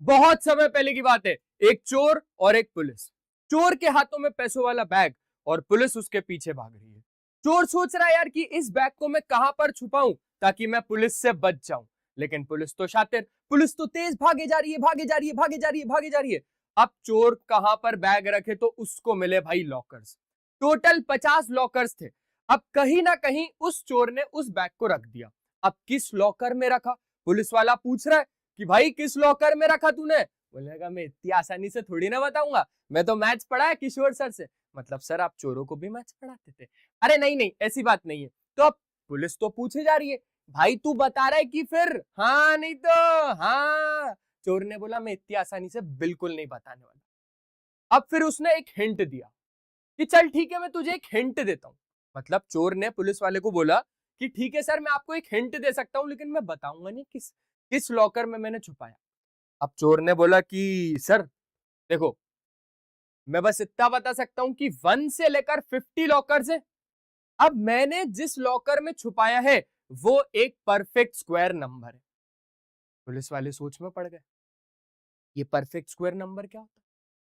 बहुत समय पहले की बात है, एक चोर और एक पुलिस। चोर के हाथों में पैसों वाला बैग और पुलिस उसके पीछे भाग रही है। चोर सोच रहा है यार कि इस बैग को मैं कहां पर छुपाऊं ताकि मैं पुलिस से बच जाऊं, लेकिन पुलिस तो शातिर, पुलिस तो तेज भागे जा रही है, भागे जा रही है, भागे जा रही है, भागे जा रही है। अब चोर कहां पर बैग रखे तो उसको मिले भाई लॉकर्स। टोटल 50 लॉकर्स थे। अब कहीं ना कहीं उस चोर ने उस बैग को रख दिया। अब किस लॉकर में रखा, पुलिस वाला पूछ रहा है कि भाई किस लॉकर में रखा तूने। बोलेगा मैं इतनी आसानी से थोड़ी ना बताऊंगा, मैं तो मैथ्स पढ़ा है किशोर सर से। मतलब सर आप चोरों को भी मैथ्स पढ़ाते थे? अरे नहीं नहीं ऐसी बात नहीं है। तो अब पुलिस तो पूछे जा रही है, भाई तू बता रहा है कि फिर हाँ नहीं तो हाँ। चोर ने बोला मैं इतनी आसानी से बिल्कुल नहीं बताने वाला। अब फिर उसने एक हिंट दिया कि चल ठीक है मैं तुझे एक हिंट देता हूं। मतलब चोर ने पुलिस वाले को बोला कि ठीक है सर मैं आपको एक हिंट दे सकता हूं, लेकिन मैं बताऊंगा नहीं किस किस लॉकर में मैंने छुपाया। अब चोर ने बोला कि सर देखो मैं बस इतना बता सकता हूं कि 1 से लेकर 50 लॉकर्स है। अब मैंने जिस लॉकर में छुपाया है वो एक परफेक्ट स्क्वायर नंबर है। पुलिस वाले सोच में पड़ गए, ये परफेक्ट स्क्वायर नंबर क्या होता है?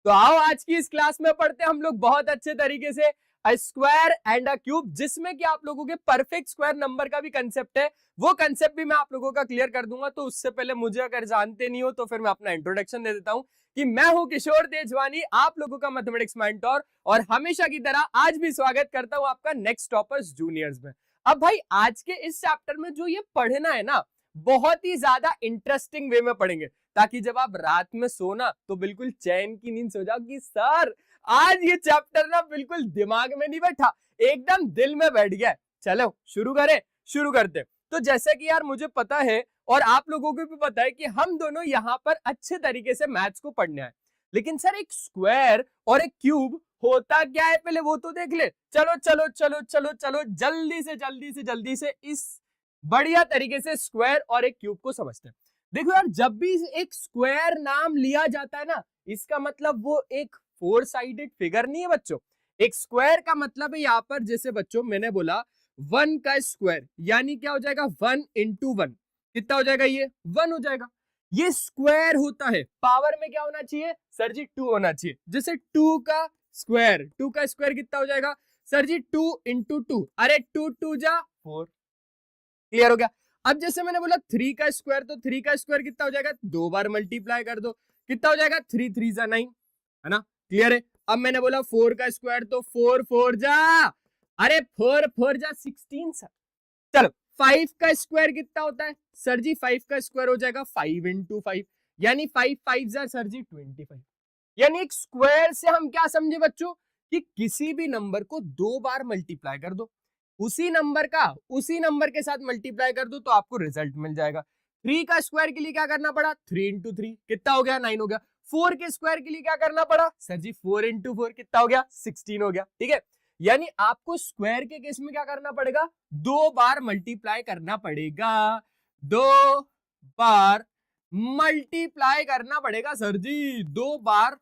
तो आओ आज की इस क्लास में पढ़ते हैं हम लोग बहुत अच्छे तरीके से a square and a cube, जिसमें कि आप लोगों के परफेक्ट स्क्वायर नंबर का भी कंसेप्ट है। वो कंसेप्ट भी मैं आप लोगों का क्लियर कर दूंगा। तो उससे पहले मुझे अगर जानते नहीं हो तो फिर मैं अपना इंट्रोडक्शन दे देता हूं कि मैं हूं किशोर तेजवानी, आप लोगों का मैथमेटिक्स मेंटोर, और हमेशा की तरह आज भी स्वागत करता हूं आपका नेक्स्ट टॉपर्स जूनियर्स में। अब भाई आज के इस चैप्टर में जो ये पढ़ना है ना, बहुत ही ज्यादा इंटरेस्टिंग वे में पढ़ेंगे, ताकि जब आप रात में सोना तो बिल्कुल चैन की नींद सो जाओ कि सर आज ये चैप्टर ना बिल्कुल दिमाग में नहीं बैठा, एकदम दिल में बैठ गया। चलो शुरू करते। तो जैसे कि यार मुझे पता है और आप लोगों को भी पता है कि हम दोनों यहाँ पर अच्छे तरीके से मैथ्स को पढ़ने आए, लेकिन सर एक स्क्वायर और एक क्यूब होता क्या है पहले वो तो देख ले। चलो चलो चलो चलो चलो जल्दी से इस बढ़िया तरीके से स्क्वायर और एक क्यूब को समझते हैं। देखो यार जब भी एक स्क्वायर नाम लिया जाता है ना, इसका मतलब वो एक 4 साइडेड फिगर नहीं है बच्चों। एक स्क्वायर का मतलब है यहाँ पर, जैसे बच्चों मैंने बोला 1 का स्क्वायर यानी क्या हो जाएगा 1 इंटू 1, कितना हो जाएगा ये 1 हो जाएगा। ये स्क्वायर होता है, पावर में क्या होना चाहिए सर जी 2 होना चाहिए। जैसे 2 का स्क्वायर कितना हो जाएगा सर जी 2 इंटू 2, अरे 2 2 जा 4। क्लियर हो गया। अब जैसे मैंने बोला 3 का स्क्वायर, तो 3 का स्क्वायर कितना हो जाएगा, 2 बार मल्टीप्लाई कर दो, कितना हो जाएगा 3 3 जा 9, है ना। क्लियर है। अब मैंने बोला 4 का स्क्वायर, तो 4 4 जा, अरे 4 4 जा 16 सर। चलो 5 का स्क्वायर कितना होता है सर जी, 5 का स्क्वायर हो जाएगा 5 इंटू 5, यानी 5 5 जा सर जी 25। यानी एक स्क्वायर से हम क्या समझे बच्चों कि किसी भी नंबर को 2 बार मल्टीप्लाई कर दो, उसी नंबर के साथ मल्टीप्लाई कर दो तो आपको रिजल्ट मिल जाएगा। 3 का स्क्वायर के लिए क्या करना पड़ा 3 इंटू 3, कितना हो गया 9 हो गया। 4 के स्क्वायर के लिए क्या करना पड़ा सर जी 4 इंटू 4, कितना हो गया 16 हो गया। ठीक है, यानी आपको स्क्वायर के केस में क्या करना पड़ेगा 2 बार मल्टीप्लाई करना पड़ेगा, 2 बार मल्टीप्लाई करना पड़ेगा सर जी, 2 बार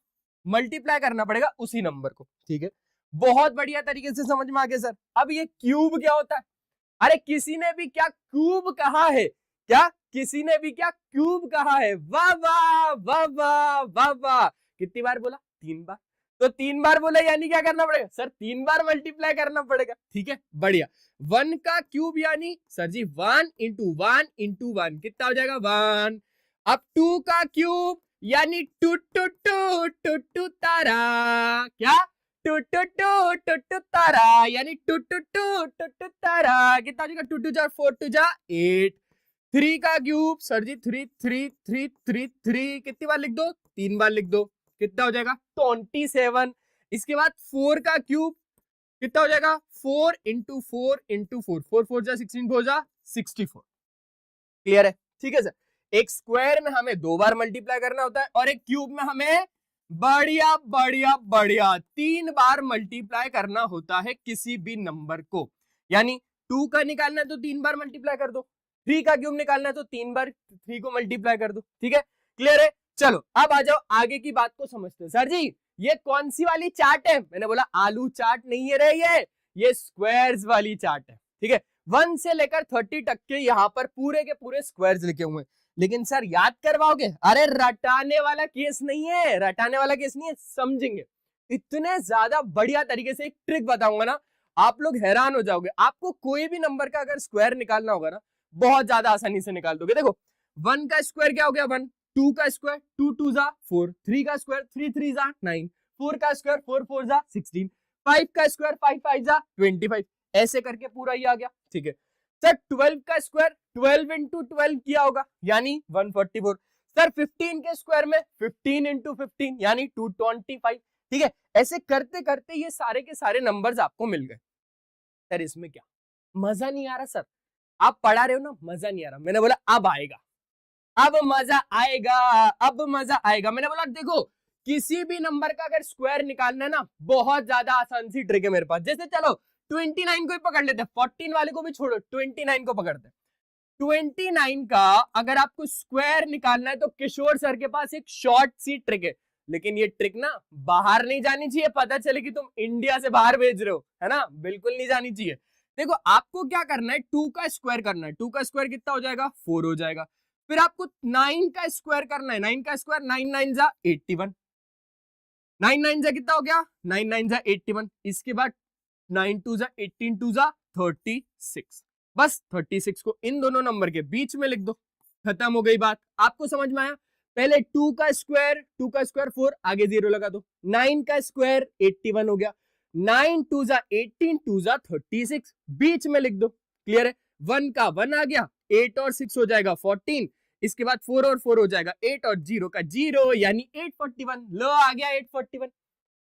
मल्टीप्लाई करना पड़ेगा उसी नंबर को। ठीक है, बहुत बढ़िया तरीके से समझ में आ गया सर। अब ये क्यूब क्या होता है, अरे किसी ने भी क्या क्यूब कहा है, क्या किसी ने भी क्या क्यूब कहा है, वाह वाह वाह वाह वाह वाह। कितनी बार बोला 3 बार, तो 3 बार बोला यानी क्या करना पड़ेगा सर 3 बार मल्टीप्लाई करना पड़ेगा। ठीक है बढ़िया। 1 का क्यूब यानी सर जी 1 इंटू 1 इंटू 1, कितना हो जाएगा 1। अब 2 का क्यूब यानी two two two two two तारा, क्या two two two two two तारा, यानी two two two two two तारा, कितना हो जाएगा 2 2 जा 4 2 जा 8। 3 का क्यूब सर जी 3 3 3 3 3, कितनी बार लिख दो 3 बार लिख दो, कितना हो जाएगा 27। इसके बाद 4 का क्यूब कितना हो जाएगा 4 इंटू 4 इंटू 4, 4 4 जा 16, 4 जा 64। क्लियर है। ठीक है सर, एक स्क्वायर में हमें 2 बार मल्टीप्लाई करना होता है और एक क्यूब में हमें बढ़िया बढ़िया बढ़िया 3 बार मल्टीप्लाई करना होता है किसी भी नंबर को। यानी 2 का निकालना है तो 3 बार मल्टीप्लाई कर दो, 3 का क्यूब निकालना है तो 3 बार 3 को मल्टीप्लाई कर दो। ठीक है क्लियर है। चलो अब आ जाओ आगे की बात को समझते हैं। सर जी ये कौन सी वाली चार्ट है, मैंने बोला आलू चार्ट नहीं है रे, ये स्क्वायर्स वाली चार्ट है। ठीक है, 1 से लेकर 30 तक के यहाँ पर पूरे के पूरे स्क्वायर्स लिखे हुए हैं। लेकिन सर याद करवाओगे? अरे रटाने वाला केस नहीं है, रटाने वाला केस नहीं है, समझेंगे। इतने ज्यादा बढ़िया तरीके से एक ट्रिक बताऊंगा ना, आप लोग हैरान हो जाओगे। आपको कोई भी नंबर का अगर स्क्वायर निकालना होगा ना, बहुत ज्यादा आसानी से निकाल दोगे। देखो 1 का स्क्वायर क्या हो गया 1, 2 का स्क्वायर 2 2 जा 4, 3 का स्क्वायर 3 3 जा 9, 4 का स्क्वायर 4 4 जा 16, 5 का स्क्वायर 5 5 जा 25, ऐसे करके पूरा ही आ गया। ठीक है सर 12 का स्क्वायर 12 इंटू 12 किया होगा यानी 144। सर 15 के स्क्वायर में 15 इंटू 15 यानी 225। ठीक है, ऐसे करते करते ये सारे के सारे नंबर्स आपको मिल गए। सर इसमें क्या मजा नहीं आ रहा? सर आप पढ़ा रहे हो ना, मजा नहीं आ रहा। मैंने बोला अब आएगा, अब मजा आएगा, अब मजा आएगा। मैंने बोला देखो किसी भी नंबर का अगर स्क्वायर निकालना है ना, बहुत ज्यादा आसान सी ट्रिक है मेरे पास। जैसे चलो 29 को ही पकड़ लेते हैं, 14 वाले को भी छोड़ो, 29 को पकड़ते हैं। 29 का अगर आपको स्क्वायर निकालना है तो किशोर सर के पास एक शॉर्ट सी ट्रिक है, लेकिन ये ट्रिक ना बाहर नहीं जानी चाहिए, पता चले कि तुम इंडिया से बाहर भेज रहे हो, है ना, बिल्कुल नहीं जानी चाहिए। देखो आपको क्या करना है, 2 का स्क्वायर करना है। 2 का स्क्वायर कितना हो जाएगा 4 हो जाएगा। फिर आपको 9 का स्क्वायर करना है। 9 का स्क्वायर 9 9 जा 81, 9 9 जा कितना हो गया 9 9 जा 81। इसके बाद 9 2 जा 18 2 जा 36। बस 36 को इन दोनों नंबर के बीच में लिख दो, खत्म हो गई बात। आपको समझ में आया? पहले 2 का स्क्वायर 4 आगे 0 लगा दो। 9 का स्क्वायर 81 हो गया। 9 2 जा 18 2 जा 36 बीच में लिख दो। क्लियर है? 1 का 1 आ गया, 8 और 6 हो जाएगा 14। इसके बाद 4 और 4 हो जाएगा 8 और 0 का 0 यानी 841। लो आ गया 841।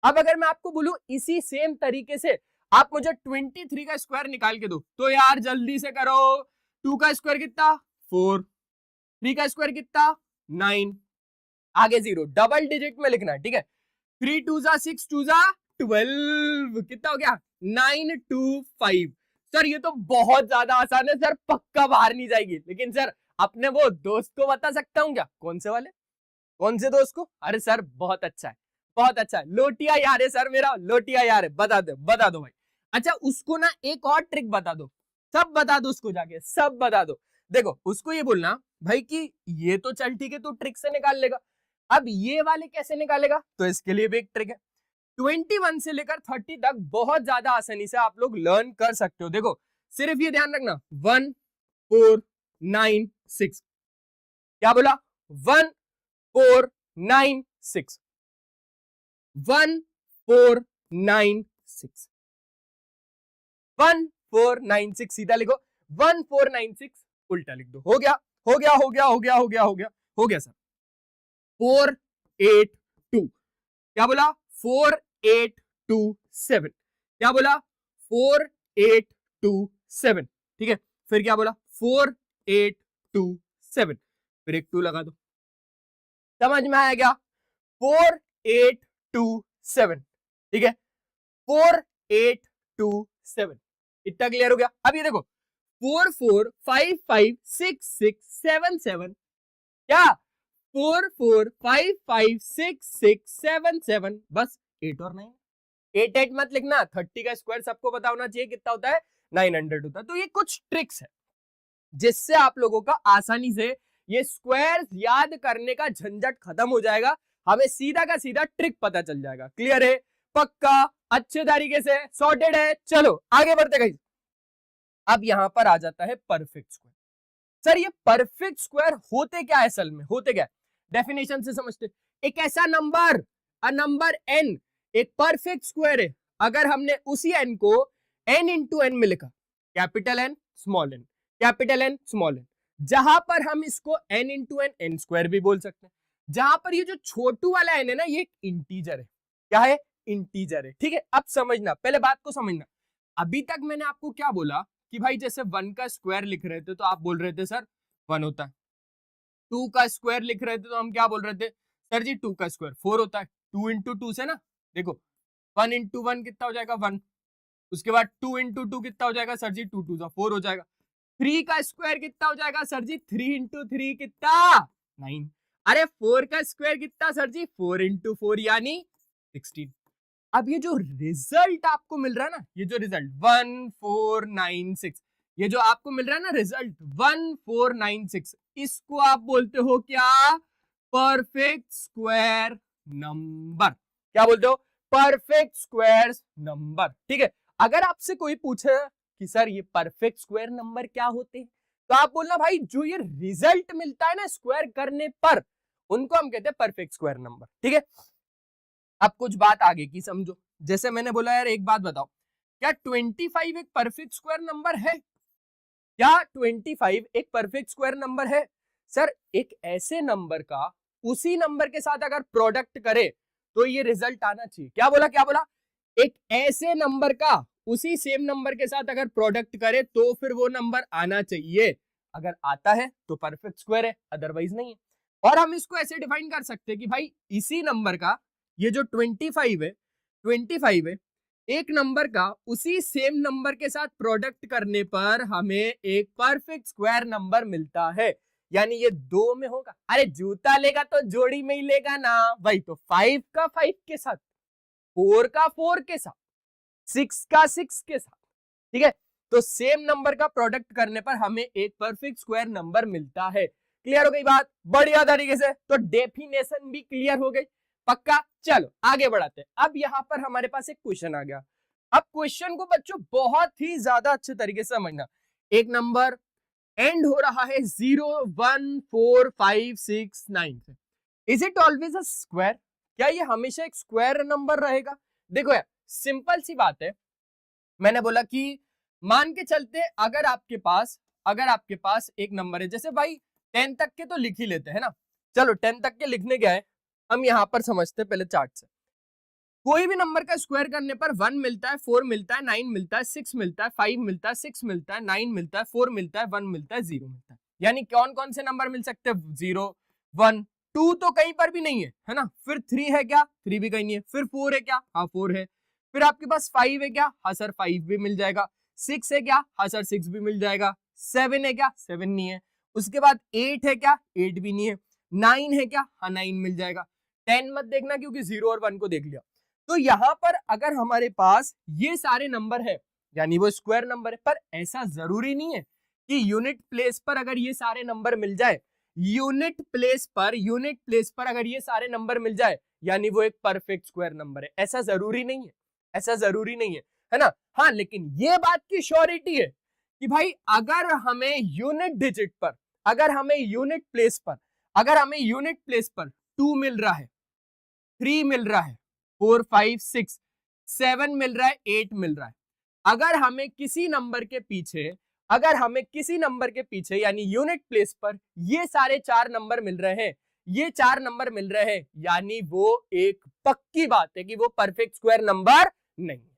अब अगर मैं आपको बोलूं इसी सेम तरीके से आप मुझे 23 का स्क्वायर निकाल के दो, तो यार जल्दी से करो। 2 का स्क्वायर कितना 4, 3 का स्क्वायर कितना 9, आगे 0, डबल डिजिट में लिखना है। ठीक है, 3 2 जा 6 2 जा 12, कितना हो गया 925। सर ये तो बहुत ज्यादा आसान है सर, पक्का बाहर नहीं जाएगी। लेकिन सर अपने वो दोस्त को बता सकता हूँ क्या? कौन से वाले? कौन से दोस्त को? अरे सर बहुत अच्छा है, बहुत अच्छा है, लोटिया यार है सर मेरा, लोटिया यार है। बता दो भाई। अच्छा उसको ना एक और ट्रिक बता दो, सब बता दो उसको, जाके सब बता दो। देखो उसको ये बोलना भाई कि ये तो चल ठीक है तू ट्रिक से निकाल लेगा, अब ये वाले कैसे निकालेगा? तो इसके लिए भी एक ट्रिक है। 21 से लेकर 30 तक बहुत ज्यादा आसानी से आप लोग लर्न कर सकते हो। देखो सिर्फ ये ध्यान रखना 1 4 9 6, क्या बोला 1 4 9 6, 1 4 9 6, 1 4 9 6, सीधा लिखो। 1 4 9 6 उल्टा लिख दो। हो गया हो गया हो गया हो गया हो गया हो गया हो गया सर। 4 8 2, क्या बोला 4 8 2 7, क्या बोला 4 8 2 7। ठीक है, फिर क्या बोला 4 8 2 7, फिर एक 2 लगा दो। समझ में आया क्या? 4 8 2 7। ठीक है, 4 8 2 7, इतना क्लियर हो गया। अब ये देखो 4 4 5 5 6 6 7 7, क्या 4 4 5 5 6 6 7 7, बस 8 और 9। 8 8 मत लिखना, 30 का स्क्वायर सबको पता होना चाहिए कितना होता है 900 होता है। तो ये कुछ ट्रिक्स है जिससे आप लोगों का आसानी से ये स्क्वायर याद करने का झंझट खत्म हो जाएगा, हमें सीधा का सीधा ट्रिक पता चल जाएगा। क्लियर है? पक्का? अच्छे तरीके से सॉर्टेड है? चलो आगे बढ़ते गई। अब यहां पर आ जाता है परफेक्ट स्क्वायर। सर ये परफेक्ट स्क्वायर होते क्या है? असल में होते क्या है, डेफिनेशन से समझते। एक ऐसा नंबर, अ नंबर n एक परफेक्ट स्क्वायर है अगर हमने उसी n को n इंटू n में लिखा, capital N small n, capital N small n, जहां पर हम इसको n into n n square भी बोल सकते हैं। जहां पर ये जो छोटू वाला n है ना, ये एक इंटीजर है। क्या है? इंटीजर है। ठीक है, अब समझना, पहले बात को समझना। अभी तक मैंने आपको क्या बोला कि भाई जैसे 1 का स्क्वायर लिख रहे थे तो आप बोल रहे थे सर 1 होता है। 2 का स्क्वायर लिख रहे थे तो हम क्या बोल रहे थे सर जी 2 का स्क्वायर 4 होता है। 2 इंटू 2 से ना, देखो 1 इंटू 1 कितना हो जाएगा 1, उसके बाद 2 इंटू 2 कितना हो जाएगा सर जी 2 2 4 हो जाएगा। 3 का स्क्वायर कितना हो जाएगा सर जी 3 इंटू 3 कितना 9। अरे 4 का स्क्वायर कितना सर जी 4 इंटू 4 यानी 16। अब ये जो रिजल्ट आपको मिल रहा है ना, ये जो रिजल्ट 1 4 9 6, ये जो आपको मिल रहा है ना रिजल्ट 1 4 9 6, इसको आप बोलते हो क्या? Perfect square number. क्या बोलते हो? Perfect square number. ठीक है, अगर आपसे कोई पूछे कि सर ये परफेक्ट स्क्वायर नंबर क्या होते हैं, तो आप बोलना भाई जो ये रिजल्ट मिलता है ना स्क्वायर करने पर, उनको हम कहते हैं परफेक्ट स्क्वायर नंबर। ठीक है, अब कुछ बात आगे की समझो। जैसे मैंने बोला यार एक बात बताओ, क्या 25 एक परफेक्ट स्क्वायर नंबर है? क्या 25 एक परफेक्ट स्क्वायर नंबर है? सर एक ऐसे नंबर का उसी नंबर के साथ अगर प्रोडक्ट करे तो ये रिजल्ट आना चाहिए। क्या बोला? क्या बोला? एक ऐसे नंबर का उसी सेम नंबर के साथ अगर प्रोडक्ट करे तो फिर वो नंबर आना चाहिए। अगर आता है तो परफेक्ट स्क्वायर है, अदरवाइज नहीं है। और हम इसको ऐसे डिफाइन कर सकते हैं कि भाई इसी नंबर का, ये जो 25 है, एक नंबर का उसी सेम नंबर के साथ प्रोडक्ट करने पर हमें एक परफेक्ट स्क्वायर नंबर मिलता है। यानी ये 2 में होगा। अरे जूता लेगा तो जोड़ी में ही लेगा ना भाई, तो 5 का 5 के साथ, 4 का 4 के साथ, 6 का 6 के साथ। ठीक है, तो सेम नंबर का प्रोडक्ट करने पर हमें एक परफेक्ट स्क्वायर नंबर मिलता है। क्लियर हो गई बात? बढ़िया तरीके से। तो डेफिनेशन भी क्लियर हो गई, पक्का। चलो आगे बढ़ाते हैं। अब यहां पर हमारे पास एक क्वेश्चन आ गया। अब क्वेश्चन को बच्चों बहुत ही ज्यादा अच्छे तरीके से समझना। एक नंबर एंड हो रहा है 0, 1, 4, 5, 6, 9 से। Is it always a square? क्या ये हमेशा एक स्क्वायर नंबर रहेगा? देखो यार सिंपल सी बात है, मैंने बोला कि मान के चलते अगर आपके पास एक नंबर है, जैसे भाई 10 तक के तो लिख ही लेते हैं ना। चलो 10 तक के लिखने क्या है, हम यहां पर समझते पहले चार्ट से। कोई भी नंबर का स्क्वायर करने पर 1 मिलता है, 4 मिलता है, 9 मिलता है, 6 मिलता है, 5 मिलता है, 6 मिलता है, 9 मिलता है, 4 मिलता है, 1 मिलता है, 0 मिलता है। यानी कौन कौन से नंबर मिल सकते हैं? 0, 1, 2 तो कहीं पर भी नहीं है ना। फिर 3 है क्या? 3 भी कहीं नहीं है। फिर 4 है क्या? हाँ 4 है। फिर आपके पास 5 है क्या? हाँ सर 5 भी मिल जाएगा। 6 है क्या? हाँ सर 6 भी मिल जाएगा। 7 है क्या? 7 नहीं है। उसके बाद 8 है क्या? 8 भी नहीं है। 9 है क्या? हाँ 9 मिल जाएगा। 10 मत देखना क्योंकि 0 और 1 को देख लिया। तो यहां पर अगर हमारे पास ये सारे नंबर है यानी वो स्क्वायर नंबर है, पर ऐसा जरूरी नहीं है कि यूनिट प्लेस पर अगर ये सारे नंबर मिल जाए, यूनिट प्लेस पर अगर ये सारे नंबर मिल जाए यानी वो एक परफेक्ट स्क्वायर नंबर है। ऐसा जरूरी नहीं है, ऐसा जरूरी नहीं है ना। हाँ लेकिन ये बात की श्योरिटी है कि भाई अगर हमें यूनिट डिजिट पर, अगर हमें यूनिट प्लेस पर 2 मिल रहा है, 3 मिल रहा है, 4, 5, 6, 7 मिल रहा है, 8 मिल रहा है, अगर हमें किसी नंबर के पीछे यानी यूनिट प्लेस पर ये सारे 4 नंबर मिल रहे हैं, यानी वो एक पक्की बात है कि वो परफेक्ट स्क्वायर नंबर नहीं है।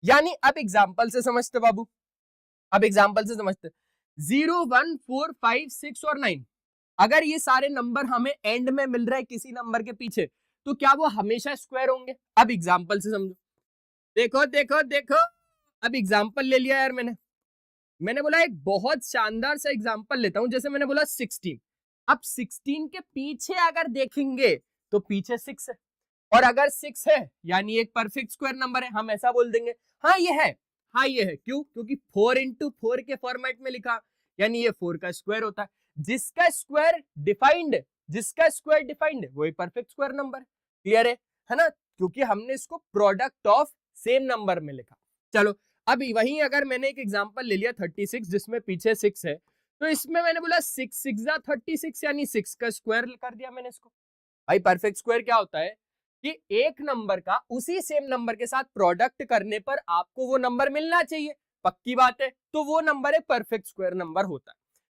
यानी अब एग्जांपल से समझते बाबू, 0, 1, 4, 5, 6 और 9, अगर ये सारे नंबर हमें एंड में मिल रहे हैं किसी नंबर के पीछे, तो क्या वो हमेशा स्क्वायर होंगे? अब एग्जांपल से समझो। देखो अब एग्जांपल ले लिया यार मैंने बोला एक बहुत शानदार सा एग्जांपल लेता हूं। जैसे मैंने बोला 16, अब 16 के पीछे अगर देखेंगे तो पीछे 6 है, और अगर 6 है यानी एक परफेक्ट स्क्वायर नंबर है, हम ऐसा बोल देंगे हाँ ये है। क्यों? क्योंकि 4 into 4 के फॉर्मेट में लिखा, यानी ये 4 का स्क्वायर होता है। जिसका स्क्वायर डिफाइंड है वो एक परफेक्ट स्क्वायर नंबर है। क्लियर है ना, क्योंकि हमने इसको प्रोडक्ट ऑफ सेम नंबर में लिखा। चलो अब वहीं अगर मैंने एक एग्जांपल ले लिया 36 जिसमें पीछे 6 है, तो इसमें मैंने बोला 6 6 36 यानी 6 का स्क्वायर कर दिया मैंने इसको। भाई परफेक्ट स्क्वायर क्या होता है कि एक नंबर का उसी सेम नंबर के साथ प्रोडक्ट करने पर आपको वो नंबर मिलना चाहिए, पक्की बात है, तो वो नंबर एक परफेक्ट स्क्वायर नंबर होता है।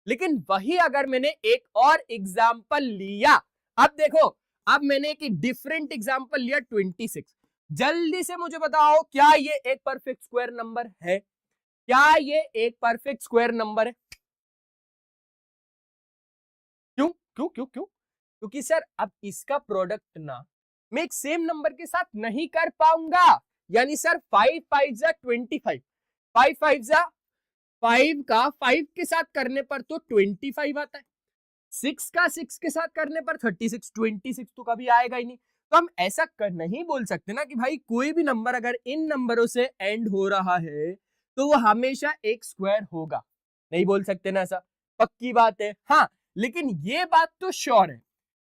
लेकिन वही अगर मैंने एक और एग्जांपल लिया, अब देखो अब मैंने एक डिफरेंट एग्जांपल लिया 26, जल्दी से मुझे बताओ क्या ये एक परफेक्ट स्क्वायर नंबर है? क्या ये एक परफेक्ट स्क्वायर नंबर है? क्यों क्यों क्यों क्यों? क्योंकि सर अब इसका प्रोडक्ट ना मैं एक सेम नंबर के साथ नहीं कर पाऊंगा। यानी सर 5 5 25, 5 5 5 का 5 के साथ करने पर तो 25 आता है, 6 का 6 के साथ करने पर 36, 26 तो कभी आएगा ही नहीं। तो हम ऐसा नहीं बोल सकते ना कि भाई कोई भी नंबर अगर इन नंबरों से एंड हो रहा है तो वो हमेशा एक स्क्वायर होगा, नहीं बोल सकते ना ऐसा, पक्की बात है। हाँ लेकिन ये बात तो श्योर है,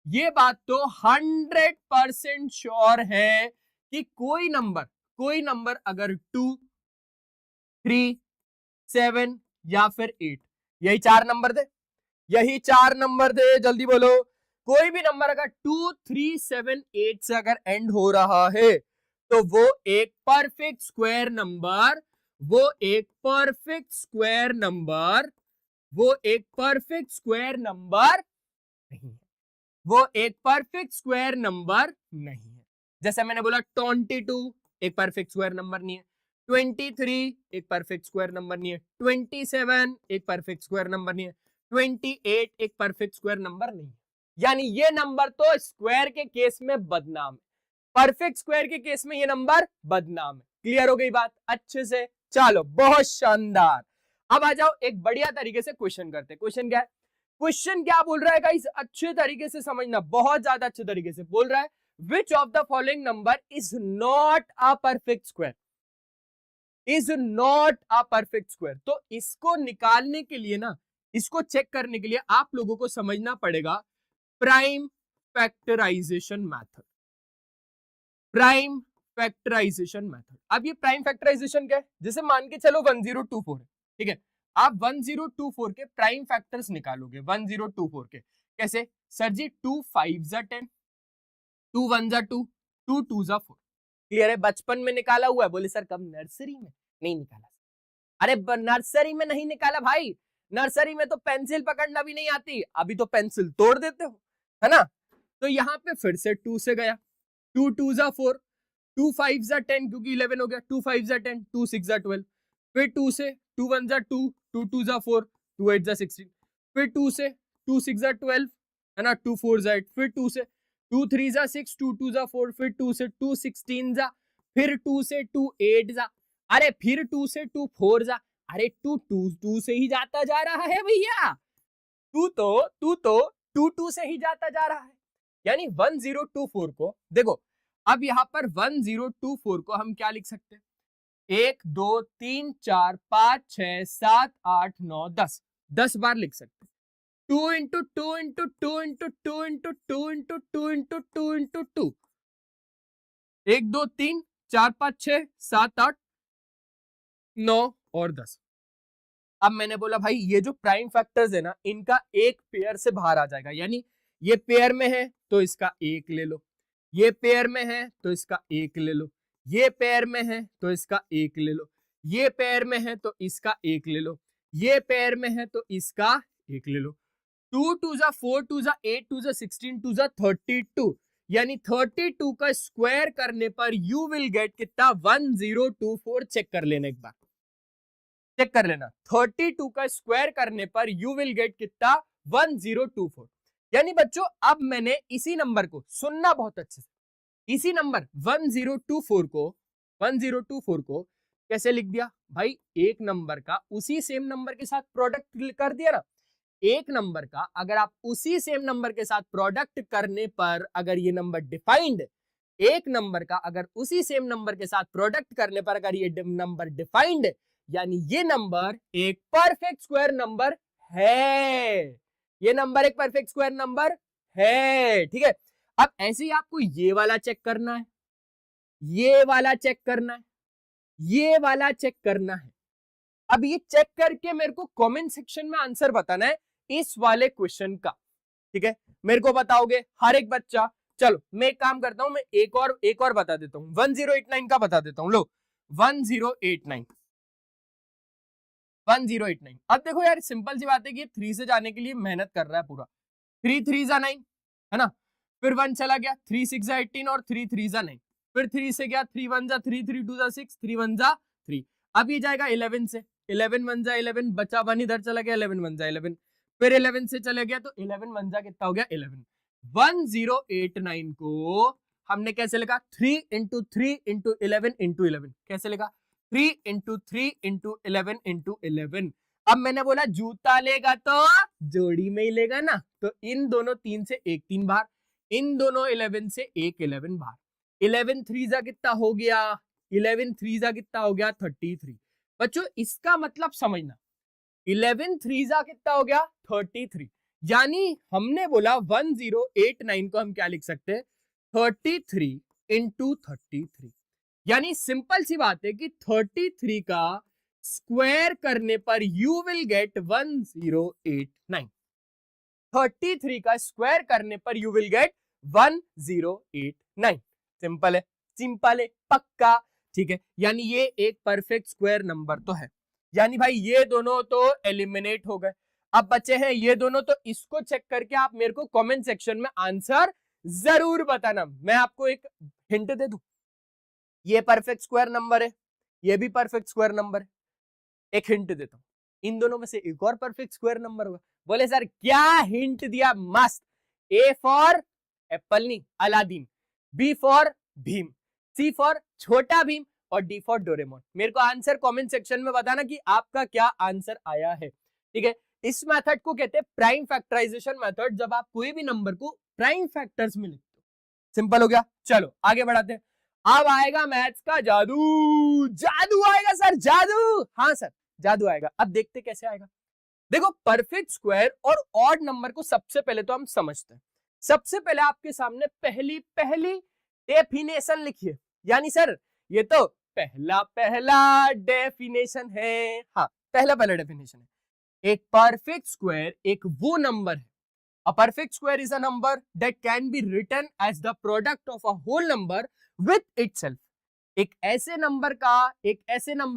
ये बात तो 100% श्योर है कि कोई नंबर अगर 2, 3, 7 या फिर 8, यही 4 नंबर दे, यही 4 नंबर दे, जल्दी बोलो, कोई भी नंबर अगर 2, 3, 7, 8 से अगर एंड हो रहा है तो वो एक परफेक्ट स्क्वायर नंबर, वो एक परफेक्ट स्क्वायर नंबर, वो एक परफेक्ट स्क्वायर नंबर नहीं है, वो एक परफेक्ट स्क्वायर नंबर नहीं है। जैसे मैंने बोला 22 एक परफेक्ट स्क्वायर नंबर नहीं है, 23 एक परफेक्ट स्क्वायर नंबर नहीं है, 27 एक परफेक्ट स्क्वायर नंबर नहीं है, 28 एक परफेक्ट स्क्वायर नंबर नहीं है। यानी ये नंबर तो स्क्वायर के केस में बदनाम है, परफेक्ट स्क्वायर के केस में ये नंबर बदनाम है। क्लियर हो गई बात अच्छे से? चलो बहुत शानदार। अब आ जाओ एक बढ़िया तरीके से क्वेश्चन करते हैं। क्वेश्चन क्या है? क्वेश्चन क्या बोल रहा है गाइस, अच्छे तरीके से समझना, बहुत ज्यादा अच्छे तरीके से बोल रहा है, which of the following number is not a perfect square, is not a perfect square। तो इसको निकालने के लिए ना, इसको चेक करने के लिए आप लोगों को समझना पड़ेगा prime factorisation method, prime factorisation method. अब ये प्राइम फैक्टराइजेशन क्या है? जैसे मान के चलो 1024 है, ठीक है, आप 1024 के प्राइम फैक्टर्स निकालोगे, 1024 के कैसे? सर जी 2 5 10, 2 1 2, 2 2 4। क्लियर है? बचपन में निकाला हुआ है। बोले सर कब? नर्सरी में नहीं निकाला। अरे नर्सरी में नहीं निकाला भाई, नर्सरी में तो पेंसिल पकड़ना भी नहीं आती, अभी तो पेंसिल तोड़ देते हो, है ना? तो यहाँ पे फिर से 2 से गया, 2 2 4, 2 5 10 क्योंकि 11 हो गया, 2 5 10, 2 6 12, फिर 2 से 2 1 2, 2 2 4, 2 8 16, फिर 2 से 2 6 12, है ना, 2 4 8, फिर 2 से 2 3 6, 2 2 4, फिर 2 से 2 16, फिर 2 से 2 8, अरे फिर 2 से 2 4, अरे 2 2 2 से ही जाता जा रहा है भैया, तू तो 2 2 से ही जाता जा रहा है। यानी 1024 को देखो, अब यहाँ पर 1024 को हम क्या लिख सकते हैं? 1 2 3 4 5 6 7 8 9 10, 10 बार लिख सकते हैं। 2 into 2 into 2 into 2 into 2 into 2 into 2 into 2, 1 2 3 4 5 6 7 8 9 और 10। अब मैंने बोला भाई ये जो प्राइम फैक्टर्स है ना, इनका एक पेयर से बाहर आ जाएगा, यानी ये पेयर में है तो इसका एक ले लो, ये पेयर में है तो इसका एक ले लो, ये पेयर में है तो इसका एक ले लो, ये पेयर में है तो इसका एक ले लो, ये पेयर में है तो इसका एक ले लो। 2 2 4, 2 8, 2 16, 2 32, यानी 32 का स्क्वायर करने पर यू विल गेट कितना? 1024। चेक कर लेना एक बार, चेक कर लेना, 32 का स्क्वायर करने पर यू विल गेट कितना? 1024। यानी बच्चों अब मैंने इसी नंबर को, सुनना बहुत अच्छे से, इसी नंबर 1024 को कैसे लिख दिया भाई? एक नंबर का उसी सेम नंबर के साथ प्रोडक्ट कर दिया ना। एक नंबर का अगर आप उसी सेम नंबर के साथ प्रोडक्ट करने पर अगर ये नंबर डिफाइंड, एक नंबर का अगर उसी सेम नंबर के साथ प्रोडक्ट करने पर अगर ये नंबर डिफाइंड, यानी ये नंबर एक परफेक्ट स्क्वायर नंबर है, ये नंबर एक परफेक्ट स्क्वायर नंबर है, ठीक है। अब ऐसे ही आपको ये वाला चेक करना है, ये वाला चेक करना है, ये वाला चेक करना है। अब ये चेक करके मेरे को कमेंट सेक्शन में आंसर बताना है इस वाले क्वेश्चन का, ठीक है। मेरे को बताओगे हर एक बच्चा। चलो मैं एक काम करता हूं, मैं एक और बता देता हूं, 1089 का बता देता हूं। लो 1089। अब देखो यार सिंपल सी बात है कि 3 से जाने के लिए मेहनत कर रहा है पूरा। 3 3 9 है ना, फिर 1 चला गया, 3 6 18 और 3 3 9, फिर 3 से गया, 3 1 3 3 2 6, 3 1 3। अब ये जाएगा 11 से, 11 1 11, बचा 1 इधर चला गया, 11 1 11, फिर 11 से चले गया तो 11 1 कितना हो गया? 11। 1089 को हमने कैसे लिखा? 3 इंटू 3 इंटू 11 इंटू 11। कैसे लिखा? 3 इंटू 3 इंटू 11 इंटू 11। अब मैंने बोला जूता लेगा तो जोड़ी में ही लेगा ना, तो इन दोनों 3 से एक 3 बार, इन दोनों 11 से एक 11 बार। 11 3 कितना हो गया? 11 3 कितना हो गया? 33। बच्चों इसका मतलब समझना, 11 3 कितना हो गया? 33। यानी हमने बोला 1089 को हम क्या लिख सकते हैं, 33 इंटू 33। यानी सिंपल सी बात है कि 33 का स्क्वायर करने पर यू विल गेट 1089। 33 का स्क्वायर करने पर यू विल गेट 1089। सिंपल है, सिंपल है, पक्का, ठीक है। यानी ये एक परफेक्ट स्क्वायर नंबर तो है। यानी भाई ये दोनों तो एलिमिनेट हो गए, अब बचे हैं ये दोनों। तो इसको चेक करके आप मेरे को कमेंट सेक्शन में आंसर जरूर बताना। मैं आपको एक हिंट दे दूं, ये परफेक्ट स्क्वायर नंबर है, ये भी परफेक्ट स्क्वायर नंबर है। एक हिंट देता हूं, इन दोनों में से एक और परफेक्ट स्क्वायर नंबर होगा। बोले सर क्या हिंट दिया, मस्त। ए फॉर एप्पल नहीं, Aladdin, B for Bheem, C for Chhota Bheem और डी फॉर डोरेमोन। मेरे को आंसर कमेंट सेक्शन में बताना कि आपका क्या आंसर आया है, ठीक है। इस मेथड को कहते हैं प्राइम फैक्टराइजेशन मेथड, जब आप कोई भी नंबर को प्राइम फैक्टर्स में लिखते हो। सिंपल हो गया, चलो आगे बढ़ाते हैं। अब आएगा मैथ्स का जादू, जादू आएगा सर, जादू। हाँ सर जादू आएगा। अब देखते कैसे आएगा। देखो परफेक्ट स्क्वायर और ऑड नंबर को सबसे पहले तो हम समझते हैं। सबसे पहले आपके सामने पहली डेफिनेशन लिखिए। यानी सर ये तो पहला डेफिनेशन है। हाँ पहला डेफिनेशन है, एक परफेक्ट स्क्वायर एक वो नंबर है, a perfect square is a number that can be written as the product of a whole number with itself। एक ऐसे नंबर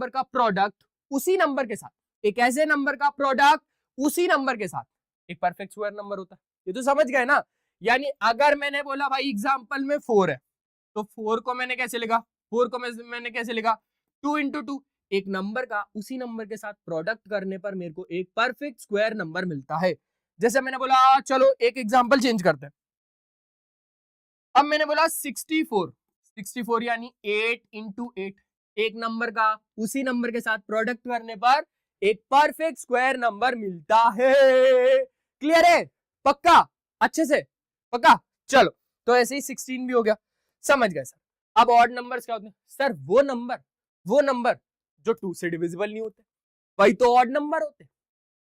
का प्रोडक्ट उसी नंबर के साथ, एक ऐसे नंबर का प्रोडक्ट उसी नंबर के साथ एक परफेक्ट स्क्वायर नंबर होता है। ये तो समझ गए ना। यानी अगर मैंने बोला भाई एग्जांपल में 4 है, तो 4 को मैंने कैसे लिखा, 4 को मैंने कैसे लिखा, 2 इंटू 2। एक नंबर का उसी नंबर के साथ प्रोडक्ट करने पर मेरे को एक परफेक्ट स्क्वायर नंबर मिलता है। जैसे मैंने बोला, चलो एक एग्जांपल चेंज करते हैं। अब मैंने बोला 64 यानी 8 इंटू 8। एक नंबर का उसी नंबर के साथ प्रोडक्ट करने पर एक परफेक्ट स्क्वायर नंबर मिलता है। क्लियर है, पक्का, अच्छे से पक्का। चलो तो ऐसे ही 16 भी हो गया, समझ गए सर। अब ऑड नंबर्स क्या होते हैं सर, वो नंबर जो 2 से डिविजिबल नहीं होते, वही तो ऑड नंबर होते।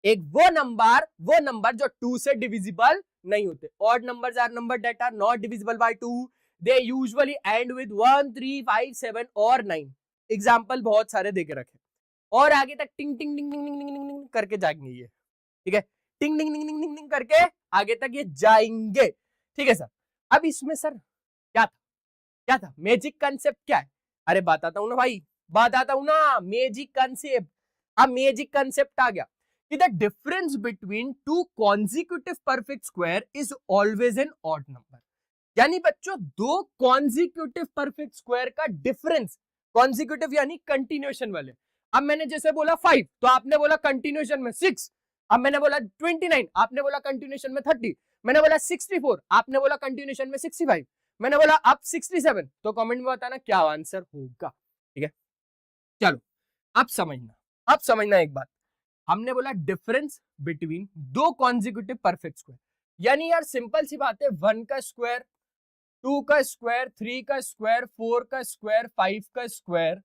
एक वो नंबर जो 2 से डिविजिबल नहीं होते। Odd numbers are number that are not divisible by 2, they usually end with 1, 3, 5, 7 और 9। एग्जांपल बहुत सारे देके रखे और आगे तक टिंग टिंग टिंग टिंग टिंग टिंग टिंग करके जाएंगे ये, ठीक है। टिंग टिंग टिंग टिंग टिंग करके आगे तक ये जाएंगे, ठीक है सर। अब इसमें सर क्या था मैजिक कंसेप्ट क्या है? अरे बताता हूं ना भाई, बताता हूं ना, मैजिक कंसेप्ट। अब मैजिक कंसेप्ट आ गया कि the difference between two consecutive perfect square is always an odd number। यानी बच्चों दो consecutive perfect square का difference, consecutive यानी continuation वाले। अब मैंने जैसे बोला 5 तो आपने बोला continuation में 6। अब मैंने बोला 29 आपने बोला continuation में 30। मैंने बोला 64 आपने बोला continuation में 65। मैंने बोला अब 67। तो कमेंट में बताना क्या आंसर होगा, ठीक है। चलो अब समझना एक बात। हमने बोला डिफरेंस बिटवीन दो कॉन्जिक्यूटिव परफेक्ट स्क्वायर। यानी यार सिंपल सी बात है, 1 का स्क्वायर, 2 का स्क्वायर, 3 का स्क्वायर, 4 का स्क्वायर, 5 का स्क्वायर,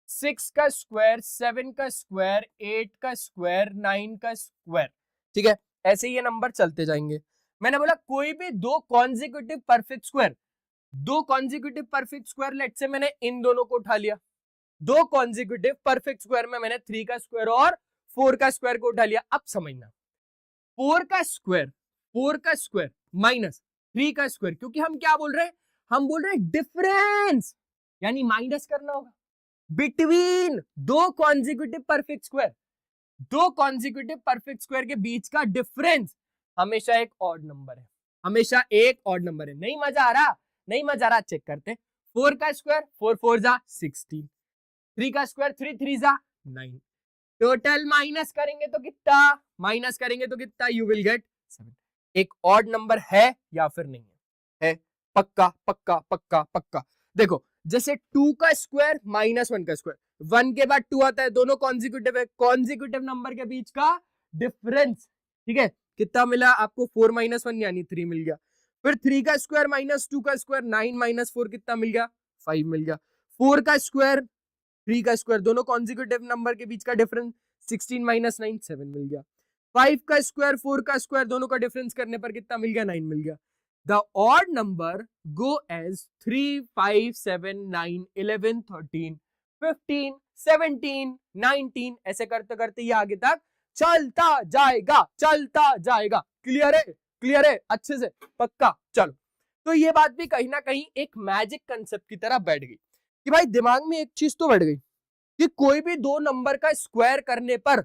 6 का स्क्वायर, 7 का स्क्वायर, 8 का स्क्वायर, 9 का स्क्वायर, ठीक है। ऐसे ये नंबर चलते जाएंगे। मैंने बोला कोई भी दो कॉन्जिक्यूटिव परफेक्ट स्क्वायर, लेट से मैंने इन दोनों को उठा लिया। दो कॉन्जिक्यूटिव परफेक्ट स्क्वायर में मैंने 3 का स्क्वायर और 4 का स्क्वायर को उठा लिया। अब समझना 4 का स्क्वायर माइनस 3 का स्क्वायर, क्योंकि हम क्या बोल रहे हैं, हम बोल रहे हैं डिफरेंस, यानी माइनस करना होगा बिटवीन दो कॉन्जिक्यूटिव परफेक्ट स्क्वायर। दो कॉन्जिक्यूटिव परफेक्ट स्क्वायर के बीच का डिफरेंस हमेशा एक ऑड नंबर है, हमेशा एक ऑड नंबर है। नहीं मजा आ रहा, चेक करते हैं। 4 का स्क्वायर 4 4 जा 16, 3 का स्क्वायर 3 3 जा 9। टोटल माइनस करेंगे तो कितना, यू विल गेट 7। एक ऑड नंबर है या फिर नहीं है पक्का। देखो जैसे 2 का स्क्वायर माइनस 1 का स्क्वायर, 1 के बाद 2 आता है, दोनों कॉन्जिक्यूटिव है। कॉन्जिक्यूटिव नंबर के बीच का डिफरेंस, ठीक है, कितना मिला आपको, 4 माइनस 1 यानी 3 मिल गया। फिर 3 का स्क्वायर माइनस 2 का स्क्वायर, 9 माइनस 4 कितना मिल गया, 5 मिल गया। 4 का स्क्वायर 3 का स्क्वायर, दोनों कॉन्जिक्यूटिव नंबर के बीच का डिफरेंस 16 माइनस 9 7 मिल गया। 5 का स्क्वायर 4 का स्क्वायर दोनों का डिफरेंस करने पर कितना मिल गया? 9 मिल गया। The odd number go as 3, 5, 7, 9, 11, 13, 15, 17, 19 ऐसे करते करते ये आगे तक चलता जाएगा, चलता जाएगा। क्लियर है? क्लियर है? अच्छे से पक्का? चलो, तो ये बात भी कहीं ना कहीं एक मैजिक कंसेप्ट की तरह बैठ गई कि भाई दिमाग में एक चीज तो बैठ गई कि कोई भी दो नंबर का स्क्वायर करने पर,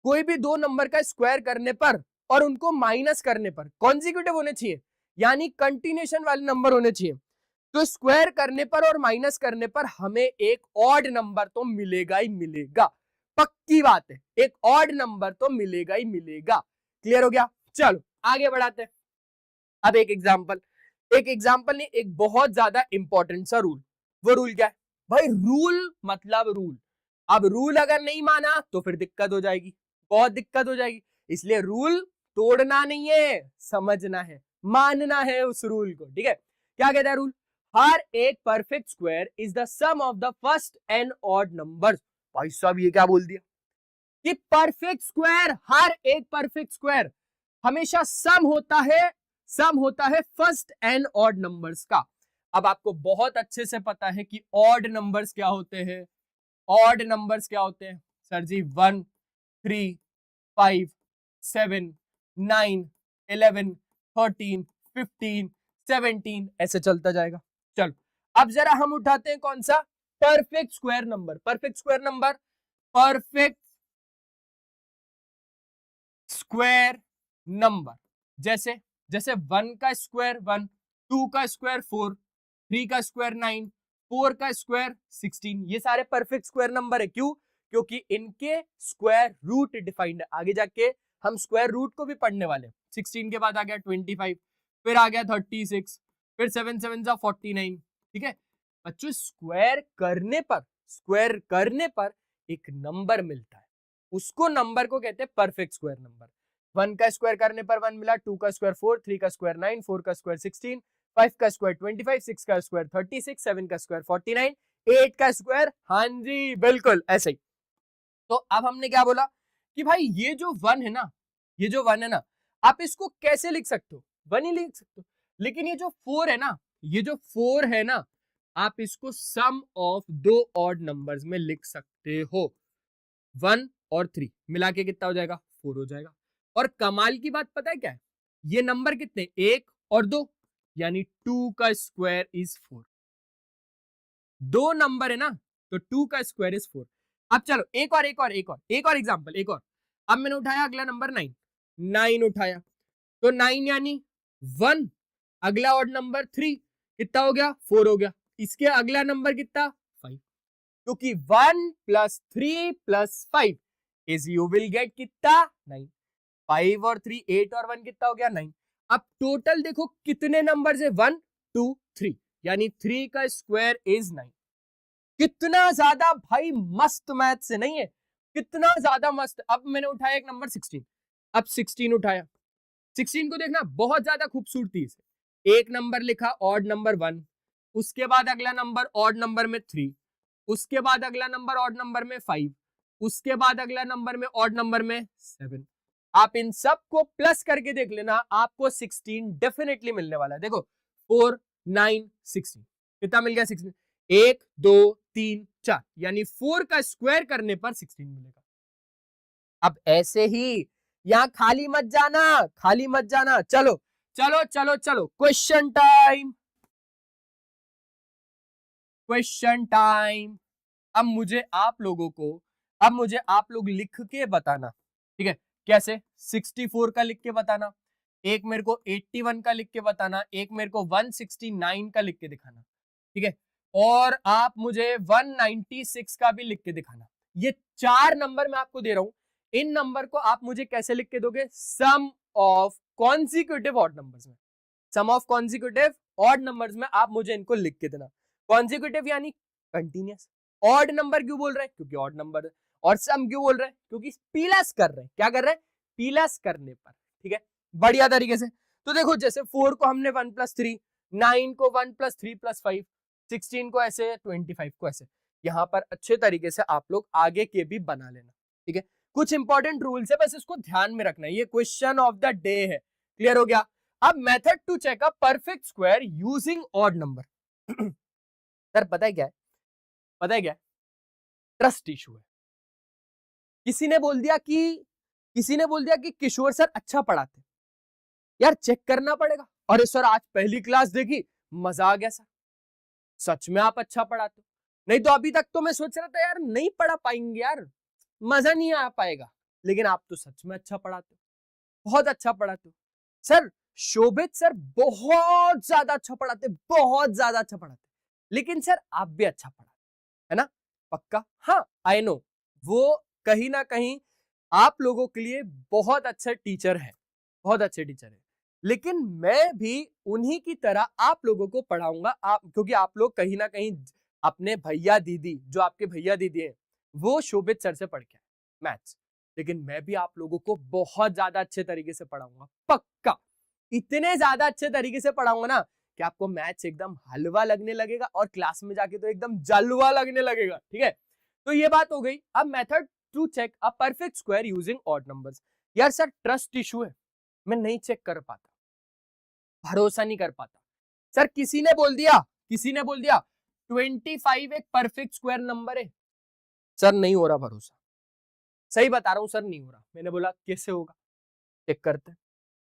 कोई भी दो नंबर का स्क्वायर करने पर और उनको माइनस करने पर कॉन्जिक्यूटिव होने चाहिए, यानी कंटिन्यूएशन वाले नंबर होने चाहिए। तो स्क्वायर करने पर और माइनस करने पर हमें एक ऑड नंबर तो मिलेगा ही मिलेगा, पक्की बात है, एक ऑड नंबर तो मिलेगा ही मिलेगा। क्लियर हो गया? चलो आगे बढ़ाते हैं। अब एक एग्जांपल ने एक बहुत ज्यादा इंपॉर्टेंट सा रूल। वो रूल क्या है भाई? रूल मतलब रूल। अब रूल अगर नहीं माना तो फिर दिक्कत हो जाएगी, बहुत दिक्कत हो जाएगी। इसलिए रूल तोड़ना नहीं है, समझना है, मानना है उस रूल को। ठीक है? क्या कहता है रूल? हर एक perfect square is the sum of the first and odd numbers. भाई साहब ये क्या बोल दिया कि परफेक्ट स्क्वायर, हर एक परफेक्ट स्क्वायर हमेशा सम होता है फर्स्ट एंड ऑड नंबर्स का। अब आपको बहुत अच्छे से पता है कि ऑड नंबर्स क्या होते हैं। ऑड नंबर्स क्या होते हैं सर जी? 1, 3, 5, 7, 9, 11, 13, 15, 17 ऐसे चलता जाएगा। चलो अब जरा हम उठाते हैं कौन सा? Perfect square number. Perfect square number, perfect square number जैसे 1 का स्क्वायर 1, 2 का स्क्वायर 4, 3 का स्क्वायर 9, 4 का स्क्वायर 16। ये सारे परफेक्ट स्क्वायर नंबर है। क्यों? क्योंकि इनके स्क्वायर रूट डिफाइंड है। आगे जाके हम स्क्वायर रूट को भी पढ़ने वाले हैं। 16 के बाद आ गया 25, फिर आ गया 36, फिर 7 7 जा 49। ठीक है बच्चों, स्क्वायर करने पर एक नंबर मिलता है, उसको नंबर को कहते हैं परफेक्ट स्क्वायर नंबर। 1 का स्क्वायर करने पर 1 मिला, 2 का स्क्वायर 4, 3 का स्क्वायर 9, 4 का स्क्वायर 16, 5 का स्क्वायर 25, 6 का स्क्वायर 36, 7 का स्क्वायर 49, 8 का स्क्वायर, हाँ जी बिल्कुल ऐसे ही। तो अब हमने क्या बोला कि भाई ये जो 1 है ना, ये जो 1 है ना, आप इसको कैसे लिख सकते हो? 1 ही लिख सकते हो। लेकिन ये जो 4 है ना, ये जो 4 है ना, आप इसको सम ऑफ दो ऑड नंबर्स में लिख सकते हो। 1 और 3 मिला के कितना हो जाएगा? 4 हो जाएगा। और कमाल की बात पता है क्या है? ये नंबर कितने? 1 और 2, यानी 2 का स्क्वायर इज 4। दो नंबर है ना, तो 2 का स्क्वायर इज 4। अब चलो एक और एग्जांपल, एक और। अब मैंने उठाया अगला नंबर 9 उठाया, तो 9 यानी 1, अगला ऑड नंबर 3 कितना हो गया? 4 हो गया। इसके अगला नंबर कितना? 5, क्योंकि 1 + 3 + 5 इज यू विल गेट कितना? 9। 5 और 3 8 और 1 कितना हो गया? 9। अब टोटल देखो कितने नंबर है? 1 2 3, यानी 3 का स्क्वायर इज 9। कितना ज्यादा भाई मस्त मैथ से नहीं है? कितना ज्यादा मस्त। अब मैंने उठाया एक नंबर 16, अब 16 उठाया, 16 को देखना बहुत ज्यादा खूबसूरती से। एक नंबर लिखा ऑड नंबर 1, उसके बाद अगला नंबर ऑड नंबर में 3, उसके बाद अगला नंबर ऑड नंबर में 5, उसके बाद अगला नंबर में ऑड नंबर में 7। आप इन सब को प्लस करके देख लेना, आपको 16 डेफिनेटली मिलने वाला है। देखो 4 9 16 कितना मिल गया? 16। 1 2 3 4, यानी 4 का स्क्वायर करने पर 16 मिलेगा। अब ऐसे ही यहां खाली मत जाना, खाली मत जाना। चलो चलो चलो चलो, क्वेश्चन टाइम, क्वेश्चन टाइम। अब मुझे आप लोग लिख के बताना, ठीक है? कैसे? 64 का लिख के बताना, एक मेरे को 81 का लिख के बताना, एक मेरे को 169 का लिख के दिखाना, ठीक है? और आप मुझे 196 का भी लिख के दिखाना। ये 4 नंबर मैं आपको दे रहा हूं। इन नंबर को आप मुझे कैसे लिख के दोगे? सम ऑफ कॉन्जिक्यूटिव ऑड नंबर्स में, सम ऑफ कॉन्जिक्यूटिव ऑड नंबर्स में आप मुझे इनको लिख के देना। कॉन्जिक्यूटिव यानी कंटिन्यूअस। ऑड नंबर क्यों बोल रहे हैं? क्योंकि ऑड नंबर है। और सम क्यों बोल रहे हैं? क्योंकि प्लस कर रहे हैं। क्या कर रहे हैं? प्लस करने पर। ठीक है, बढ़िया तरीके से। तो देखो जैसे 4 को हमने 1 + 3, 9 को 1 + 3 + 5, 16 को ऐसे, 25 को ऐसे। यहाँ पर अच्छे तरीके से आप लोग आगे के भी बना लेना, ठीक है? कुछ इंपॉर्टेंट रूल्स है, बस इसको ध्यान में रखना है, ये क्वेश्चन ऑफ द डे है। क्लियर हो गया? अब method to check a perfect square using odd number. Sir पता है क्या है? पता है क्या है? ट्रस्ट इशू है। किसी ने बोल दिया कि किशोर सर अच्छा पढ़ाते, यार चेक करना पड़ेगा। अरे सर आज पहली क्लास देखी, मजा आ गया सर, सच में आप अच्छा पढ़ाते हो। नहीं तो अभी तक तो मैं सोच रहा था यार नहीं पढ़ा पाएंगे यार, मजा नहीं आ पाएगा, लेकिन आप तो सच में अच्छा पढ़ाते हो, बहुत अच्छा पढ़ाते हो। सर शोभित सर बहुत ज्यादा अच्छा पढ़ाते, बहुत ज्यादा अच्छा पढ़ाते, लेकिन सर आप भी अच्छा पढ़ाते, है ना? पक्का? हाँ आई नो, वो कहीं ना कहीं आप लोगों के लिए बहुत अच्छे टीचर है, बहुत अच्छे टीचर है, लेकिन मैं भी उन्हीं की तरह आप लोगों को पढ़ाऊंगा, क्योंकि आप लोग कहीं ना कहीं अपने भैया दीदी, जो आपके भैया दीदी हैं, वो शोभित सर से पढ़ के आए मैथ्स, लेकिन मैं भी आप लोगों को बहुत ज्यादा अच्छे तरीके से पढ़ाऊंगा, पक्का। इतने ज्यादा अच्छे तरीके से पढ़ाऊंगा ना कि आपको मैथ्स एकदम हलवा लगने लगेगा और क्लास में जाके तो एकदम जलवा लगने लगेगा। ठीक है, तो ये बात हो गई। अब method to check a perfect square using odd numbers. यार सर ट्रस्ट इशू है, मैं नहीं चेक कर पाता, भरोसा नहीं कर पाता। सर किसी ने बोल दिया 25 एक परफेक्ट स्क्वायर नंबर है, सर नहीं हो रहा भरोसा, सही बता रहा हूं सर नहीं हो रहा। मैंने बोला कैसे होगा, चेक करते हैं।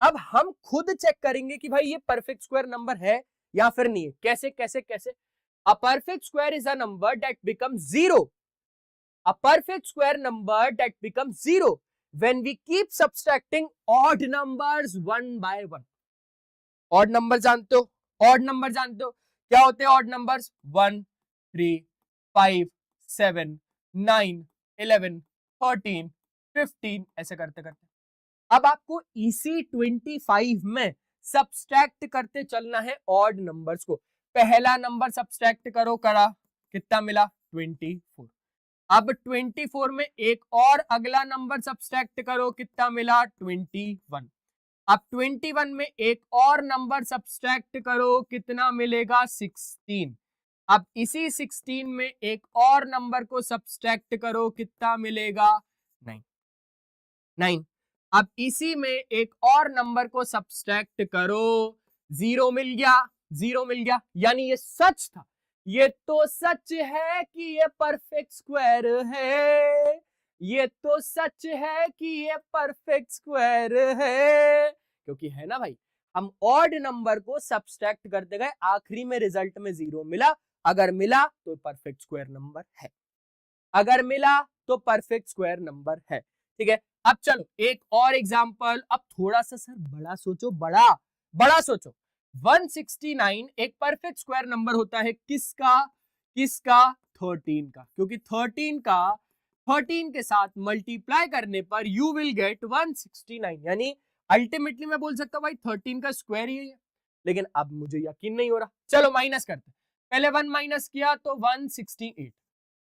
अब हम खुद चेक करेंगे कि भाई ये परफेक्ट स्क्वायर नंबर है या फिर नहीं है। कैसे कैसे कैसे? A perfect square is a number that becomes zero, a perfect square number that becomes zero when we keep subtracting odd numbers one by one. Odd number जानते हो? ऑड नंबर जानते हो क्या होते हैं ऑड नंबर्स? 1 3 5 7 9 11 13 15 ऐसे करते करते। अब आपको इसी 25 में सब्सट्रैक्ट करते चलना है ऑड नंबर्स को। पहला नंबर सब्सट्रैक्ट करो, करा, कितना मिला? 24। अब 24 में एक और अगला नंबर सब्सट्रैक्ट करो, कितना मिला? 21। अब 21 में एक और नंबर सब्सट्रैक्ट करो, कितना मिलेगा? 16। अब इसी 16 में एक और नंबर को सब्सट्रैक्ट करो, कितना मिलेगा? 9। अब इसी में एक और नंबर को सब्सट्रैक्ट करो, 0 मिल गया, 0 मिल गया। यानी ये सच था, ये तो सच है कि ये परफेक्ट स्क्वायर है, ये तो सच है कि ये परफेक्ट स्क्वायर है, क्योंकि है ना भाई, हम ऑड नंबर को सब्सट्रैक्ट करते गए, आखिरी में रिजल्ट में 0 मिला। अगर मिला तो परफेक्ट स्क्वायर नंबर है, अगर मिला तो परफेक्ट स्क्वायर नंबर है। ठीक है, अब चलो एक और एग्जांपल। अब थोड़ा सा सर बड़ा सोचो, बड़ा बड़ा सोचो। 169 एक परफेक्ट स्क्वायर नंबर होता है, किसका? किसका? 13 का, क्योंकि 13 के साथ मल्टीप्लाई करने पर यू विल गेट 169। यानी अल्टीमेटली मैं बोल सकता हूं भाई 13 का स्क्वायर ही है, लेकिन अब मुझे यकीन नहीं हो रहा। चलो माइनस करते, पहले 1 माइनस किया तो 168,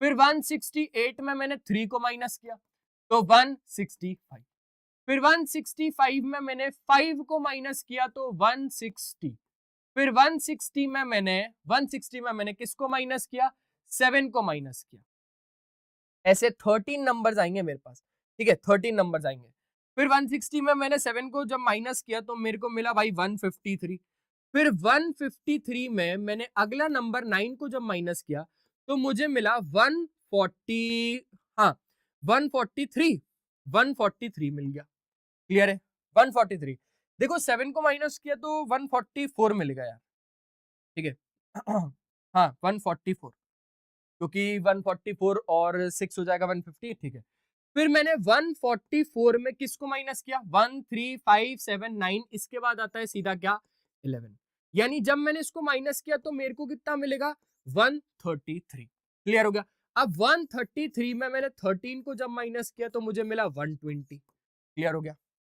फिर 168 में मैंने 3 को माइनस किया तो 165, फिर 165 में मैंने 5 को माइनस किया तो 160, फिर 160 में मैंने किसको माइनस किया? 7 को माइनस किया। ऐसे 13 नंबर्स आएंगे मेरे पास। ठीक है, 13 नंबर्स आएंगे। फिर 160 में मैंने 7 को जब माइनस किया तो मेरे को मिला भाई 153। फिर 153 में मैंने अगला नंबर 9 को जब माइनस किया तो मुझे मिला 143 मिल गया। क्लियर है? 143। देखो 7 को माइनस किया तो 144 मिलेगा यार। ठीक है हाँ 144, क्योंकि 144 और 6 हो जाएगा 150। ठीक है, फिर मैंने 144 में किसको माइनस किया? 1 3 5 7 9, इसके बाद आता है सीधा क्या? 11। यानी जब मैंने इसको माइनस किया तो मेरे को कितना मिलेगा? 133। क्लियर हो गया? अब 133 में मैंने 13 को जब माइनस किया तो मुझे मिला 120। क्लियर हो गया?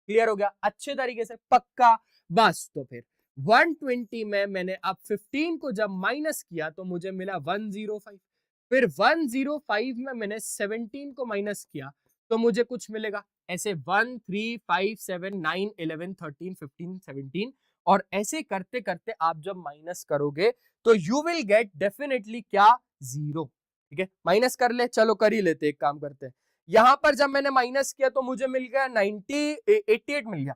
क्लियर हो गया अच्छे तरीके से? पक्का? बस तो फिर 120 में मैंने अब 15 को जब माइनस किया तो मुझे मिला 105, फिर 105 में मैंने 17 को माइनस किया तो मुझे कुछ मिलेगा। ऐसे 1 3 5 7 9 11 13 15 17, और ऐसे करते करते आप जब माइनस करोगे तो यू विल गेट डेफिनेटली क्या? 0। ठीक है, माइनस कर ले, चलो कर ही लेते, एक काम करते हैं। यहां पर जब मैंने माइनस किया तो मुझे मिल गया 88 मिल गया।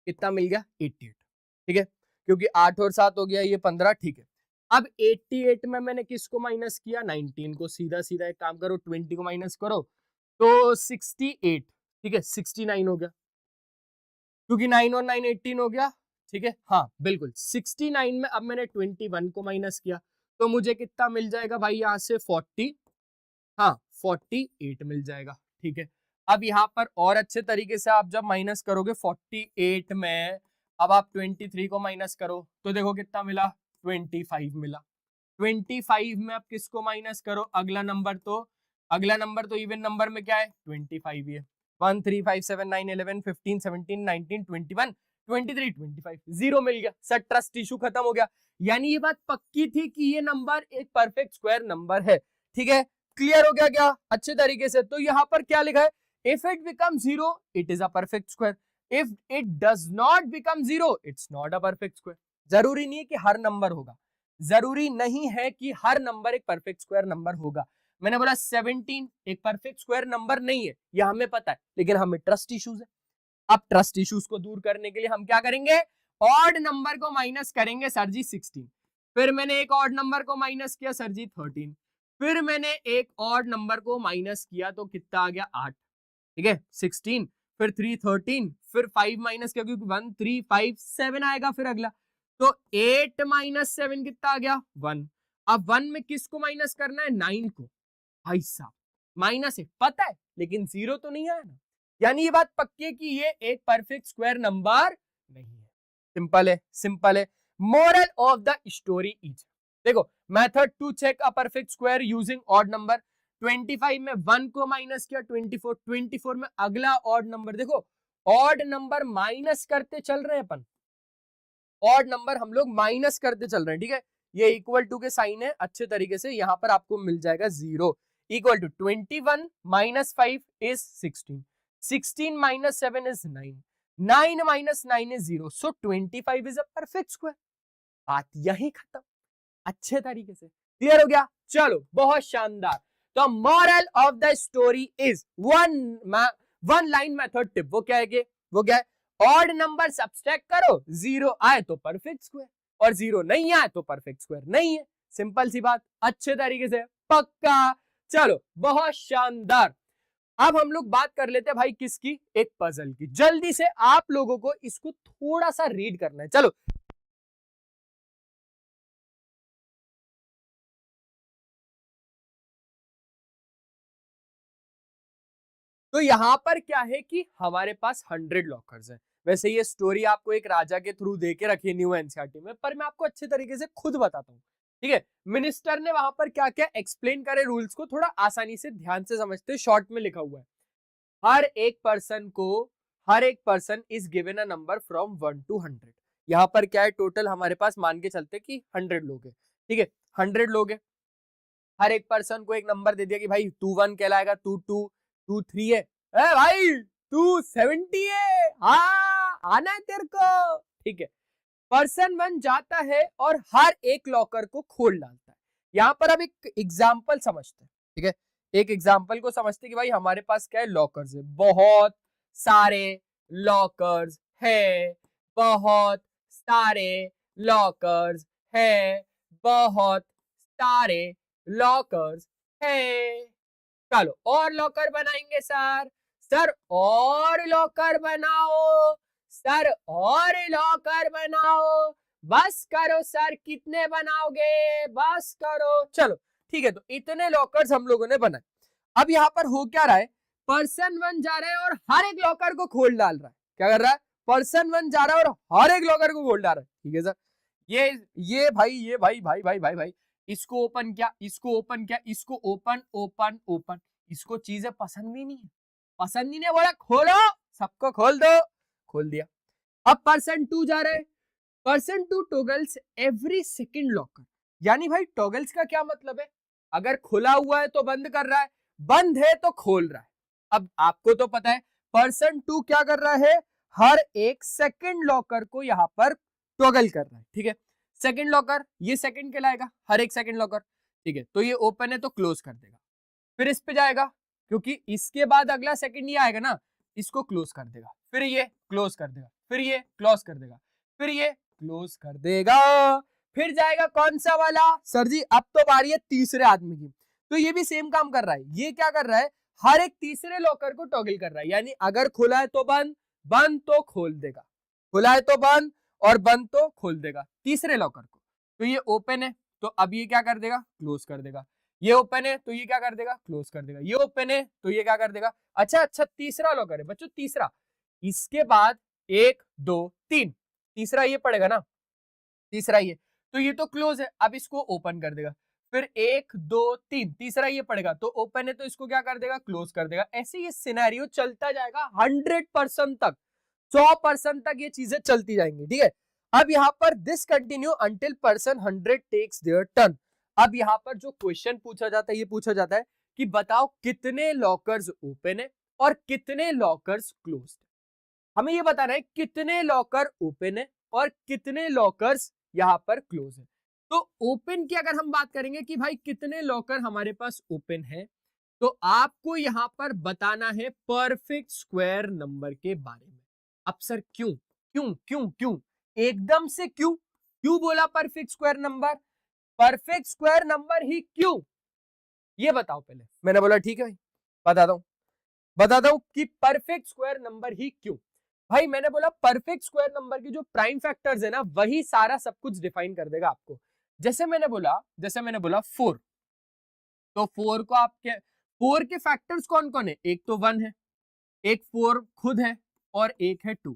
कितना मिल गया? 88। ठीक है, क्योंकि 8 और 7 हो गया ये 15। ठीक है, अब 88 में मैंने किसको माइनस किया? 19 को। सीधा सीधा एक काम करो, 20 को माइनस करो तो 68। ठीक है, 69 हो गया, क्योंकि 9 और 9 18 हो गया। ठीक है, हाँ बिल्कुल 69 में अब मैंने 21 को माइनस किया तो मुझे कितना मिल जाएगा भाई? यहाँ से 40, हाँ 48 मिल जाएगा। ठीक है, अब यहाँ पर और अच्छे तरीके से आप जब माइनस करोगे 48 में, अब आप 23 को माइनस करो तो देखो कितना मिला? 25 मिला। 25 में आप किसको माइनस करो? अगला नंबर तो इवन नंबर में क्या है? 25 ही है। 1 3 5 7 9 11 15 17 19 21 23 25 जीरो मिल गया। सर ट्रस्ट इशू खत्म हो गया। यानी ये बात पक्की थी कि ये नंबर एक परफेक्ट स्क्वायर नंबर है। ठीक है, क्लियर हो गया क्या अच्छे तरीके से? तो यहां पर क्या लिखा है? If it become zero it is a perfect square, if it does not become zero it's not a perfect square. जरूरी नहीं है कि हर नंबर होगा, जरूरी नहीं है कि हर नंबर एक परफेक्ट स्क्वायर नंबर होगा। मैंने बोला 17 एक परफेक्ट स्क्वायर नंबर नहीं है, यह हमें पता है, लेकिन हमें ट्रस्ट इश्यूज है। अब ट्रस्ट इश्यूज को दूर करने के लिए हम क्या करेंगे? ऑड नंबर को माइनस करेंगे सर जी 16, फिर मैंने एक ऑड नंबर को माइनस किया सर जी 13, फिर मैंने एक ऑड नंबर को माइनस किया तो कितना आ गया? 8। ठीक है, 16 फिर 3 13 फिर 5 माइनस किया क्योंकि 1 3 5 7 आएगा फिर अगला, तो 8 माइनस 7 कितना आ गया? 1। अब 1 में किसको माइनस करना है? 9 को। भाई साहब माइनस है पता है, लेकिन जीरो तो नहीं आया ना, यानी ये बात पक्की है कि ये एक परफेक्ट स्क्वायर नंबर नहीं है। सिंपल है, सिंपल है। Moral of the story is, देखो method to check a perfect square using odd number. 25 में 1 को माइनस किया, 24 में अगला ऑड नंबर। देखो ऑड नंबर माइनस करते चल रहे हैं अपन, ऑड नंबर हम लोग माइनस करते चल रहे हैं। ठीक है, ये इक्वल टू के साइन है, अच्छे तरीके से यहां पर आपको मिल जाएगा zero. Equal to 21 minus 5 is 16, 16 minus 7 is 9, 9 minus 9 is 0, so 25 is a perfect square. बात यही खत्म, अच्छे तरीके से क्लियर हो गया। चलो बहुत शानदार। तो moral of the story is one line method tip. वो क्या है कि वो क्या है? ऑड नंबर सब्सट्रैक्ट करो, जीरो आए तो परफेक्ट स्क्वायर, और जीरो नहीं आए तो परफेक्ट स्क्वायर नहीं है। सिंपल सी बात, अच्छे तरीके से पक्का। चलो बहुत शानदार। अब हम लोग बात कर लेते हैं भाई किसकी? एक पजल की। जल्दी से आप लोगों को इसको थोड़ा सा रीड करना है। चलो तो यहां पर क्या है कि हमारे पास 100 लॉकर्स हैं। वैसे ये स्टोरी आपको एक राजा के थ्रू दे के रखी न्यू एनसीईआरटी में, पर मैं आपको अच्छे तरीके से खुद बताता हूँ। ठीक है, मिनिस्टर ने वहां पर क्या क्या एक्सप्लेन करे रूल्स को, थोड़ा आसानी से ध्यान से समझते। शॉर्ट में लिखा हुआ है, हर एक person is given a number from 1 to 100। यहाँ पर क्या है? टोटल हमारे पास मान के चलते कि 100 लोग हैं। ठीक है, 100 लोग हैं, हर एक पर्सन को एक नंबर दे दिया कि भाई तू 1 कहलाएगा, तू 2, तू 3 है, ए भाई तू 70 है, हाँ आना है तेरे को। ठीक है, पर्सन 1 जाता है और हर एक लॉकर को खोल डालता है। यहां पर अब एक एग्जाम्पल समझते हैं। ठीक है, एक एग्जाम्पल को समझते कि भाई हमारे पास क्या है? लॉकर्स है, बहुत सारे लॉकर्स है, बहुत सारे लॉकर्स है, बहुत सारे लॉकर्स है। चलो और लॉकर बनाएंगे सर, सर और लॉकर बनाओ, सर और लॉकर बनाओ, बस करो सर, कितने बनाओगे? बस करो। चलो ठीक है, तो इतने लॉकर्स हम लोगों ने बनाए। अब यहाँ पर हो क्या रहा है? पर्सन 1 जा रहा है और हर एक लॉकर को खोल डाल रहा है। क्या कर रहा है? पर्सन 1 जा रहा है और हर एक लॉकर को खोल डाल रहा है। ठीक है सर, ये भाई ये भाई भाई भाई भाई भाई इसको ओपन किया, इसको ओपन किया, इसको ओपन ओपन ओपन, इसको चीजें पसंद ही नहीं है, पसंद ही नहीं, बोला खोलो, सबको खोल दो, खोल दिया। अब पर्सन 2 जा रहे हैं, person 2 toggles every second locker. यानी भाई टॉगल्स का क्या मतलब है? अगर खुला हुआ है तो बंद कर रहा है, बंद है तो खोल रहा है। अब आपको तो पता है पर्सन 2 क्या कर रहा है? हर एक सेकंड लॉकर को यहां पर टॉगल कर रहा है। ठीक है, सेकंड लॉकर, ये सेकंड कहलाएगा, हर एक सेकंड लॉकर। ठीक है, तो ये ओपन है तो क्लोज कर देगा, फिर इस पे जाएगा, क्योंकि इसके बाद अगला सेकंड ये आएगा ना, इसको क्लोज कर देगा, फिर ये क्लोज कर देगा, फिर ये क्लोज कर देगा, फिर ये क्लोज कर देगा, फिर जाएगा कौन सा वाला, सर जी अब तो बारी है तीसरे आदमी की। तो ये भी सेम काम कर रहा है, ये क्या कर रहा है, हर एक तीसरे लॉकर को टॉगल कर रहा है, यानी अगर खुला है तो बंद, बंद तो खोल देगा, खुला है तो बंद और बंद तो खोल देगा तीसरे लॉकर को। तो ये ओपन है तो अब ये क्या कर देगा, क्लोज कर देगा, ये ओपन है तो ये क्या कर देगा, क्लोज कर देगा, ये ओपन है तो ये क्या कर देगा। अच्छा तीसरा लॉकर है बच्चों, तीसरा, इसके बाद 1 2 3, तीसरा ये पड़ेगा ना, तीसरा ये, तो ये तो क्लोज है, अब इसको ओपन कर देगा, फिर 1 2 3, तीसरा ये पड़ेगा तो ओपन है तो इसको क्या कर देगा, क्लोज कर देगा। ऐसे ये सिनेरियो चलता जाएगा 100% तक, 100% तक ये चीजें चलती जाएंगी, ठीक है। अब यहाँ पर this continue until person 100 takes their turn. अब यहाँ पर जो क्वेश्चन पूछा जाता है, ये पूछा जाता है कि बताओ कितने लॉकर्स ओपन है और कितने लॉकर्स क्लोज्ड। हमें ये बताना है कितने लॉकर ओपन है और कितने लॉकर्स यहाँ पर क्लोज है। तो ओपन की अगर हम बात करेंगे कि भाई कितने लॉकर हमारे पास ओपन है, तो आपको यहाँ पर बताना है परफेक्ट स्क्वायर नंबर के बारे में। अब सर क्यों क्यों क्यों क्यों एकदम से क्यों क्यों बोला perfect square number, perfect square number ही क्यों, ये बताओ पहले। मैंने बोला ठीक है भाई बताता हूं कि परफेक्ट स्क्वायर नंबर ही क्यों। भाई मैंने बोला परफेक्ट स्क्वायर नंबर की जो प्राइम फैक्टर्स है ना, वही सारा सब कुछ डिफाइन कर देगा आपको। जैसे मैंने बोला 4, तो 4 को आप क्या, 4 के फैक्टर्स कौन कौन है, एक तो 1 है, एक 4 खुद है और एक है 2,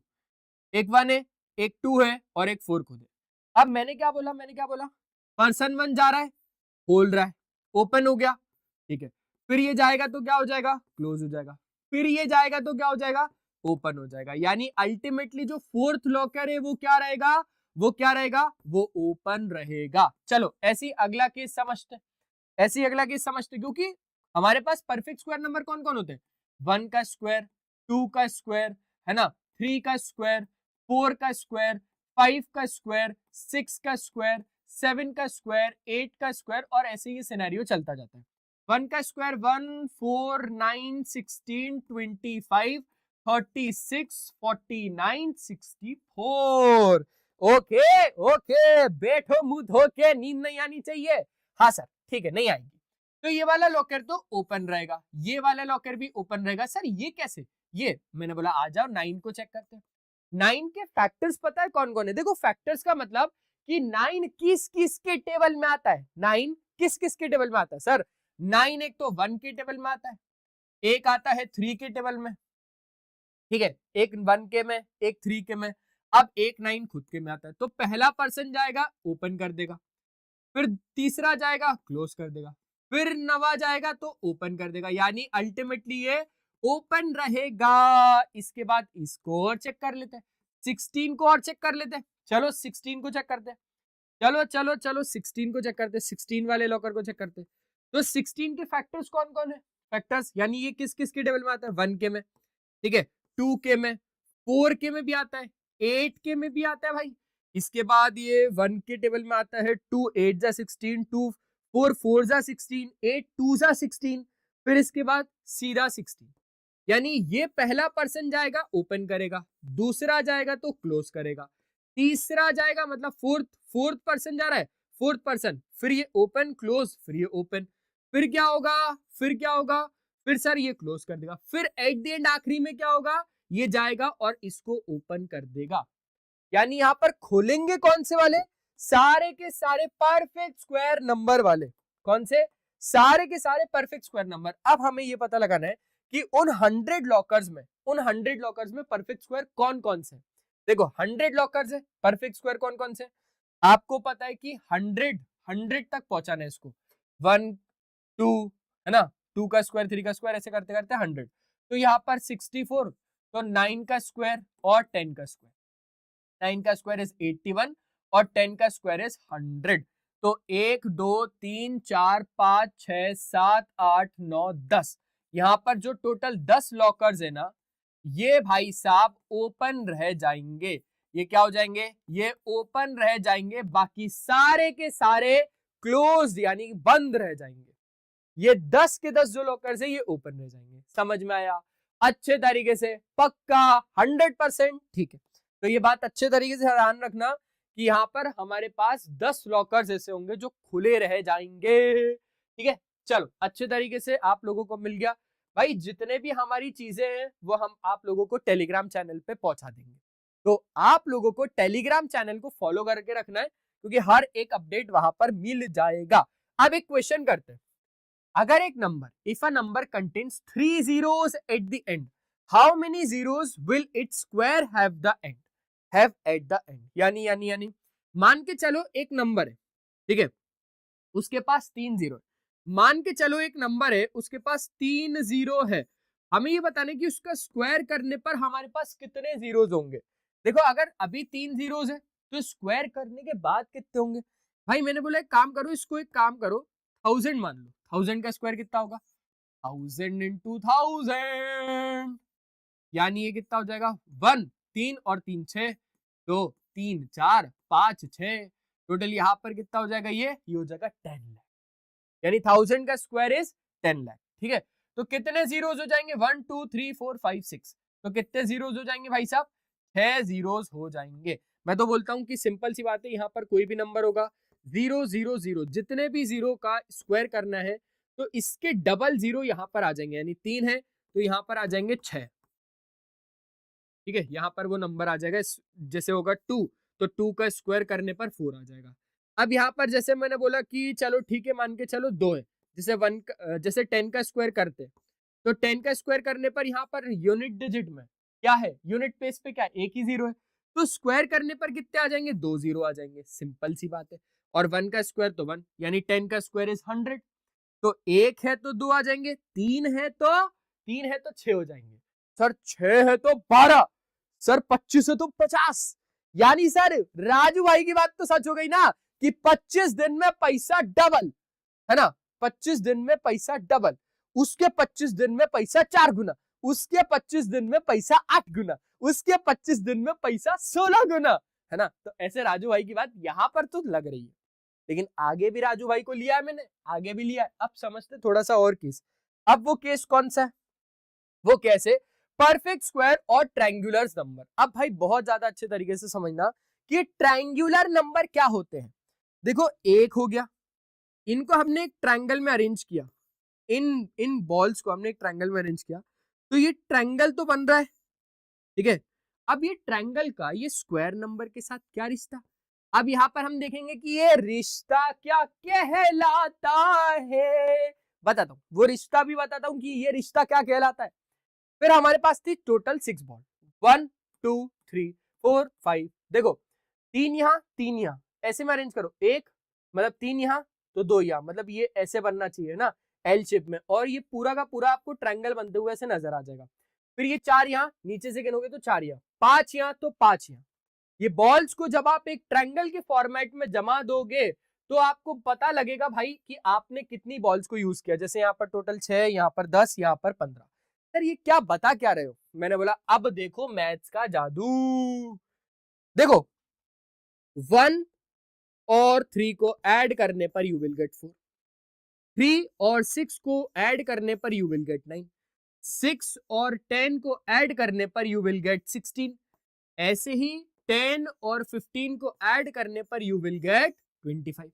एक 1 है, एक 2 है और एक 4 खुद है। अब मैंने क्या बोला पर्सन 1 जा रहा है, खोल रहा है, ओपन हो गया, ठीक है, फिर ये जाएगा तो क्या हो जाएगा, क्लोज हो जाएगा, फिर ये जाएगा तो क्या हो जाएगा, ओपन हो जाएगा। यानी अल्टीमेटली जो फोर्थ लॉकर है वो क्या रहेगा, वो ओपन रहेगा। चलो ऐसी अगला केस समझते, क्योंकि हमारे पास परफेक्ट स्क्वायर नंबर कौन कौन होते हैं, 1 का स्क्वायर, 2 का स्क्वायर, है ना, 3 का स्क्वायर, 4 का स्क्वायर, 5 का स्क्वायर, 6 का स्क्वायर, 7 का स्क्वायर, 8 का स्क्वायर, और ऐसे ही सिनेरियो चलता जाता है। 1 का स्क्वायर 1 4 9 16 25 36 49 64। ओके बैठो मुंह धो के, नींद नहीं आनी चाहिए। हाँ सर ठीक है, नहीं आएगी। तो ये वाला लॉकर तो ओपन रहेगा, ये वाला लॉकर भी ओपन रहेगा। सर ये कैसे, ये मैंने बोला आ जाओ 9 को चेक करते हैं। 9 के फैक्टर्स पता है कौन कौन है, देखो फैक्टर्स का मतलब कि 9 किस किस के टेबल में आता है, 9 किस किस के टेबल में आता है। सर 9 एक तो 1 के टेबल में आता है, एक आता है 3 के टेबल में, ठीक है, एक 1 के में, एक 3 के में, अब एक 9 खुद के में आता है। तो पहला पर्सन जाएगा ओपन कर देगा, फिर तीसरा जाएगा क्लोज कर देगा, फिर नवा जाएगा तो ओपन कर देगा, यानी अल्टीमेटली ये ओपन रहेगा। इसके बाद इसको और चेक कर लेते हैं, 16 को और चेक कर लेते हैं। चलो 16 को चेक करते हैं, चलो 16 को चेक करते हैं, 16 वाले लॉकर को चेक करते हैं। तो 16 के फैक्टर्स कौन कौन है, फैक्टर्स यानी ये किस किस के टेबल में आता है, 1 के में, ठीक है, 2 के में, 4 के में भी आता है, 8 के में भी आता है भाई। इसके बाद ये 1 के टेबल में आता है 2 8 जा 16, 2 4 4 जा 16, 8 2 जा 16, फिर इसके बाद सीधा 16। यानी ये पहला पर्सन जाएगा ओपन करेगा, दूसरा जाएगा तो क्लोज करेगा, तीसरा जाएगा मतलब फोर्थ पर्सन जा रहा है, फोर्थ पर्सन, फिर ये ओपन क्लोज, फिर ये ओपन, फिर क्या होगा, फिर सर ये क्लोज कर देगा, फिर एट द एंड आखिरी में क्या होगा, ये जाएगा और इसको ओपन कर देगा। यानी यहां पर खोलेंगे कौन से वाले, सारे के सारे परफेक्ट स्क्वायर नंबर वाले। कौन से, सारे के सारे परफेक्ट स्क्वायर नंबर। अब हमें ये पता लगाना है कि उन 100 लॉकर्स में परफेक्ट स्क्वायर कौन कौन से। देखो 100 लॉकर्स है, परफेक्ट स्क्वायर कौन कौन से, आपको पता है कि 100 तक पहुंचाना है इसको, 1 2 है ना, 2 का स्क्वायर 3 का स्क्वायर ऐसे करते करते 100। तो यहाँ पर 64, तो 9 का स्क्वायर और 10 का स्क्वायर, 9 का स्क्वायर इज 81 और 10 का स्क्वायर इज 100। तो 1 2 3 4 5 6 7 8 9 10, यहाँ पर जो टोटल 10 लॉकर्स है ना, ये भाई साहब ओपन रह जाएंगे। ये क्या हो जाएंगे, ये ओपन रह जाएंगे, बाकी सारे के सारे क्लोज यानी बंद रह जाएंगे। ये 10 के 10 जो लॉकर्स है ये ओपन रह जाएंगे। समझ में आया? अच्छे तरीके से, पक्का 100%। ठीक है, तो ये बात अच्छे तरीके से ध्यान रखना कि यहाँ पर हमारे पास 10 लॉकर्स ऐसे होंगे जो खुले रह जाएंगे। ठीक है, चलो अच्छे तरीके से आप लोगों को मिल गया। भाई जितने भी हमारी चीजें हैं वो हम आप लोगों को टेलीग्राम चैनल पे पहुंचा देंगे, तो आप लोगों को टेलीग्राम चैनल को फॉलो करके रखना है क्योंकि हर एक अपडेट वहां पर मिल जाएगा। अब एक क्वेश्चन करते हैं, अगर एक number, if a number contains 3 zeros at the end, how many zeros will its square have at the end? यानी मान के चलो एक नंबर है, ठीक है, उसके पास 3 जीरो है। मान के चलो एक नंबर है उसके पास 3 जीरो है, हमें ये बताना है कि उसका स्क्वायर करने पर हमारे पास कितने जीरोज होंगे। देखो अगर अभी 3 जीरोज है तो स्क्वायर करने के बाद कितने होंगे? भाई मैंने बोला एक काम करो, इसको एक काम करो, 1000 मान लो। 1000 का स्क्वायर कितना होगा? 1000 into 1000, यानी ये कितना हो जाएगा? 1, 3 और 3 6, 2 3 4 5 6, टोटल यहाँ पर कितना हो जाएगा? ये हो जाएगा 10 लाख, यानी 1000 का स्क्वायर इज 10 लाख। ठीक है, तो कितने जीरोज हो जाएंगे? 1 2 3 4 5 6, तो कितने जीरोज हो जाएंगे भाई साहब? 6 जीरोज हो जाएंगे। मैं तो बोलता हूं कि सिंपल सी बात है, यहाँ पर कोई भी नंबर होगा 0 0 0, जितने भी जीरो का स्क्वायर करना है तो इसके डबल जीरो यहाँ पर आ जाएंगे, यानी 3 है तो यहाँ पर आ जाएंगे 6। ठीक है, यहाँ पर वो नंबर आ जाएगा, जैसे होगा 2 तो 2 का स्क्वायर करने पर 4 आ जाएगा। अब यहाँ पर जैसे मैंने बोला कि चलो ठीक है, मान के चलो 2 है, जैसे 10 का स्क्वायर करते तो 10 का स्क्वायर करने पर यहाँ पर यूनिट डिजिट में क्या है, यूनिट प्लेस पे क्या, एक ही जीरो है, तो स्क्वायर करने पर कितने आ जाएंगे? 2 जीरो आ जाएंगे, सिंपल सी बात है। और 1 का स्क्वायर तो 1, यानी 10 का स्क्वायर इज 100, तो 1 है तो 2 आ जाएंगे, 3 है तो 6 हो जाएंगे, सर 6 है तो 12, सर 25 है तो 50, यानी सर राजू भाई की बात तो सच हो गई ना कि 25 दिन में पैसा डबल, है ना? 25 दिन में पैसा डबल, उसके 25 दिन में पैसा 4 गुना, उसके 25 दिन में पैसा 8 गुना, उसके 25 दिन में पैसा 16 गुना, है ना? तो ऐसे राजू भाई की बात यहां पर तो लग रही है, लेकिन आगे भी राजू भाई को लिया है मैंने, आगे भी लिया है। अब समझते थोड़ा सा और केस। अब वो केस कौन सा है? वो कैसे? परफेक्ट स्क्वायर और ट्रायंगुलर नंबर। अब भाई बहुत ज्यादा अच्छे तरीके से समझना कि ट्रायंगुलर नंबर क्या होते हैं। देखो एक हो गया, इनको हमने एक ट्रायंगल में अरेंज किया, इन इन बॉल्स को हमने एक ट्रायंगल में अरेंज किया, तो ये ट्रायंगल तो बन रहा है, ठीक है। अब ये ट्रायंगल का ये स्क्वायर नंबर के साथ क्या रिश्ता? अब यहाँ पर हम देखेंगे कि ये रिश्ता क्या कहलाता है, बताता हूँ, वो रिश्ता भी बताता हूँ कि ये रिश्ता क्या कहलाता है। फिर हमारे पास थी टोटल 6 बॉल, 1 2 3 4 5, देखो 3 यहाँ 3 यहाँ, ऐसे में अरेंज करो, एक मतलब 3 यहाँ तो 2 यहाँ, मतलब ये ऐसे बनना चाहिए ना एल शेप में, और ये पूरा का पूरा आपको ट्रायंगल बनते हुए ऐसे नजर आ जाएगा। फिर ये 4 यहाँ, नीचे से गिनोगे तो 4 यहाँ, 5 यहाँ तो 5 यहाँ। ये बॉल्स को जब आप एक ट्रायंगल के फॉर्मेट में जमा दोगे तो आपको पता लगेगा भाई कि आपने कितनी बॉल्स को यूज किया। जैसे यहाँ पर टोटल 6, यहाँ पर 10, यहाँ पर 15। सर ये क्या बता क्या रहे हो? मैंने बोला अब देखो मैथ्स का जादू। देखो 1 और 3 को ऐड करने पर यू विल गेट 4, 3 और 6 को ऐड करने पर यू विल गेट 9, 6 और 10 को ऐड करने पर यू विल गेट 16, ऐसे ही 10 और 15 को ऐड करने पर यू विल गेट 25।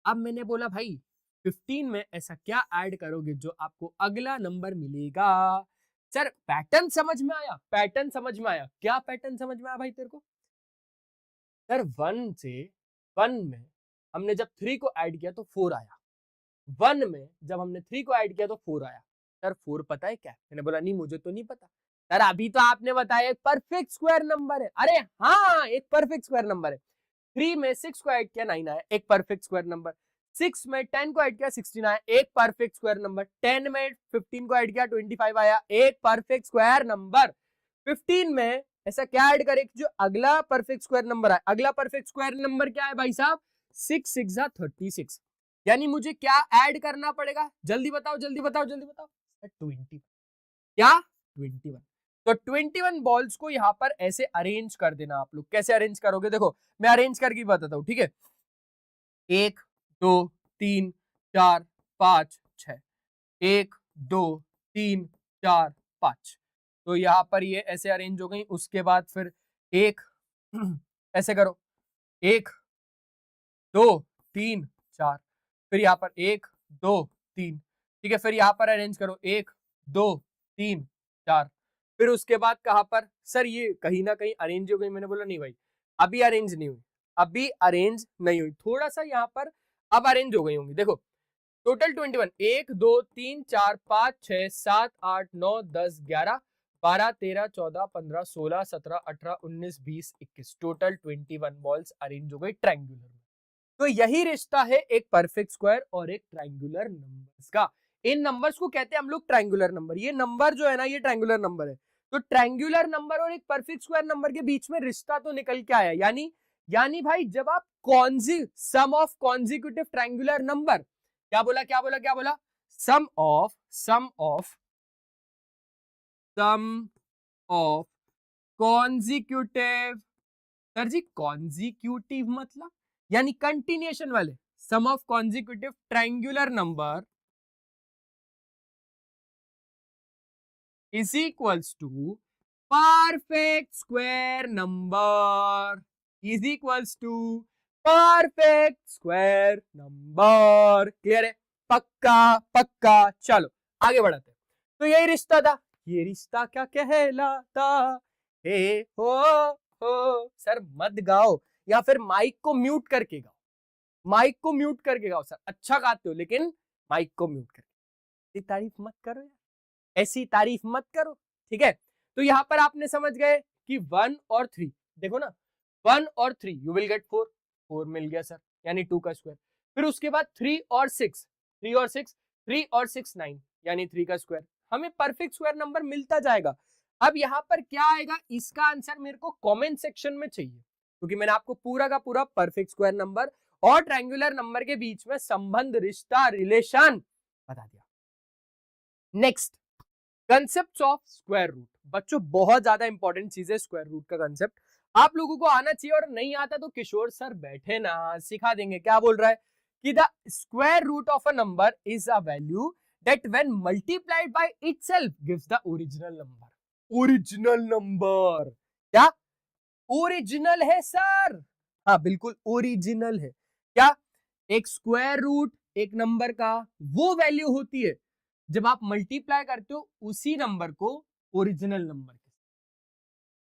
अब मैंने बोला भाई 15 में ऐसा क्या ऐड करोगे जो आपको अगला नंबर मिलेगा? सर पैटर्न समझ में आया? पैटर्न समझ में आया? क्या पैटर्न समझ में आया भाई तेरे को? सर 1 में हमने जब 3 को ऐड किया तो 4 आया, 1 में जब हमने 3 को ऐड किया तो 4 आया। सर 4 पता है क्या? मैंने बोला नहीं मुझे तो नहीं पता। सर अभी तो आपने बताया एक परफेक्ट स्क्वायर नंबर है। अरे हाँ एक परफेक्ट स्क्वायर नंबर है। 3 में 6 को ऐड किया 9 आया, एक परफेक्ट स्क्वायर नंबर। 6 में 10 को ऐड किया 16 आया, एक परफेक्ट स्क्वायर नंबर। 10 में 15 को ऐड किया 25 आया, एक परफेक्ट स्क्वायर नंबर। 15 में ऐसा क्या ऐड करें जो अगला परफेक्ट स्क्वायर नंबर है? अगला परफेक्ट स्क्वायर नंबर क्या है भाई साहब? 6 6 36, यानी मुझे क्या ऐड करना पड़ेगा? जल्दी बताओ जल्दी बताओ जल्दी बताओ। 20, क्या 21। तो 21 बॉल्स को यहाँ पर ऐसे अरेंज कर देना। आप लोग कैसे अरेंज करोगे? देखो मैं अरेंज करके बताता हूँ, ठीक है। 1 2 3 4 5 6, 1 2 3 4 5। तो यहाँ पर ये ऐसे अरेंज हो गई। उसके बाद फिर एक ऐसे करो, 1 2 3 4, फिर यहाँ पर 1 2 3, ठीक है। फिर यहाँ पर अरेंज करो 1 2 3 4। फिर उसके बाद कहाँ पर सर ये कहीं ना कहीं अरेंज हो गई। मैंने बोला नहीं भाई, अभी अरेंज नहीं हुई, अभी अरेंज नहीं हुई, थोड़ा सा यहाँ पर अब अरेंज हो गई होंगी। देखो टोटल 21, 1 2 3 4 5 6 7 8 9 10 11 12 13 14 15 16 17 18 19 20 21, टोटल 21 बॉल्स अरेंज हो गई ट्रायंगुलर में। तो यही रिश्ता है एक परफेक्ट स्क्वायर और एक ट्रायंगुलर नंबर्स का। इन नंबर्स को कहते हैं हम लोग ट्रायंगुलर नंबर। ये नंबर जो है ना, ये ट्रायंगुलर नंबर है। तो ट्रायंगुलर नंबर और एक परफेक्ट स्क्वायर नंबर के बीच में रिश्ता तो निकल के आया। यानी भाई जब आप sum of consecutive triangular number, क्या बोला क्या बोला क्या बोला, सम ऑफ कॉन्जिक्यूटिव। सर जी कॉन्जिक्यूटिव मतलब यानी कंटिन्यूएशन वाले, sum of consecutive triangular number is equals to perfect square number, is equals to perfect square number. Clear है? पक्का पक्का। चलो आगे बढ़ाते हैं। तो यही रिश्ता था। ये रिश्ता क्या कहलाता हे हो। सर मत गाओ, या फिर माइक को म्यूट करके गाओ, माइक को म्यूट करके गाओ। सर अच्छा गाते हो लेकिन माइक को म्यूट करके। तारीफ मत करो यार, ऐसी तारीफ मत करो, ठीक है। तो यहां पर आपने समझ गए कि 1 और 3, देखो ना 1 और 3 यू विल गेट 4, 4 मिल गया सर, यानी 2 का स्क्वायर। फिर उसके बाद 3 और 6, 3 और 6, 3 और 6 9, यानी 3 का स्क्वायर। हमें परफेक्ट स्क्वायर नंबर मिलता जाएगा। अब यहां पर क्या आएगा, इसका आंसर मेरे को कमेंट सेक्शन में चाहिए, क्योंकि मैंने आपको पूरा का पूरा परफेक्ट स्क्वायर नंबर और ट्रायंगुलर नंबर के बीच में संबंध, रिश्ता, रिलेशन बता दिया। Next, concept of square root. बच्चों बहुत ज्यादा इंपॉर्टेंट चीज है स्क्वायर रूट का कंसेप्ट, आप लोगों को आना चाहिए। और नहीं आता तो किशोर सर बैठे ना, सिखा देंगे। क्या बोल रहा है कि the square root of a number is a value that when multiplied by itself gives the original number. Original number क्या ओरिजिनल है सर? हाँ बिल्कुल ओरिजिनल है। क्या एक स्क्वायर रूट एक नंबर का वो वैल्यू होती है जब आप मल्टीप्लाई करते हो उसी नंबर को ओरिजिनल नंबर के साथ,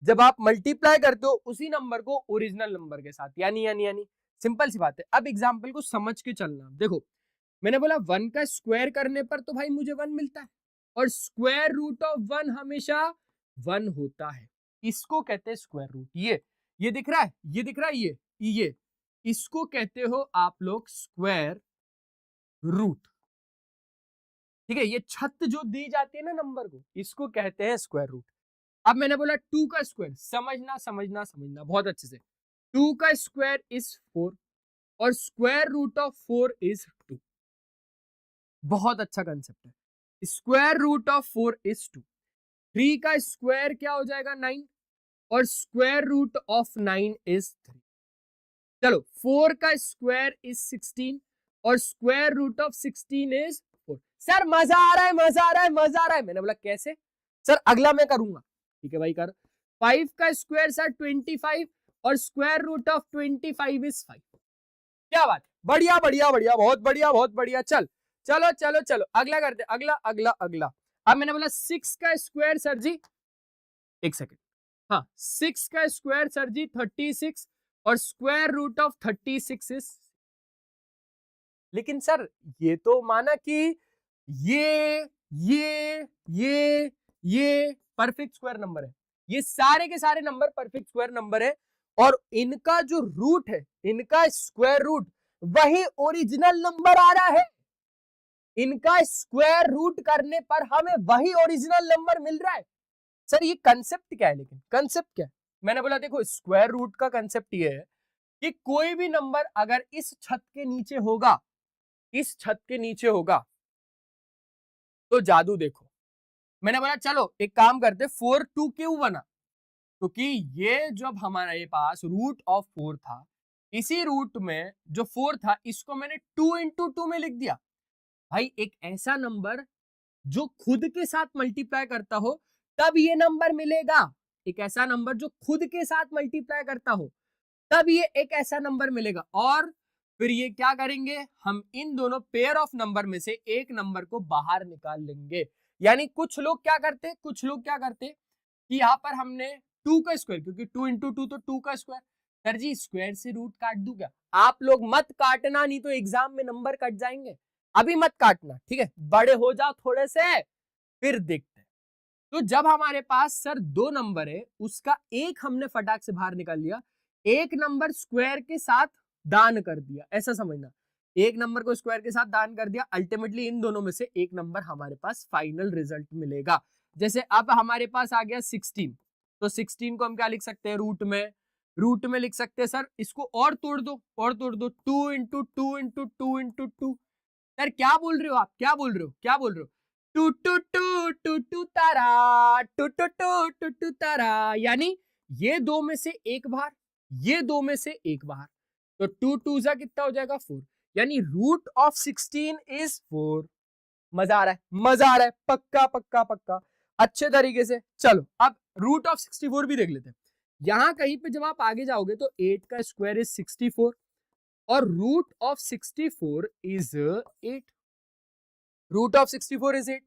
जब आप मल्टीप्लाई करते हो उसी नंबर को ओरिजिनल नंबर के साथ। यानी सिंपल सी बात है। अब एग्जांपल को समझ के चलना। देखो मैंने बोला 1 का स्क्वायर करने पर तो भाई मुझे 1 मिलता है, और स्क्वायर रूट ऑफ 1 हमेशा 1 होता है। इसको कहते हैं स्क्वायर रूट। ये दिख रहा है, ये दिख रहा है, ये इसको कहते हो आप लोग स्क्वायर रूट, ठीक है। ये छत जो दी जाती है ना नंबर को, इसको कहते हैं स्क्वायर रूट। अब मैंने बोला 2 का स्क्वायर, समझना बहुत अच्छे से। 2 का स्क्वायर इज 4 और स्क्वायर रूट ऑफ 4 इज 2। बहुत अच्छा कंसेप्ट है। Square root of 4 is 2। 3 का स्क्वायर क्या हो जाएगा 9 और स्क्वायर रूट ऑफ 9 इज 3। चलो 4 का स्क्वायर इज 16 और square root of 16 is 4। Sir मजा आ रहा है, मजा आ रहा है, मजा आ रहा है। मैंने बोला कैसे सर, अगला मैं करूंगा, ठीक है भाई कर। 5 का स्क्वायर सर 25 और स्क्वायर रूट ऑफ 25 इज 5। क्या बात, बढ़िया बढ़िया बढ़िया, बहुत बढ़िया बहुत बढ़िया। चलो अगला करते, अगला अगला अगला। अब मैंने बोला 6 का स्क्वायर सर जी, एक सेकेंड, हाँ 6 का स्क्वायर सर जी 36 और स्क्वायर रूट ऑफ 36 इज। लेकिन सर ये तो माना कि ये परफेक्ट स्क्वायर नंबर है, ये सारे के सारे नंबर परफेक्ट स्क्वायर नंबर है, और इनका जो रूट है, इनका स्क्वायर रूट वही ओरिजिनल नंबर आ रहा है। इनका स्क्वायर रूट करने पर हमें वही ओरिजिनल नंबर मिल रहा है। सर ये कंसेप्ट क्या है, लेकिन कंसेप्ट क्या है? मैंने बोला देखो स्क्वायर रूट का कंसेप्ट ये है कि कोई भी नंबर अगर इस छत के नीचे होगा, इस छत के नीचे होगा, तो जादू देखो। मैंने बोला चलो एक काम करते, 4 2 क्यों बना, क्योंकि ये जब हमारे पास रूट ऑफ 4 था, इसी रूट में जो 4 था इसको मैंने 2 into 2 में लिख दिया। भाई एक ऐसा नंबर जो खुद के साथ मल्टीप्लाई करता हो तब ये नंबर मिलेगा। एक ऐसा नंबर जो खुद के साथ मल्टीप्लाई करता हो तब ये एक ऐसा नंबर मिलेगा। और फिर ये क्या करेंगे, हम इन दोनों पेयर ऑफ नंबर में से एक नंबर को बाहर निकाल लेंगे। यानी कुछ लोग क्या करते कि यहाँ पर हमने 2 का स्क्वायर, क्योंकि 2 इंटू 2 तो 2 का स्क्वायर। सर जी स्क्वायर से रूट काट दूं क्या? आप लोग मत काटना, नहीं तो एग्जाम में नंबर कट जाएंगे। अभी मत काटना, ठीक है, बड़े हो जाओ थोड़े से फिर देखते हैं। तो जब हमारे पास सर 2 नंबर है, उसका एक हमने फटाक से बाहर निकाल लिया, एक नंबर स्क्वायर के साथ दान कर दिया, ऐसा समझना। एक नंबर को स्क्वायर के साथ दान कर दिया, अल्टीमेटली इन दोनों में से एक नंबर हमारे पास फाइनल रिजल्ट मिलेगा। जैसे अब हमारे पास आ गया 16, तो 16 को हम क्या लिख सकते हैं, रूट में लिख सकते हैं सर। इसको और तोड़ दो 2 इंटू 2 इंटू 2 इंटू 2। सर क्या बोल रहे हो आप, क्या बोल रहे हो? Two two two two two तारा, two two two two two तारा। यानी ये दो में से एक बाहर, ये दो में से एक बाहर, तो 2 2 जा कितना हो जाएगा 4। यानी रूट ऑफ 16 इज 4। मजा आ रहा है, पक्का पक्का पक्का, अच्छे तरीके से। चलो अब रूट ऑफ 64 भी देख लेते हैं। यहां कहीं पे जब आप आगे जाओगे तो 8 का स्क्वायर इज 64 और root of 64 is 8। Root of 64 is 8।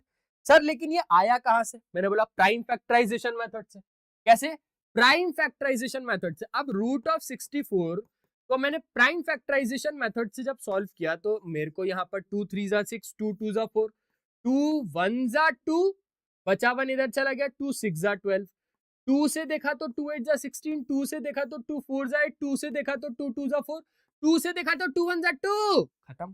Sir लेकिन ये आया कहां से? मैंने बोला प्राइम फैक्टराइजेशन मेथड से। कैसे? प्राइम फैक्टराइजेशन मेथड से। अब रूट ऑफ 64 तो मैंने प्राइम फैक्टराइजेशन मेथड से जब सॉल्व किया तो मेरे को यहाँ पर 2 3 जा 6, 2 2 जा 4, 2 1 जा 2, बचा 1 इधर चला गया, 2 6 जा 12, 2 से देखा तो 2 8 जा 16, 2 से देखा तो 2 4 जा 8, 2 से देखा तो 2 2 जा 4, 2 से देखा तो 2 1 जा 2, खत्म।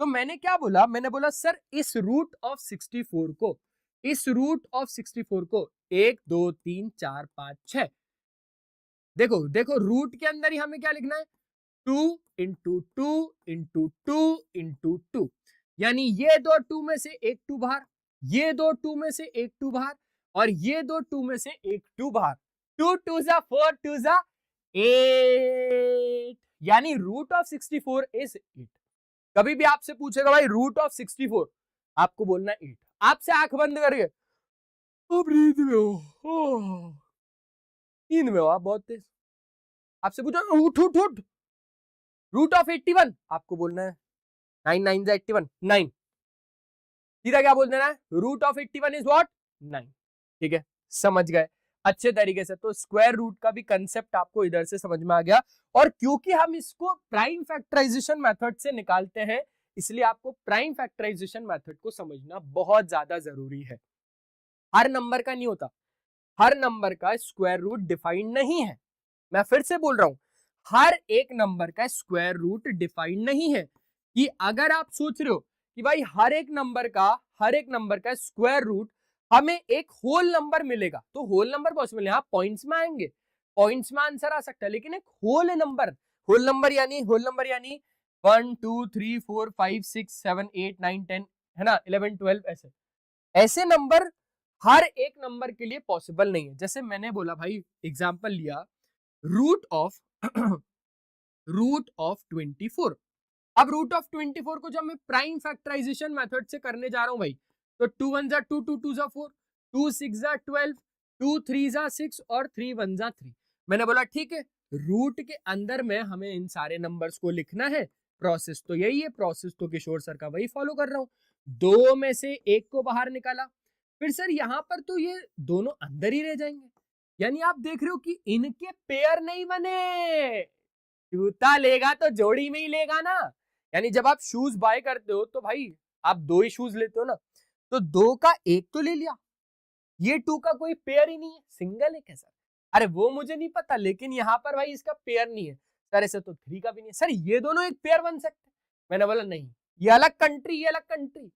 तो मैंने क्या बोला, मैंने बोला सर इस रूट ऑफ 64 को, इस रूट ऑफ 64 को 1 2 3 4 5 6, देखो देखो रूट के अंदर ही हमें क्या लिखना है, 2 इंटू 2 इंटू 2 इंटू 2। यानी ये दो 2 में से एक 2 बाहर, ये दो 2 में से एक 2 बाहर, और ये दो 2 में से एक 2 बाहर। 2 2 जा 4, 2 जा 8। यानी रूट ऑफ 64 इज 8। कभी भी आपसे पूछेगा भाई रूट ऑफ 64, आपको बोलना है 8। आपसे आंख बंद करके, अब नींद में हो, नींद में हो आप बहुत तेज, आपसे पूछो उठ उठ उठ, रूट ऑफ 81, आपको बोलना है 9 9 जा 81, 9। सीधा क्या बोल देना है, रूट ऑफ 81 इज व्हाट, 9। ठीक है, समझ गए अच्छे तरीके से। तो स्क्वायर रूट का भी कंसेप्ट आपको इधर से समझ में आ गया। और क्योंकि हम इसको प्राइम फैक्टराइजेशन मेथड से निकालते हैं, इसलिए आपको प्राइम फैक्टराइजेशन मेथड को समझना बहुत ज्यादा जरूरी है। हर नंबर का नहीं होता, हर नंबर का स्क्वायर रूट डिफाइंड नहीं है। मैं फिर से बोल रहा हूं, हर एक नंबर का स्क्वायर रूट डिफाइंड नहीं है। कि अगर आप सोच रहे हो कि भाई हर एक नंबर का स्क्वायर रूट हमें एक होल नंबर मिलेगा, तो होल नंबर पॉसिबल है, हाँ पॉइंट्स में आएंगे, पॉइंट्स में आंसर आ सकता है, लेकिन एक होल नंबर यानी 1 2 3 4 5 6 7 8 9 10 है ना, 11 12, ऐसे नंबर हर एक नंबर के लिए पॉसिबल नहीं है। जैसे मैंने बोला भाई, एग्जांपल लिया रूट ऑफ रूट ऑफ 24। अब रूट ऑफ 24 को जब मैं प्राइम फैक्टराइजेशन मेथड से करने जा रहा हूं भाई, तो 2 1 जा 2, 2 2 जा 4, 2 6 जा 12, 2 3 जा 6 और 3 1 जा 3। मैंने बोला ठीक है, रूट के अंदर में हमें इन सारे नंबर्स को लिखना है, प्रोसेस तो यही है, प्रोसेस तो किशोर सर का वही फॉलो कर रहा हूं। दो में से एक को बाहर निकाला, फिर सर यहां पर तो ये दोनों अंदर ही रह जाएंगे। यानी आप देख रहे हो कि इनके पेयर नहीं बने, जूता लेगा तो जोड़ी में ही लेगा ना। यानी जब आप शूज बाय करते हो तो भाई आप दो ही शूज लेते हो ना, तो दो का एक तो ले लिया, ये 2 का कोई पेयर ही नहीं है, सिंगल है कैसा? अरे वो मुझे नहीं पता, लेकिन यहाँ पर भाई इसका पेयर नहीं है। सर ऐसे तो 3 का भी नहीं है। सर ये दोनों एक पेयर बन सकते? मैंने बोला नहीं, ये अलग कंट्री, ये अलग कंट्री,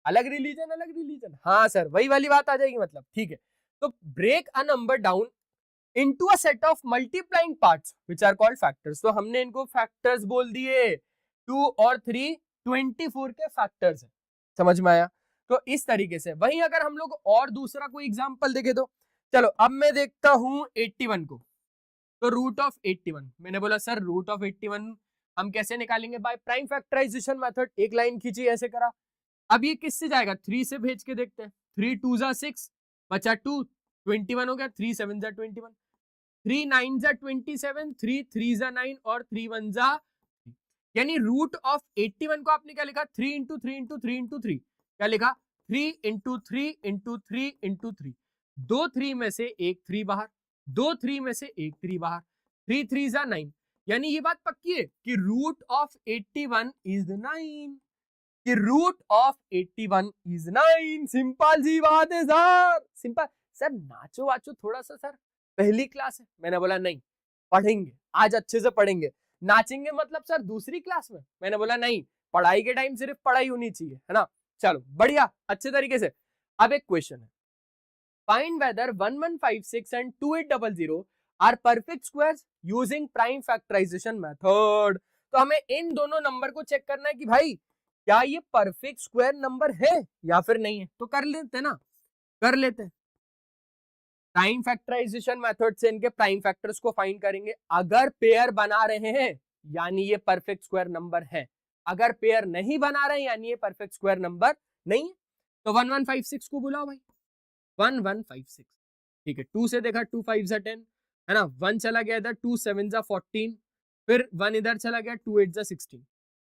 अलग रिलीजन, अलग रिलीजन। हाँ सर वही वाली बात आ जाएगी, मतलब ठीक है। तो break a number down into a set of multiplying parts which are called factors। तो हमने इनको फैक्टर्स बोल दिए, 2 और 3 24 के फैक्टर्स है। समझ में आया? तो इस तरीके से। वहीं अगर हम लोग और दूसरा कोई एग्जांपल देखें तो चलो अब मैं देखता हूं 81 को। तो रूट ऑफ 81, मैंने बोला सर रूट ऑफ 81 हम कैसे निकालेंगे? By prime factorisation method. एक लाइन खींची, ऐसे करा, अब ये किससे जाएगा, 3 से भेज के देखते हैं। 3 2 जा 6 बचा 2, 21 हो गया, 3 7 जा 21, 3 9 जा 27, 3 3 जा 9 और 3 1 जा, यानी रूट ऑफ 81 को आपने क्या लिखा, 3 इंटू 3 इंटू 3 इंटू 3, क्या लिखा, 3 इंटू 3 इंटू 3 इंटू 3। 2 3 में से एक 3 बाहर, 2 3 में से एक 3 बाहर, 3 3 जा 9, यानी ये बात पक्की है कि रूट ऑफ 81 इज 9, कि रूट ऑफ 81 इज 9। सिंपल सी बात है सर, सिंपल। सर नाचो वाचो थोड़ा सा सर, पहली क्लास है। मैंने बोला नहीं, पढ़ेंगे आज, अच्छे से पढ़ेंगे। नाचेंगे मतलब सर दूसरी क्लास में। मैंने बोला नहीं, पढ़ाई के टाइम सिर्फ पढ़ाई होनी चाहिए, है ना। चलो बढ़िया, अच्छे तरीके से। अब एक क्वेश्चन है, find whether 1156 and 2800 are perfect squares using prime factorisation method. तो हमें इन दोनों नंबर को चेक करना है कि भाई क्या ये परफेक्ट स्क्वायर नंबर है या फिर नहीं है। तो कर लेते ना, कर लेते हैं। प्राइम फैक्टराइजेशन मेथड से इनके प्राइम फैक्टर्स को फाइंड करेंगे। अगर पेयर बना रहे हैं यानी ये परफेक्ट स्क्वायर नंबर है, अगर पेयर नहीं बना रहे हैं यानी ये परफेक्ट स्क्वायर नंबर नहीं है। तो 1156 को बुलाओ भाई, 1156, ठीक है। 2 से देखा, 2 5 जा 10, है ना। 1 चला गया इधर, 2 7 जा 14, फिर 1 इधर चला गया, 2 8 जा 16,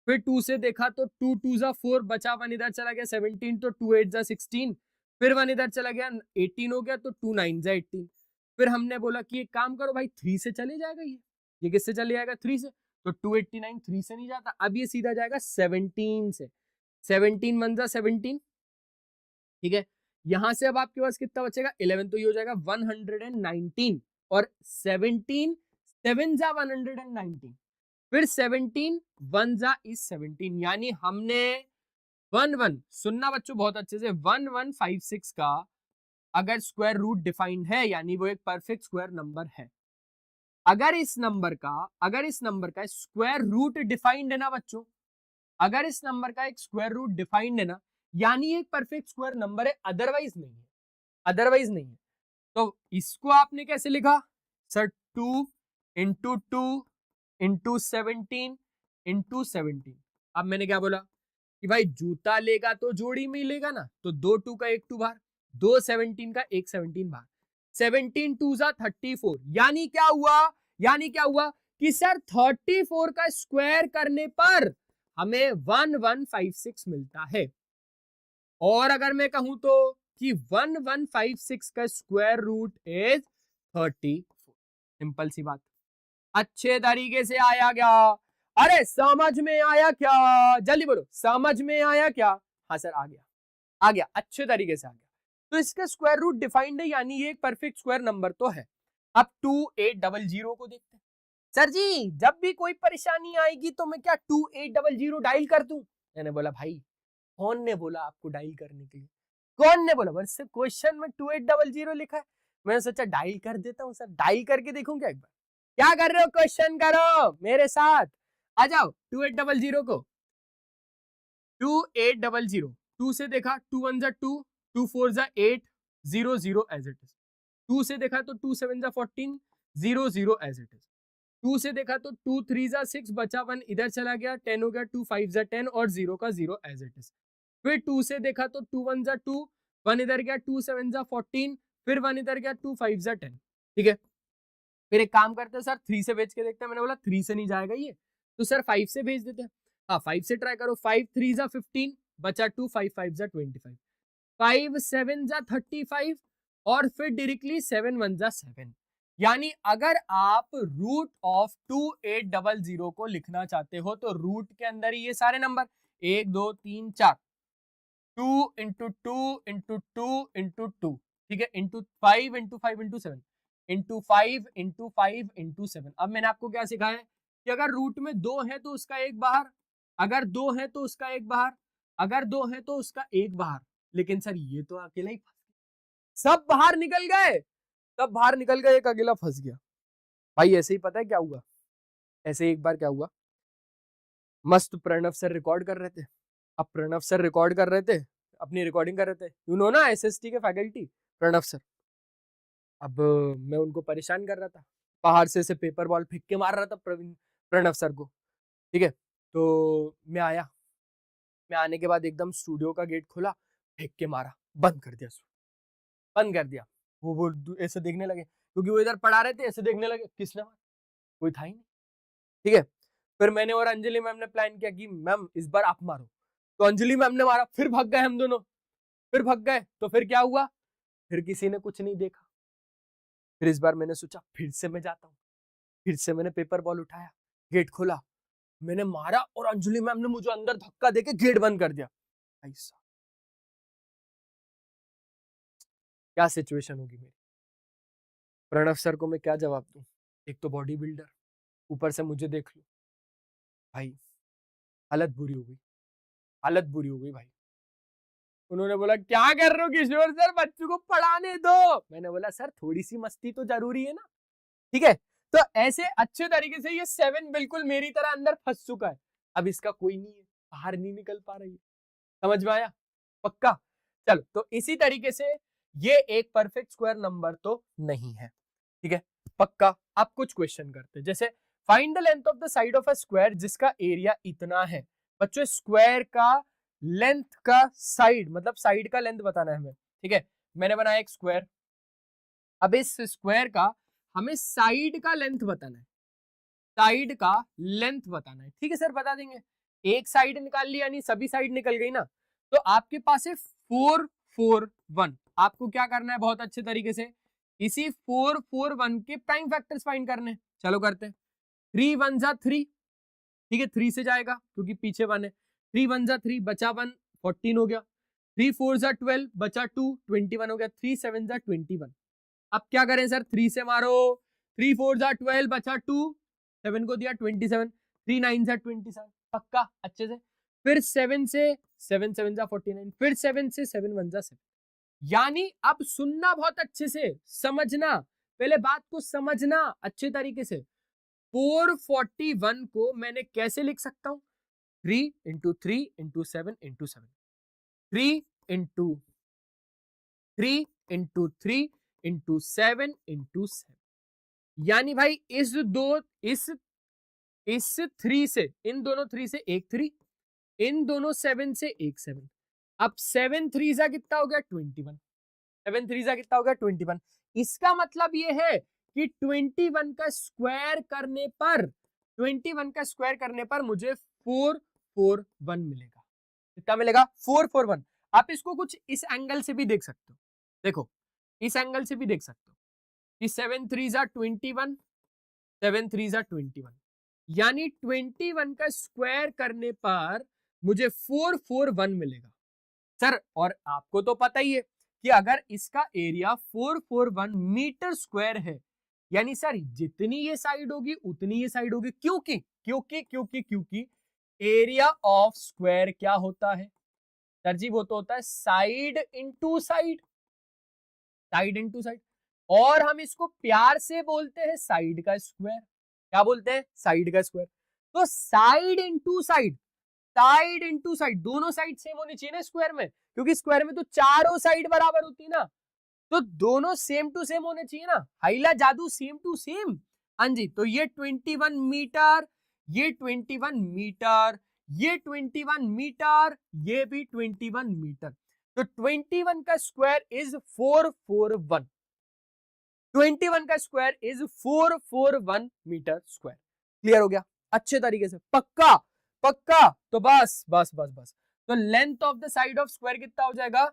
फिर 2 से देखा तो 2 2 जा 4, बचा 1 इधर चला गया 17, तो 2 8 जा 16, फिर 1 इधर चला गया 18 हो गया, तो 2 9 जा 18। फिर हमने बोला कि एक काम करो भाई, 3 से चले जाएगा ये किससे चले जाएगा, 3 से। तो 289 3 से नहीं जाता, अब ये सीधा जाएगा 17 से। 17 1 जा 17, ठीक है। यहां से अब आपके पास कितना बचेगा, 11, तो ये हो जाएगा 119, और 17 7 जा 119, फिर 17 1 जा इज 17, यानी हमने 11, सुनना बच्चों बहुत अच्छे से, 1156 का अगर स्क्वायर रूट डिफाइंड है यानी वो एक परफेक्ट स्क्वायर नंबर है। अगर इस नंबर का स्क्वायर रूट डिफाइंड है ना बच्चों, अगर इस नंबर का एक स्क्वायर रूट डिफाइंड है ना, यानी एक परफेक्ट स्क्वायर नंबर है, अदरवाइज नहीं है, अदरवाइज नहीं है। तो इसको आपने कैसे लिखा सर, 2 इंटू 2 इंटू 17 इंटू 17। अब मैंने क्या बोला कि भाई जूता लेगा तो जोड़ी में ही लेगा ना, तो 2 2 का 1 2 बाहर, 2 17 का 1 17 बाहर, 17 2 जा 34, यानी क्या हुआ कि सर 34 का स्क्वायर करने पर हमें 1156 मिलता है। और अगर मैं कहूं तो कि 1156 का स्क्वायर रूट इज 34। सिंपल सी बात, अच्छे तरीके से आया क्या, अरे समझ में आया क्या, जल्दी बोलो समझ में आया क्या। हाँ सर आ गया, अच्छे तरीके से आ गया। तो इसका स्क्वायर रूट डिफाइंड है यानी ये एक परफेक्ट स्क्वायर नंबर तो है। अब 2800 को देखते हैं। सर जी जब भी कोई परेशानी आएगी तो मैं क्या 2800 डायल कर दूं। मैंने बोला भाई कौन ने बोला आपको डायल करने के लिए, कौन ने बोला, बस क्वेश्चन में 2800 लिखा है। मैंने सोचा डायल कर देता हूं सर, डायल करके देखूं क्या एक बार। क्या कर रहे हो, क्वेश्चन करो मेरे साथ, आ जाओ। 2800 को 2800, 2 से देखा 2 1 जा 2, 2 4 जा 8, 0 0 एज इट इज। 2 से देखा तो 2 7 जा 14, 0 0 एज इट इज। 2 से देखा तो 2 3 जा 6, बचा 1 इधर चला गया, 10 हो गया, 2 5 जा 10 और 0 का 0 एज इट इज। फिर 2 से देखा तो 2 1 जा 2, 1 इधर गया, 2 7 जा 14, फिर 1 इधर गया, 2 5 जा 10, ठीक है। फिर एक काम करते हैं सर 3 से भेज के देखते हैं। मैंने बोला 3 से नहीं जाएगा ये, तो सर 5 से भेज देते हैं। हाँ 5 से ट्राई करो, 5 3 जा 15, बचा 2, 5 5 जा 25, 5 7 जा 35, और फिर डायरेक्टली 7 1 जा 7। यानी अगर आप रूट ऑफ 2800 को लिखना चाहते हो तो रूट के अंदर ही ये सारे नंबर 1 2 3 4, 2 इंटू 2 इंटू 2 इंटू 2, ठीक है, into 5 into 5 into 7 into 5 into 5 into 7। अब मैंने आपको क्या सिखाया है कि अगर रूट में 2 है तो उसका एक बाहर, अगर 2 है तो उसका एक बाहर, अगर 2 है तो उसका एक बाहर। लेकिन सर ये तो अकेला ही, सब बाहर निकल गए, सब बाहर निकल गए, एक अकेला फंस गया। भाई ऐसे ही पता है क्या हुआ, ऐसे एक बार क्या हुआ, मस्त प्रणव सर रिकॉर्ड कर रहे थे। अब प्रणव सर रिकॉर्ड कर रहे थे, अपनी रिकॉर्डिंग कर रहे थे, यू नो ना एसएसटी के फैकल्टी प्रणव सर। अब मैं उनको परेशान कर रहा था, बाहर से पेपर बॉल फेंक के मार रहा था प्रणव सर को, ठीक है। तो मैं आया, मैं आने के बाद एकदम स्टूडियो का गेट खोला, फेंक के मारा, बंद कर दिया, बंद कर दिया। वो ऐसे देखने लगे, क्योंकि वो इधर पढ़ा रहे थे, ऐसे देखने लगे, किसने मारा, कोई था ही नहीं। ठीक है, फिर मैंने और अंजलि मैम ने प्लान किया कि मैम इस बार आप मारो, तो अंजलि मैम ने मारा, फिर भाग गए हम दोनों, फिर भाग गए, तो फिर क्या हुआ, फिर किसी ने कुछ नहीं देखा। फिर इस बार मैंने सोचा फिर से मैं जाता हूँ, फिर से मैंने पेपर बॉल उठाया, गेट खोला, मैंने मारा और अंजलि मैम ने मुझे अंदर धक्का देके गेट बंद कर दिया। ऐसा क्या सिचुएशन होगी मेरी? प्रणव सर को मैं क्या जवाब दूं? एक तो बॉडी बिल्डर, ऊपर से मुझे देख लो भाई, हालत बुरी हो गई, हालत बुरी हो गई भाई। उन्होंने बोला क्या कर रहे हो किशोर सर, बच्चों को पढ़ाने दो। मैंने बोला सर थोड़ी सी मस्ती तो जरूरी है ना। ठीक है, तो ऐसे अच्छे तरीके से ये 7 बिल्कुल मेरी तरह अंदर फंस चुका है, अब इसका कोई नहीं है, बाहर नहीं निकल पा रही है। समझ में आया? पक्का? चलो, तो इसी तरीके से ये एक परफेक्ट स्क्वायर नंबर तो नहीं है। ठीक है, पक्का। आप कुछ क्वेश्चन करते हैं, जैसे find the length of the side of a square जिसका एरिया इतना है। बच्चों स्क्वायर का लेंथ का साइड, मतलब साइड का लेंथ बताना है हमें। ठीक है, मैंने बनाया एक स्क्वायर, अब इस स्क्वायर का हमें साइड का लेंथ बताना है, साइड का लेंथ बताना है। ठीक है सर, बता देंगे। एक साइड निकाल ली यानी सभी साइड निकल गई ना, तो आपके पास है 4 4 1। आपको क्या करना है बहुत अच्छे तरीके से, इसी 4 4 1 के प्राइम फैक्टर्स फाइंड करने। चलो करते हैं। 3 1 जा 3, ठीक है 3 से जाएगा क्योंकि पीछे 1 है। 3 1 जा 3, बचा 1, 14 हो गया। 3 4 जा 12, बचा 2, 21 हो गया। 3 7 जा 21। अब क्या करें सर, 3 से मारो, 3 4 जा 12, बचा 2, 7 को दिया 27, 3 9 जा 27। पक्का अच्छे से। फिर 7 से 7 7 जा 49, फिर 7 से 7 1 जा 7। यानी अब सुनना बहुत अच्छे से, समझना, पहले बात को समझना अच्छे तरीके से। 441 को मैंने कैसे लिख सकता हूं? 3 into 3 into 7 into 7, 3 into 3 into 3 into 7 into 7। यानी भाई इस 3 से, इन दोनों 3 से एक 3, इन दोनों 7 से एक 7। अब 7 3 जा कितना हो गया 21, 7 3 जा कितना हो गया 21। इसका मतलब ये है कि 21 का स्क्वायर करने पर, 21 का स्क्वायर करने पर मुझे 441 मिलेगा। कितना मिलेगा? 441। आप इसको कुछ इस एंगल से भी देख सकते हो, देखो इस एंगल से भी देख सकते हो कि 7 3 जा 21, 7 3 जा 21, यानी 21 का स्क्वायर करने पर मुझे 441 मिलेगा सर। और आपको तो पता ही है कि अगर इसका एरिया 441 मीटर स्क्वायर है, यानी सर जितनी ये साइड होगी उतनी ये साइड होगी। क्योंकि क्योंकि क्योंकि क्योंकि एरिया ऑफ स्क्वायर क्या होता है सर जी? वो तो होता है side into side, side into side. और हम इसको प्यार से बोलते हैं साइड का स्क्वायर। क्या बोलते हैं? साइड का स्क्वायर। तो side into side, side into side, दोनों साइड सेम होनी चाहिए ना स्क्वायर में, क्योंकि स्क्वायर में तो चारों साइड बराबर होती है ना, तो दोनों सेम टू सेम होने चाहिए ना। हाइला जादू सेम टू सेम। हाँ जी, तो ये 21 मीटर, ये 21 मीटर, ये 21 मीटर, ये भी 21 मीटर। तो 21 का स्क्वायर इज 441, 21 का square is 441 metre square. Clear हो गया अच्छे तरीके से? पक्का पक्का। तो बस बस बस बस, तो length of the side of square कितना हो जाएगा?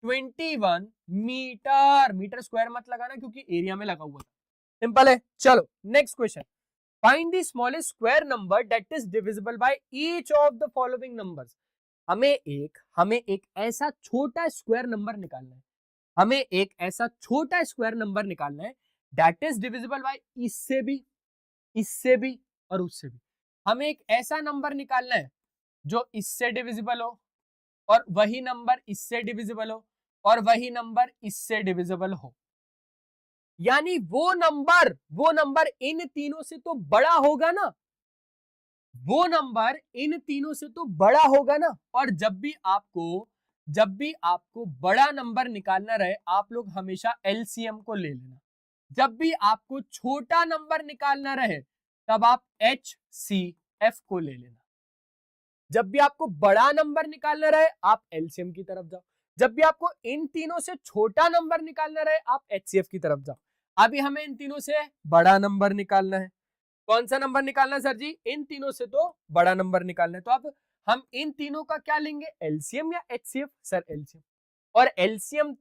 21 मीटर। मीटर स्क्वायर मत लगाना क्योंकि एरिया में लगा हुआ था। सिंपल है। चलो next question. Find the smallest square number that is divisible by each of the following numbers. हमें एक ऐसा छोटा स्क्वायर नंबर निकालना है, हमें एक ऐसा छोटा स्क्वायर नंबर निकालना है दैट इज डिविजिबल बाय इससे भी, इससे भी और उससे भी। हमें एक ऐसा नंबर निकालना है जो इससे डिविजिबल हो, और वही नंबर इससे डिविजिबल हो, और वही नंबर इससे डिविजिबल हो। यानी वो नंबर इन तीनों से तो बड़ा होगा ना, वो नंबर इन तीनों से तो बड़ा होगा ना। और जब भी आपको बड़ा नंबर निकालना रहे, आप लोग हमेशा एलसीएम को ले लेना। जब भी आपको छोटा नंबर निकालना रहे, तब आप एचसीएफ को ले लेना। जब भी आपको बड़ा नंबर निकालना रहे आप एलसीएम की तरफ जाओ, जब भी आपको इन तीनों से छोटा नंबर निकालना रहे आप एचसीएफ की तरफ जाओ। अभी हमें इन तीनों से बड़ा नंबर निकालना है। कौन सा नंबर निकालना है सर जी? इन तीनों से तो बड़ा नंबर निकालना है। तो अब हम इन तीनों का क्या लेंगे, एलसीएम या एचसीएफ? Sir LCM. और एलसीएम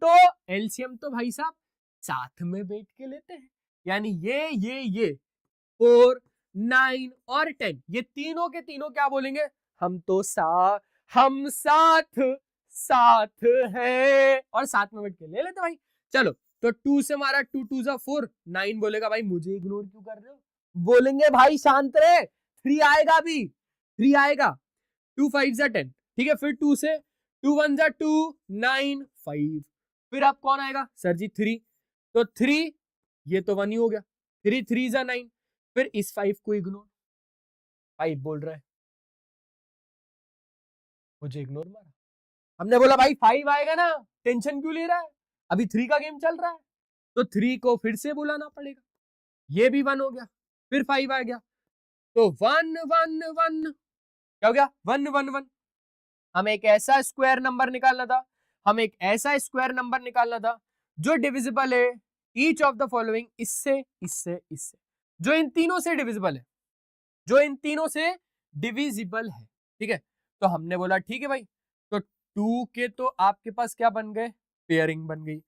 तो भाई साहब साथ में बैठ के लेते हैं, यानी ये 4, 9 और 10 ये तीनों के तीनों क्या बोलेंगे? हम साथ हैं, और साथ में बैठ के ले लेते भाई। चलो तो 2 से मारा 2 2 जा 4, 9 बोलेगा भाई मुझे इग्नोर क्यों कर रहे हो? बोलेंगे भाई शांत रहे, 3 आएगा, अभी 3 आएगा, 2 5 जा 10, ठीक है। फिर 2 से 2 1 जा 2, 9 5, फिर अब कौन आएगा सर जी? 3, तो 3 ये तो 1 ही हो गया, 3 3 जा 9, फिर इस 5 को इग्नोर, 5 बोल रहा है मुझे इग्नोर मारा। हमने बोला भाई 5 आएगा ना, टेंशन क्यों ले रहा है, अभी 3 का गेम चल रहा है। तो 3 को फिर से बुलाना पड़ेगा, ये भी 1 हो गया, फिर 5 आ गया, तो 1 1 1 क्या हो गया? 1 1 1। हमें एक ऐसा स्क्वायर नंबर निकालना था, जो डिविजिबल है ईच ऑफ द फॉलोइंग, इससे इससे इससे, जो इन तीनों से डिविजिबल है, ठीक है। तो हमने बोला ठीक है भाई, तो 2 के तो आपके पास क्या बन गए? पेयरिंग बन गई।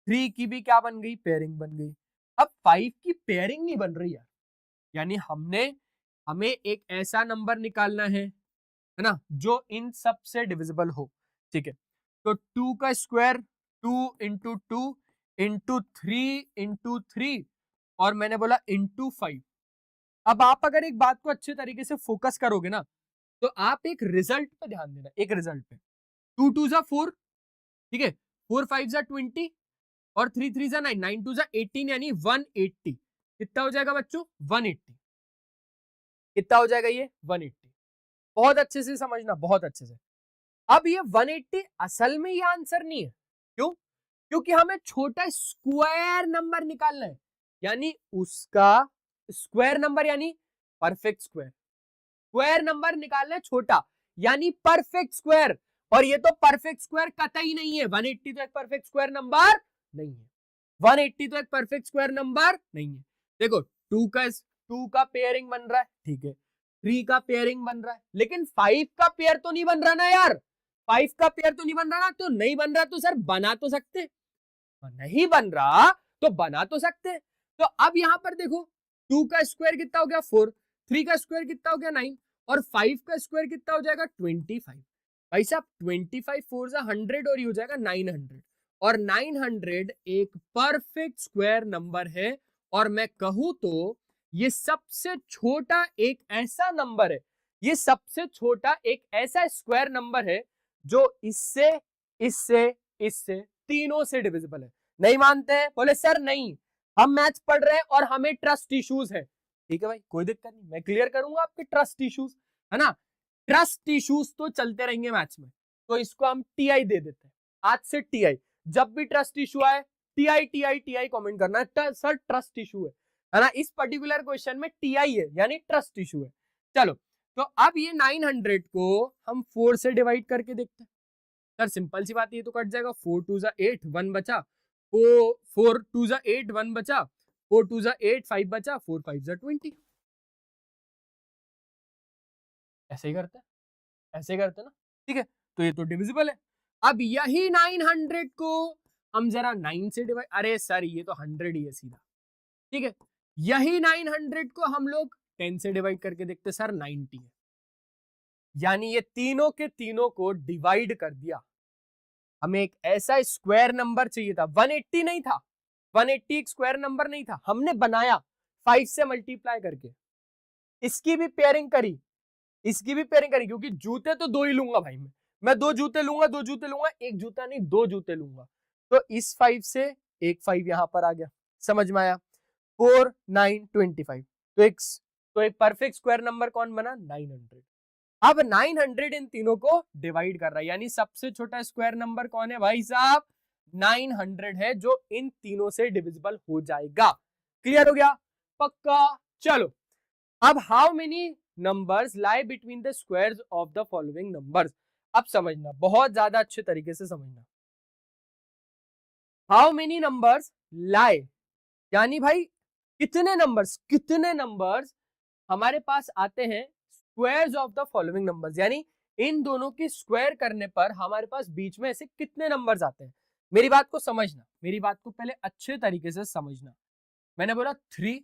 3 की भी क्या बन गई? पेयरिंग बन गई। अब 5 की पेयरिंग नहीं बन रही यार, यानी हमें एक ऐसा नंबर निकालना है ना, जो इन सब से डिविजिबल हो, ठीक है। तो 2 का स्क्वायर 2 इंटू 2 इंटू 3 इंटू 3, और मैंने बोला इंटू 5। अब आप अगर एक बात को अच्छे तरीके से फोकस करोगे ना, तो आप एक रिजल्ट पे ध्यान देना, एक रिजल्ट पे। 2 2 जा 4, ठीक है, 4 5 जा 20, और 3 3 जा 9, 9 2 जा 18, यानी 180। कितना हो जाएगा बच्चों? 180। कितना हो जाएगा ये? 180। बहुत अच्छे से समझना, बहुत अच्छे से। अब ये 180 असल में ये आंसर नहीं है, क्यों? क्योंकि हमें छोटा स्क्वायर नंबर निकालना है, यानी उसका स्क्वायर नंबर, यानी परफेक्ट स्क्वायर। स्क्वायर नंबर निकालना है छोटा, यानी परफेक्ट स्क्वायर, और ये तो परफेक्ट स्क्वायर कतई नहीं है। 180 तो एक परफेक्ट स्क्वायर नंबर नहीं है, 180 तो एक परफेक्ट स्क्वायर नंबर नहीं है। देखो 2 का पेयरिंग बन रहा है, ठीक है, 3 का पेयरिंग बन रहा है, लेकिन 5 का पेयर तो नहीं बन रहा ना यार, 5 का पेयर तो नहीं बन रहा ना, तो नहीं बन रहा तो सर बना तो सकते, नहीं बन रहा तो बना तो सकते। तो अब यहां पर देखो 2 का स्क्वायर कितना हो गया? 4, 3 का स्क्वायर कितना हो गया? 9, और 5 का स्क्वायर कितना हो जाएगा? 25। भाई साहब 25 4 जा 100, और ये हो जाएगा 900, और 900 एक परफेक्ट स्क्वायर नंबर है। और मैं कहूं तो ये सबसे छोटा एक ऐसा नंबर है, ये सबसे छोटा एक ऐसा स्क्वायर नंबर है जो इससे इससे इससे तीनों से डिविजिबल है। नहीं मानते हैं? बोले सर नहीं, हम मैथ्स पढ़ रहे हैं और हमें ट्रस्ट इश्यूज है। ठीक है भाई, कोई दिक्कत नहीं, मैं क्लियर करूंगा आपके ट्रस्ट इश्यूज, है ना। ट्रस्ट इश्यूज तो चलते रहेंगे मैथ्स में, तो इसको हम टीआई दे देते हैं आज से। टीआई, जब भी ट्रस्ट इशू आए टीआई टीआई टीआई कमेंट करना है, सर ट्रस्ट इशू है ना। इस पर्टिकुलर क्वेश्चन में टीआई है, यानी ट्रस्ट इशू है। चलो तो अब ये 900 को हम 4 से डिवाइड करके देखते हैं। सर सिंपल सी बात, ये तो कट जाएगा, 4 2 जा 8, 1 बचा, 4 2 जा 8, 1 बचा, 4 2 जा 8, 5 बचा, 4 5 जा 20। ऐसे ही करते हैं, ऐसे ही करते हैं ना, ठीक है। तो ये तो डिविजिबल है। अब यही 900 को हम जरा 9 से डिवाइड, अरे सर ये तो 100 ही है सीधा, ठीक है। यही 900 को हम लोग 10 से डिवाइड करके देखते, सर 90 है। यानी ये तीनों के तीनों को डिवाइड कर दिया। हमें एक ऐसा स्क्वायर नंबर चाहिए था, 180 नहीं था, 180 एक स्क्वायर नंबर नहीं था, हमने बनाया 5 से मल्टीप्लाई करके। इसकी भी पेयरिंग करी, इसकी भी पेयरिंग करी, क्योंकि जूते तो 2 ही लूंगा भाई, मैं 2 जूते लूंगा, 2 जूते लूंगा, एक जूता नहीं 2 जूते लूंगा। तो इस 5 से एक 5 यहां पर आ गया, समझ में आया। 4 9 25, तो एक परफेक्ट स्क्वायर नंबर कौन बना? 900। अब 900 इन तीनों को डिवाइड कर रहा है, यानी सबसे छोटा स्क्वायर नंबर कौन है भाई साहब? 900 है, जो इन तीनों से डिविजिबल हो जाएगा। क्लियर हो गया? पक्का। चलो अब how many numbers lie between the squares of the following numbers. अब समझना, बहुत ज्यादा अच्छे तरीके से समझना. How many numbers lie, यानी भाई कितने नंबर्स हमारे पास आते हैं squares of the following numbers, यानी इन दोनों की स्क्वायर करने पर हमारे पास बीच में ऐसे कितने नंबर्स आते हैं. मेरी बात को समझना, मेरी बात को पहले अच्छे तरीके से समझना. मैंने बोला 3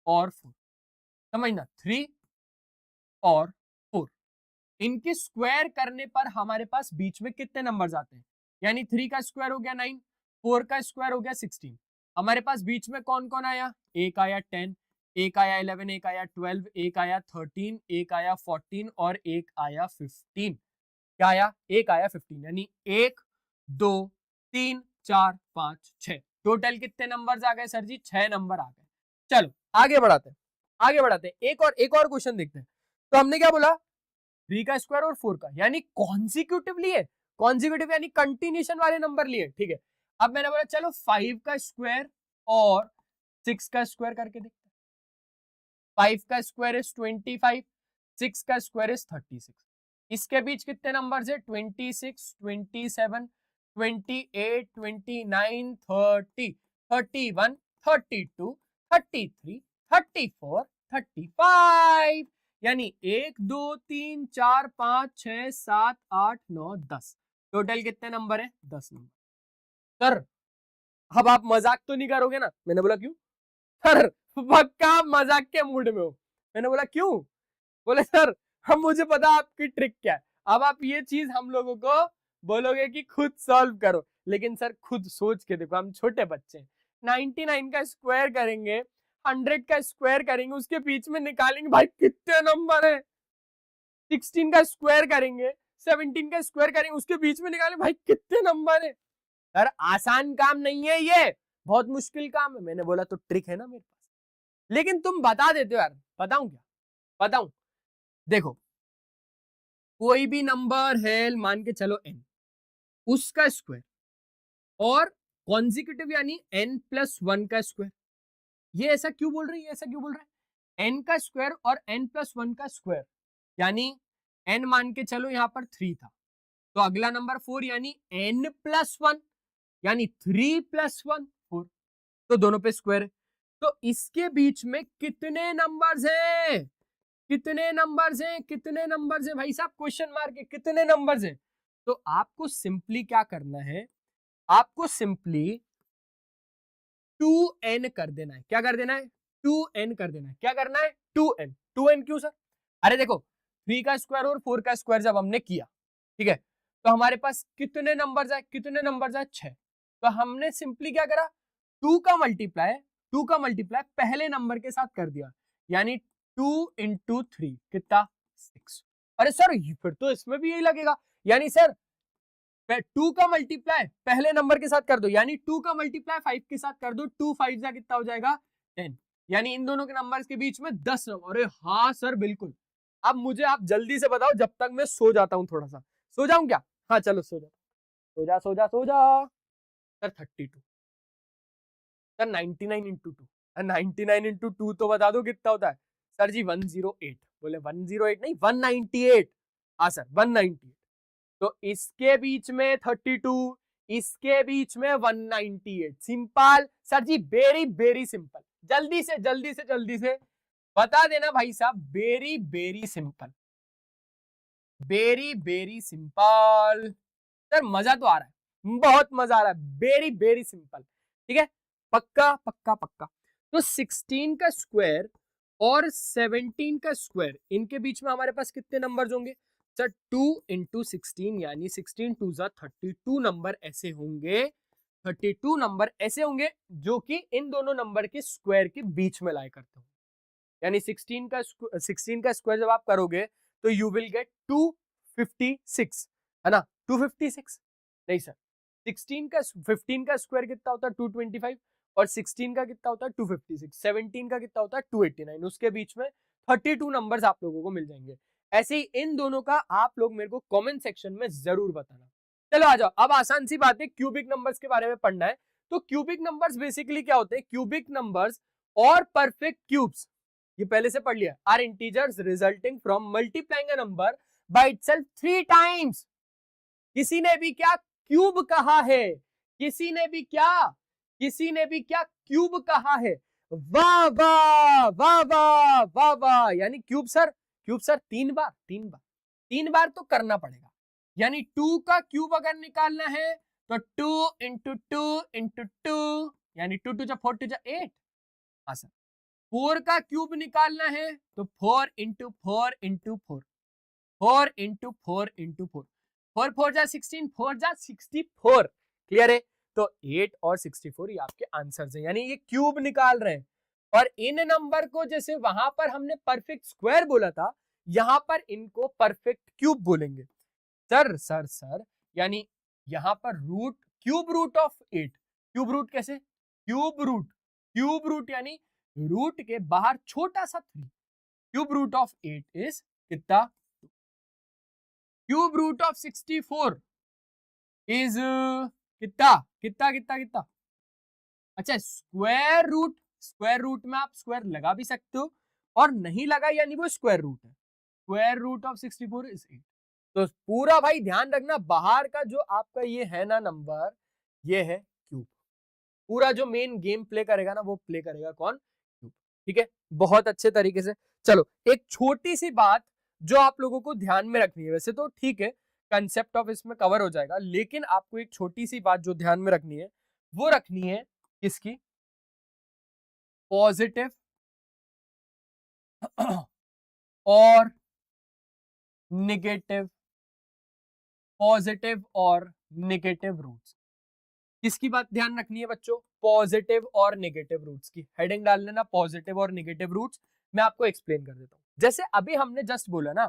और 4, समझना 3 और 4, इनकी स्क्वायर करने पर हमारे पास बीच में कितने नंबर्स आते हैं. यानी 3 का स्क्वायर हो गया 9, 4 का स्क्वायर हो गया 16. हमारे पास बीच में कौन कौन आया, एक आया 10, एक आया 11, एक आया 12, एक आया 13, एक आया 14 और एक आया 15. क्या आया, एक आया 15. यानी 1 2 3 4 5 6, टोटल कितने नंबर्स आ गए सर जी, 6 नंबर आ गए. चलो आगे बढ़ाते हैं. एक और क्वेश्चन देखते हैं. तो हमने क्या बोला, 3 का स्क्वायर और 4 का, यानी कॉन्सिक्यूटिवली है, कॉन्सिक्यूटिव यानी कंटिन्यूशन वाले नंबर लिए. ठीक है, अब मैंने बोला चलो 5 का स्क्वायर और 6 का स्क्वायर करके देखते हैं. 5 का स्क्वायर इज 25, 6 का स्क्वायर इज 36. इसके बीच कितने नंबर्स है, 26, 27, 28, 29, 30, 31, 32, 33, 34, 35. यानी 1 2 3 4 5 6 7 8 9 10, टोटल कितने नंबर है, 10 नंबर. सर अब आप मजाक तो नहीं करोगे ना. मैंने बोला क्यों सर, पक्का मजाक के मूड में हो. मैंने बोला क्यों, बोले सर हम, मुझे पता आपकी ट्रिक क्या है. अब आप ये चीज हम लोगों को बोलोगे कि खुद सॉल्व करो, लेकिन सर खुद सोच के देखो, हम छोटे बच्चे हैं. 99 का स्क्वायर करेंगे, 100 का स्क्वायर करेंगे, उसके बीच में निकालेंगे भाई कितने नंबर है. 16 का स्क्वायर करेंगे, 17 का स्क्वायर करेंगे, उसके बीच में निकालेंगे भाई कितने नंबर है. सर आसान काम नहीं है ये, बहुत मुश्किल काम है. मैंने बोला तो ट्रिक है ना मेरे पास, लेकिन तुम बता देते हो यार. बताऊं क्या, बताऊं, देखो कोई भी नंबर है, मान के चलो n, उसका स्क्वायर और कॉन्जिक्यूटिव यानी n+1 का स्क्वायर. ये ऐसा क्यों बोल रही है, ऐसा क्यों बोल रहा है, n का स्क्वायर और n+1 का स्क्वायर, यानी n मान के चलो यहां पर 3 था, तो अगला नंबर 4, यानी n+1, यानी 3 + 1 4, तो दोनों पे स्क्वायर है. तो इसके बीच में कितने नंबर्स हैं, कितने नंबर्स हैं, कितने नंबर्स हैं भाई साहब, क्वेश्चन मार्क है, कितने नंबर्स हैं. तो आपको सिंपली क्या करना है, आपको सिंपली 2n कर देना है. क्या कर देना है, 2n कर देना है. क्या करना है, 2n. 2n क्यों सर, अरे देखो 3 का स्क्वायर और 4 का स्क्वायर जब हमने किया, ठीक है, तो हमारे पास कितने नंबर्स आए, कितने नंबर्स आए, 6. तो हमने सिंपली क्या करा, 2 का मल्टीप्लाई पहले नंबर के साथ कर दिया, यानी 2 × 3 कितना, 6. अरे सर फिर तो इसमें भी यही लगेगा, यानी सर 2 का मल्टीप्लाई पहले नंबर के साथ कर दो, यानी 2 का मल्टीप्लाई 5 के साथ कर दो, 2 5 जा कितना हो जाएगा, 10. यानी इन दोनों के नंबर्स के बीच में 10 नंबर. अरे हाँ सर बिल्कुल. अब मुझे आप जल्दी से बताओ, जब तक मैं सो जाता हूँ, थोड़ा सा सो जाऊं क्या, हाँ चलो सो जा. सर 32, सर 99 × 2, 99 × 2 तो बता दो कितना होता है. सर जी 108. बोले 108 नहीं 198. हाँ सर 198. तो इसके बीच में 32, इसके बीच में 198. सिंपल सर जी, वेरी वेरी सिंपल. जल्दी से बता देना भाई साहब, very very simple, very very simple. Sir मजा तो आ रहा है, बहुत मजा आ रहा है, वेरी वेरी सिंपल. ठीक है, पक्का. तो 16 का स्क्वायर और 17 का स्क्वायर, इनके बीच में हमारे पास कितने नंबर्स होंगे सर, 2 × 16, यानी 16 2 32 नंबर ऐसे होंगे, 32 नंबर ऐसे होंगे जो कि इन दोनों नंबर के स्क्वायर के बीच में लाया करते हो. यानी 16 का स्क्वायर जब आप करोगे तो यू विल गेट 256, है ना, 256. नहीं सर, 15 का स्क्वायर कितना होता है, 225, और 16 का कितना होता है, 256, 17 का कितना होता है, 289. उसके बीच में 32 नंबर्स आप लोगों को मिल जाएंगे. ऐसे ही इन दोनों का आप लोग मेरे को कमेंट सेक्शन में जरूर बताना. चलो आ जाओ, अब आसान सी बात है, क्यूबिक नंबर्स के बारे में पढ़ना है. तो क्यूबिक नंबर्स बेसिकली क्या होते हैं, क्यूबिक नंबर्स और परफेक्ट क्यूब्स, ये पहले से पढ़ लिया, are integers resulting from multiplying a number by itself 3 times. किसी ने भी क्या क्यूब कहा है, किसी ने भी क्या क्यूब कहा है। वाह वाह वाह वाह वाह वाह, यानी क्यूब सर 3 बार तो करना पड़ेगा। यानी 2 का क्यूब अगर निकालना है तो 2 इंटू 2 इंटू 2, यानी 2 2 जा 4 2 जा 8। हाँ सर, 4 का क्यूब निकालना है तो 4 इंटू 4 इंटू 4, 4 इंटू 4 इंटू 4, 4 4 जा 16, 4 जा 64। क्लियर है? तो 8 और 64 ये आपके आंसर्स हैं, यानी ये क्यूब निकाल रहे हैं। और इन नंबर को जैसे वहां पर हमने परफेक्ट स्क्वायर बोला था, यहां पर इनको परफेक्ट क्यूब बोलेंगे। सर यानी यहां पर root, cube root of 8, cube root कैसे? क्यूब रूट यानी रूट के बाहर छोटा सा 3, क्यूब रूट ऑफ 8 इज कितना? क्यूब रूट ऑफ 64 इज कितना? अच्छा, स्क्वायर रूट में आप स्क्वायर लगा भी सकते हो और नहीं लगा यानी वो स्क्वायर रूट है। Square root of 64 is 8। तो पूरा भाई ध्यान रखना, बाहर का जो आपका ये है ना नंबर, ये है क्यूब। पूरा जो मेन गेम प्ले करेगा ना, वो प्ले करेगा कौन? क्यूब। ठीक है, बहुत अच्छे तरीके से। चलो, एक छोटी सी बात जो आप लोगों को ध्यान में रखनी है, वैसे तो ठीक है कंसेप्ट ऑफ इसमें कवर हो जाएगा, लेकिन आपको एक छोटी सी बात जो ध्यान में रखनी है, वो रखनी है किसकी? पॉजिटिव और नेगेटिव, पॉजिटिव और नेगेटिव रूट्स। किसकी बात ध्यान रखनी है बच्चों? पॉजिटिव और नेगेटिव रूट्स की। हेडिंग डाल लेना पॉजिटिव और नेगेटिव रूट्स। मैं आपको एक्सप्लेन कर देता हूं। जैसे अभी हमने जस्ट बोला ना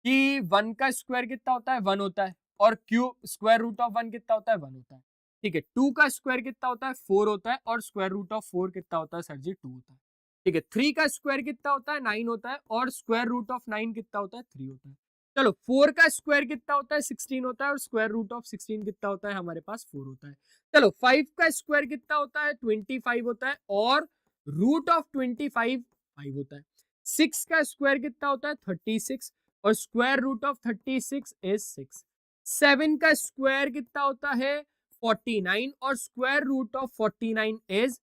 कि 1 का स्क्वायर कितना होता है? 1 होता है। और क्यूब स्क्वायर रूट ऑफ 1 कितना होता है? 1 होता है। ठीक है, 2 का स्क्वायर कितना होता है? 4 होता है। और स्क्वायर रूट ऑफ 4 कितना होता है सर जी? 2 होता है। ठीक है, 3 का स्क्वायर कितना होता है? 9 होता है। और स्क्वायर रूट ऑफ 9 कितना होता है? 3 होता है। चलो, 4 का स्क्वायर कितना होता है? 16 होता है। और स्क्वायर रूट ऑफ 16 कितना होता है? हमारे पास 4 होता है। चलो, 5 का स्क्वायर कितना होता है? 25 होता है। और रूट ऑफ 25 5 होता है। 6 का स्क्वायर कितना होता है? 36। और स्क्वायर रूट ऑफ 36 इज 6। 7 का स्क्वायर कितना होता है? 49। और स्क्वायर रूट ऑफ 49 इज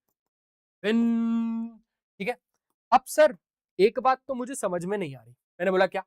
10। ठीक है, अब सर एक बात तो मुझे समझ में नहीं आ रही। मैंने बोला क्या?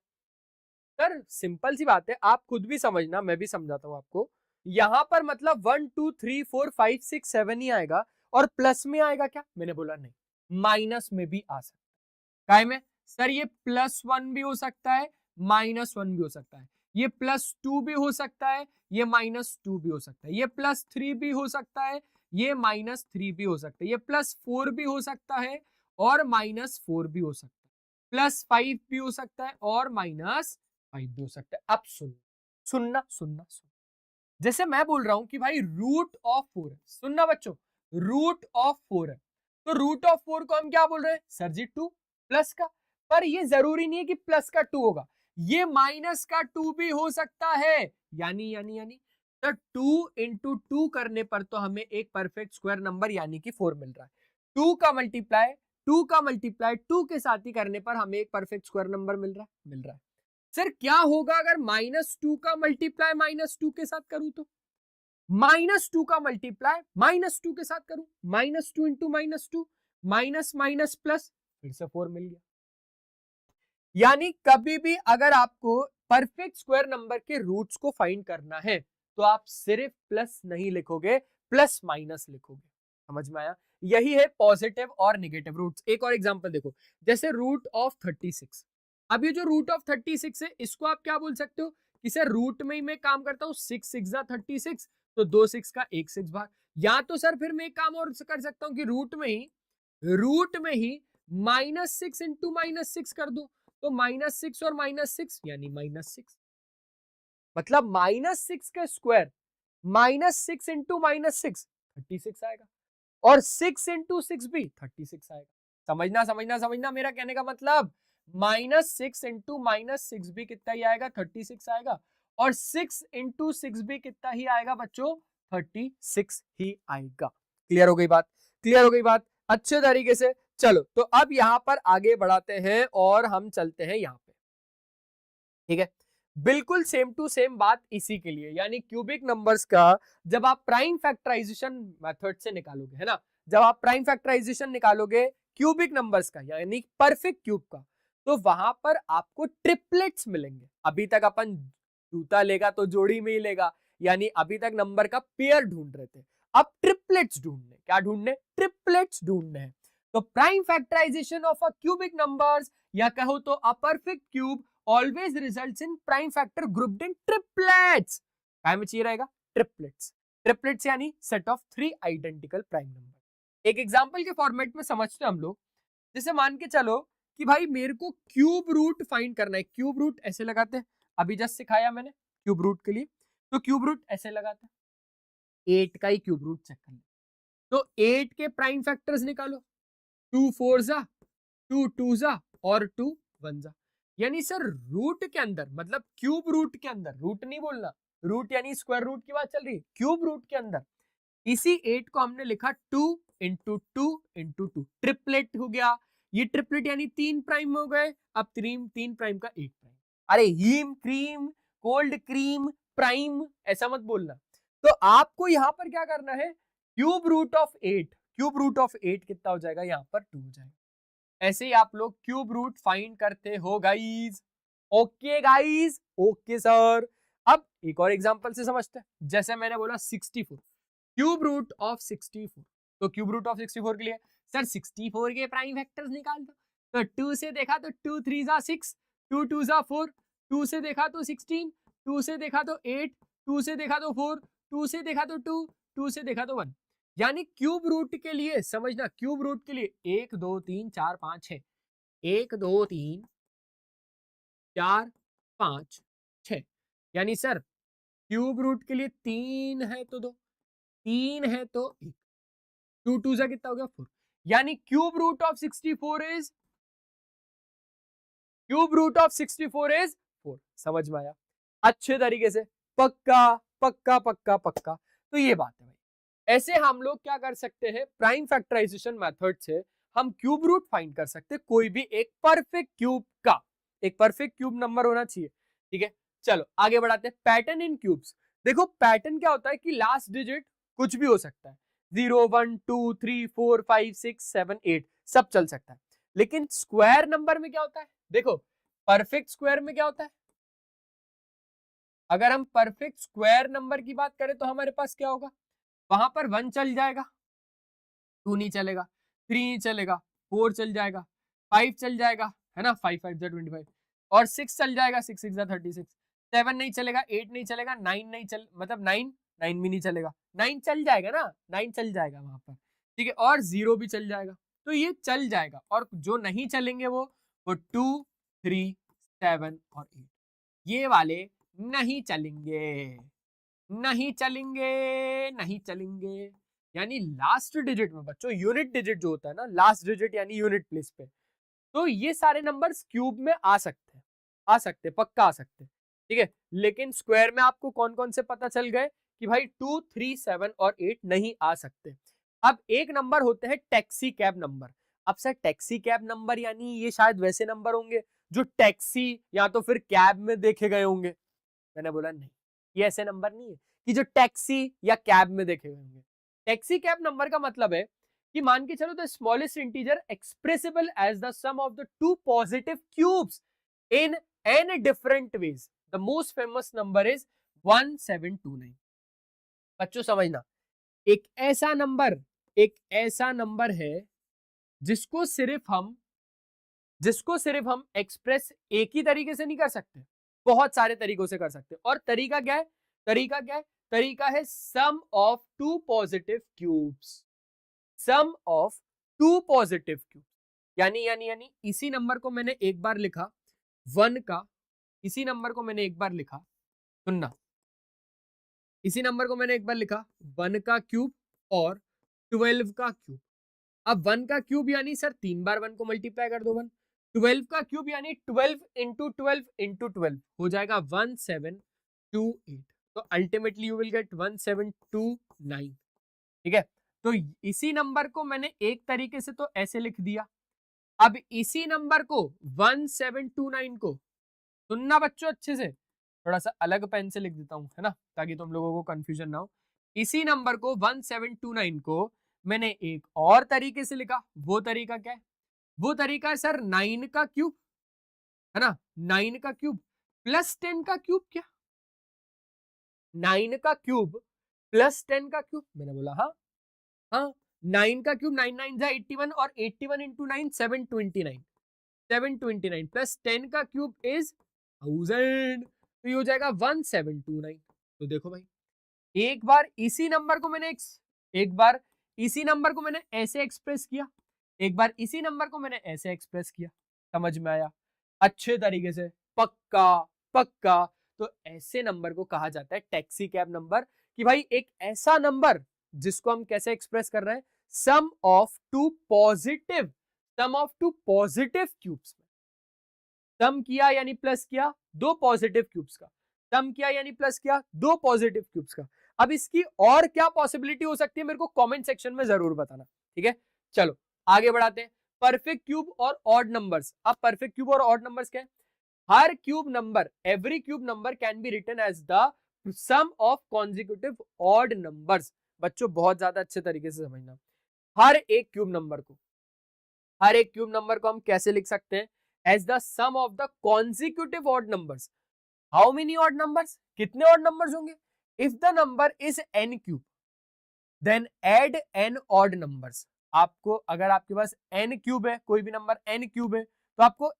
सर सिंपल सी बात है, आप खुद भी समझना, मैं भी समझाता हूं आपको। यहां पर मतलब 1 2 3 4 5 6 7 ही आएगा और प्लस में आएगा क्या? मैंने बोला नहीं, माइनस में भी आ सकता है। काय में? सर ये +1 भी हो सकता है, -1 भी हो सकता है, ये +2 भी हो सकता है, ये -2 भी हो सकता है, ये +3 भी हो सकता है, ये -3 भी हो सकता है, ये +4 भी हो सकता है और -4 भी हो सकता है, +5 भी हो सकता है और -5 भी हो सकता है। अब सुनना। जैसे मैं बोल रहा हूं कि भाई रूट ऑफ 4 है, सुनना बच्चों, रूट ऑफ 4 है, तो रूट ऑफ 4 को हम क्या बोल रहे हैं सर जी? 2 प्लस का। पर ये जरूरी नहीं है कि प्लस का 2 होगा, ये माइनस का 2 भी हो सकता है। यानी तो 2 इंटू 2 करने पर तो हमें एक परफेक्ट स्क्वायर नंबर यानी कि 4 मिल रहा है। 2 का मल्टीप्लाई 2 के साथ ही करने पर हमें एक परफेक्ट स्क्वायर नंबर मिल रहा है। सर क्या होगा अगर -2 का मल्टीप्लाई -2 के साथ करूं? तो -2 का मल्टीप्लाई -2 के साथ करूं, -2 इंटू -2, माइनस माइनस प्लस, फिर से 4 मिल गया। यानी कभी भी अगर आपको परफेक्ट स्क्वायर नंबर के रूट्स को फाइंड करना है तो आप सिर्फ प्लस नहीं लिखोगे, प्लस माइनस लिखोगे। समझ में आया? यही है पॉजिटिव और नेगेटिव रूट्स। एक और एग्जांपल देखो, जैसे रूट ऑफ 36। अब ये जो रूट ऑफ 36 है, इसको आप क्या बोल सकते हो कि सर रूट में ही मैं काम करता हूं, 6 6 36, तो 2 6 का 1 6 बाहर। या तो सर फिर मैं एक काम और कर सकता हूं कि रूट में ही -6 इंटू -6 कर दूं, तो -6 और -6 यानी -6। मतलब -6 का स्क्वायर, -6 इंटू -6 36 आएगा, और 6 इंटू 6 भी 36 आएगा। समझना मेरा कहने का मतलब, -6 इंटू -6 भी कितना ही आएगा? 36 आएगा। और 6 इंटू 6 भी कितना ही आएगा बच्चों? 36 ही आएगा। क्लियर हो गई बात? अच्छे तरीके से। चलो तो अब यहां पर आगे बढ़ाते हैं और हम चलते हैं यहां पे, ठीक है। बिल्कुल सेम टू सेम बात इसी के लिए, यानी क्यूबिक नंबर्स का जब आप प्राइम फैक्टराइजेशन मेथड से निकालोगे, है ना, जब आप प्राइम फैक्टराइजेशन निकालोगे क्यूबिक नंबर्स का यानी परफेक्ट क्यूब का, तो वहां पर आपको ट्रिपलेट्स मिलेंगे। अभी तक अपन जूता लेगा तो जोड़ी में ही लेगा, यानी अभी तक नंबर का पेयर ढूंढ रहे थे, अब ट्रिपलेट्स ढूंढने, क्या ढूंढने, ट्रिपलेट्स ढूंढने हैं। तो prime factorisation of a cubic numbers या कहो तो a perfect cube always results in prime factor grouped in triplets। काय में चाहिए रहेगा, ट्रिपलेट्स। ट्रिपलेट्स यानी set of 3 identical prime number. एक एग्जांपल के फॉर्मेट में समझते हैं हम लोग, जैसे मान के चलो कि भाई मेरे को क्यूब रूट फाइंड करना है। क्यूब रूट ऐसे लगाते हैं, अभी जस्ट सिखाया मैंने क्यूब रूट के लिए, तो क्यूब रूट ऐसे लगाते हैं, 8 का ही क्यूब रूट चेक कर ले। तो 8 के प्राइम फैक्टर्स निकालो, 2 4 जा, 2 2 जा और 2 1 जा। यानी सर रूट के अंदर, मतलब क्यूब रूट के अंदर, रूट नहीं बोलना, रूट यानी स्क्वायर रूट की बात चल रही है, क्यूब रूट के अंदर इसी 8 को हमने लिखा 2 इंटू 2 इंटू 2, ट्रिपलेट हो गया। ये ट्रिपलेट यानी 3 प्राइम हो गए। अब 3 प्राइम का 8 प्राइम। अरे हीम क्रीम कोल्ड क्रीम प्राइम ऐसा मत बोलना। तो आपको यहां पर क्या करना है, cube root of 8, cube root of 8 कितना हो जाएगा, यहां पर 2 हो जाएगा। ऐसे ही आप लोग क्यूब रूट फाइंड करते हो guys. Okay guys, okay sir. अब एक और एग्जांपल से समझते हैं, जैसे मैंने बोला 64, क्यूब रूट ऑफ 64। तो क्यूब रूट ऑफ 64 के लिए सर 64 के प्राइम फैक्टर्स निकाल दो। तो 2 से देखा तो 2 3 जा 6, 2 2 जा 4, 2 से देखा तो 16, 2 से देखा तो 8, 2 से देखा तो 4, 2 से देखा तो 2, 2 से देखा तो 1। यानी क्यूब रूट के लिए समझना, क्यूब रूट के लिए 1 2 3 4 5 6, 1 2 3 4 5 6, यानी सर क्यूब रूट के लिए 3 है तो 2, 3 है तो 1, 2 2 जा कितना हो गया 4। यानी cube root of 64 is, cube root of 64 is 4। समझ में आया अच्छे तरीके से, पक्का पक्का पक्का पक्का। तो ये बात है भाई, ऐसे हम लोग क्या कर सकते हैं, प्राइम फैक्टराइजेशन मेथड से हम क्यूब रूट फाइंड कर सकते हैं कोई भी एक परफेक्ट क्यूब का। एक परफेक्ट क्यूब नंबर होना चाहिए, ठीक है। चलो आगे बढ़ाते हैं, पैटर्न इन क्यूब्स। देखो पैटर्न क्या होता है कि लास्ट डिजिट कुछ भी हो सकता है, 0 1 2 3 4 5 6 7 8 सब चल सकता है। लेकिन स्क्वायर नंबर में क्या होता है, देखो परफेक्ट स्क्वायर में क्या होता है, अगर हम परफेक्ट स्क्वायर नंबर की बात करें तो हमारे पास क्या होगा, वहां पर 1 चल जाएगा, 2 नहीं चलेगा, 3 नहीं चलेगा, 4 चल जाएगा, 5 चल जाएगा, है ना, 5 5 जा 25 और 6 चल जाएगा, 6 6 जा 36, 7 नहीं चलेगा, 8 नहीं चलेगा, 9 नहीं चल, मतलब 9 भी नहीं चलेगा, 9 चल जाएगा ना, 9 चल जाएगा वहां पर, ठीक है, और 0 भी चल जाएगा। तो ये चल जाएगा, और जो नहीं चलेंगे वो 2 3 7 और 8, ये वाले नहीं चलेंगे, नहीं चलेंगे, नहीं चलेंगे। यानी लास्ट डिजिट में बच्चों, यूनिट डिजिट जो होता है ना, लास्ट डिजिट यानी यूनिट प्लेस पे, तो ये सारे नंबर्स क्यूब में आ सकते हैं, आ सकते हैं, पक्का आ सकते हैं, ठीक है। लेकिन स्क्वायर में आपको कौन कौन से पता चल गए कि भाई 2 3 7 और 8 नहीं आ सकते। अब एक नंबर होते हैं टैक्सी कैब नंबर। अब सर टैक्सी कैब नंबर यानी ये शायद वैसे नंबर होंगे जो टैक्सी या तो फिर कैब में देखे गए होंगे। मैंने बोला नहीं, ये ऐसे नंबर नहीं है कि जो टैक्सी या कैब में देखे गए होंगे। टैक्सी कैब नंबर का मतलब है कि मान के चलो the smallest integer expressible as the sum of the two positive cubes in n different ways, the most famous number is 1729। बच्चों समझना, एक ऐसा नंबर है जिसको सिर्फ हम एक्सप्रेस एक ही तरीके से नहीं कर सकते, बहुत सारे तरीकों से कर सकते। और तरीका क्या है, तरीका है sum of two positive cubes, sum of two positive cubes. यानी इसी नंबर को मैंने एक बार लिखा 1 का, इसी नंबर को मैंने एक बार लिखा, सुनना, इसी नंबर को मैंने एक बार लिखा 1 का क्यूब और 12 का क्यूब। अब 1 का क्यूब यानी सर 3 बार 1 को मल्टीप्लाई कर दो 1, 12 का क्यूब यानी 12 इंटू 12 इंटू 12 हो जाएगा 1728। तो अल्टीमेटली यू विल गेट 1729, ठीक है। तो इसी नंबर को मैंने एक तरीके से तो ऐसे लिख दिया, अब इसी नंबर को 1729 को, सुनना बच्चों अच्छे से, थोड़ा सा अलग पेन से लिख देता हूं, है ना, ताकि तुम लोगों को कंफ्यूजन ना हो। इसी नंबर को 1729 को मैंने एक और तरीके से लिखा, वो तरीका क्या है? वो तरीका है सर 9 का क्यूब, है ना, 9 का क्यूब प्लस 10 का क्यूब। क्या 9 का क्यूब प्लस 10 का क्यूब? मैंने बोला हाँ हाँ, 9 का क्यूब 9 9 जा 81 और 81 इंटू 9 729, 729 प्लस 10 का क्यूब इज 1000, तो ये हो जाएगा 1729। तो देखो भाई, एक बार इसी नंबर को मैंने ऐसे एक्सप्रेस किया, एक बार इसी नंबर को मैंने ऐसे एक्सप्रेस किया, समझ में आया अच्छे तरीके से? पक्का पक्का। तो ऐसे नंबर को कहा जाता है टैक्सी कैब नंबर, कि भाई एक ऐसा नंबर जिसको हम कैसे एक्सप्रेस कर रहे हैं, सम ऑफ टू पॉजिटिव क्यूब्स में। सम किया यानी प्लस किया दो पॉजिटिव क्यूब्स का, सम किया यानी प्लस किया दो पॉजिटिव क्यूब्स का। अब इसकी और क्या पॉसिबिलिटी हो सकती है, मेरे को कमेंट सेक्शन में जरूर बताना, ठीक है? चलो आगे बढ़ाते हैं। परफेक्ट क्यूब और ऑड नंबर्स। अब परफेक्ट क्यूब और ऑड नंबर्स क्या है? हर cube number, every cube number can be written as the sum of consecutive odd numbers. बच्चों बहुत ज्यादा अच्छे तरीके से समझना, हर एक क्यूब नंबर को हम कैसे लिख सकते हैं? As the sum of the consecutive odd numbers. How many odd numbers? कितने ऑड नंबर्स होंगे? If the number is n cube then add n odd numbers. आपको अगर आपके पास n क्यूब है, कोई भी नंबर n क्यूब है, तो आपको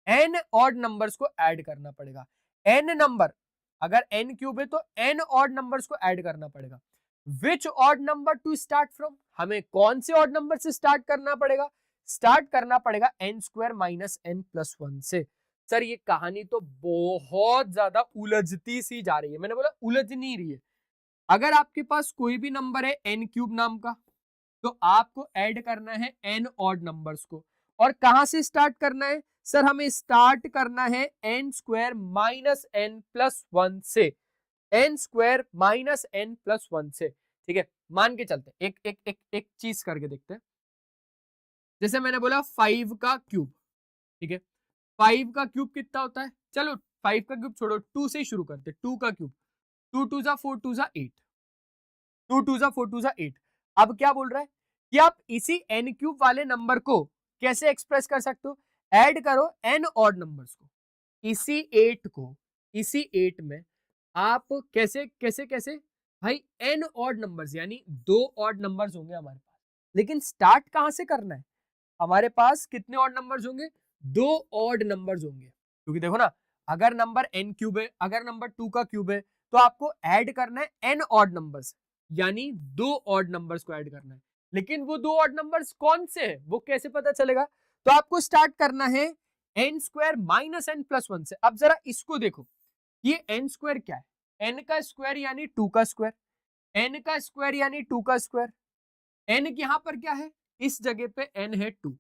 n ऑड नंबर्स को ऐड करना पड़ेगा। n नंबर अगर n क्यूब है तो n ऑड नंबर्स को ऐड करना पड़ेगा। Which odd number to start from? हमें कौन से ऑड नंबर से स्टार्ट करना पड़ेगा? स्टार्ट करना पड़ेगा n square minus n plus 1 से। सर ये कहानी तो बहुत ज्यादा उलझती सी जा रही है। मैंने बोला उलझ नहीं रही है। अगर आपके पास कोई भी नंबर है n क्यूब नाम का, तो आपको ऐड करना है n ऑड नंबर्स को। और कहां से स्टार्ट करना है? सर हमें स्टार्ट करना है n square minus n plus 1 से, n square minus n plus 1 से। ठीक है, मान के चलते हैं, एक चीज करके देखते हैं। जैसे मैंने बोला 5 का क्यूब, ठीक है, 5 का क्यूब कितना होता है? चलो 5 का क्यूब छोड़ो, 2 से ही शुरू करते हैं। 2 का क्यूब, 2 2 जा 4 2 जा 8, 2 2 जा 4 2 जा 8। अब क्या बोल रहा है कि आप इसी n क्यूब वाले नंबर को कैसे एक्सप्रेस कर सकते हो? ऐड करो n ऑड नंबर्स को, इसी 8 में आप कैसे कैसे कैसे भाई n ऑड नंबर्स, यानी 2 ऑड नंबर्स होंगे हमारे पास। लेकिन स्टार्ट कहां से करना है? हमारे पास कितने ऑड नंबर्स होंगे? 2 ऑड नंबर्स होंगे। क्योंकि देखो ना, अगर नंबर n क्यूब है, अगर नंबर 2 का क्यूब है, तो आपको ऐड करना है n ऑड नंबर्स, यानी 2 ऑड नंबर्स को ऐड करना है। लेकिन वो 2 ऑड नंबर्स कौन से है, वो कैसे पता चलेगा? तो आपको स्टार्ट करना है n square minus n plus 1 से। अब जरा इसको देखो, ये n स्क्वायर क्या है? n का स्क्वायर यानी 2 का स्क्वायर, n का स्क्वायर यानी 2 का स्क्वायर। n यहां पर क्या है? इस जगह पे n है 2,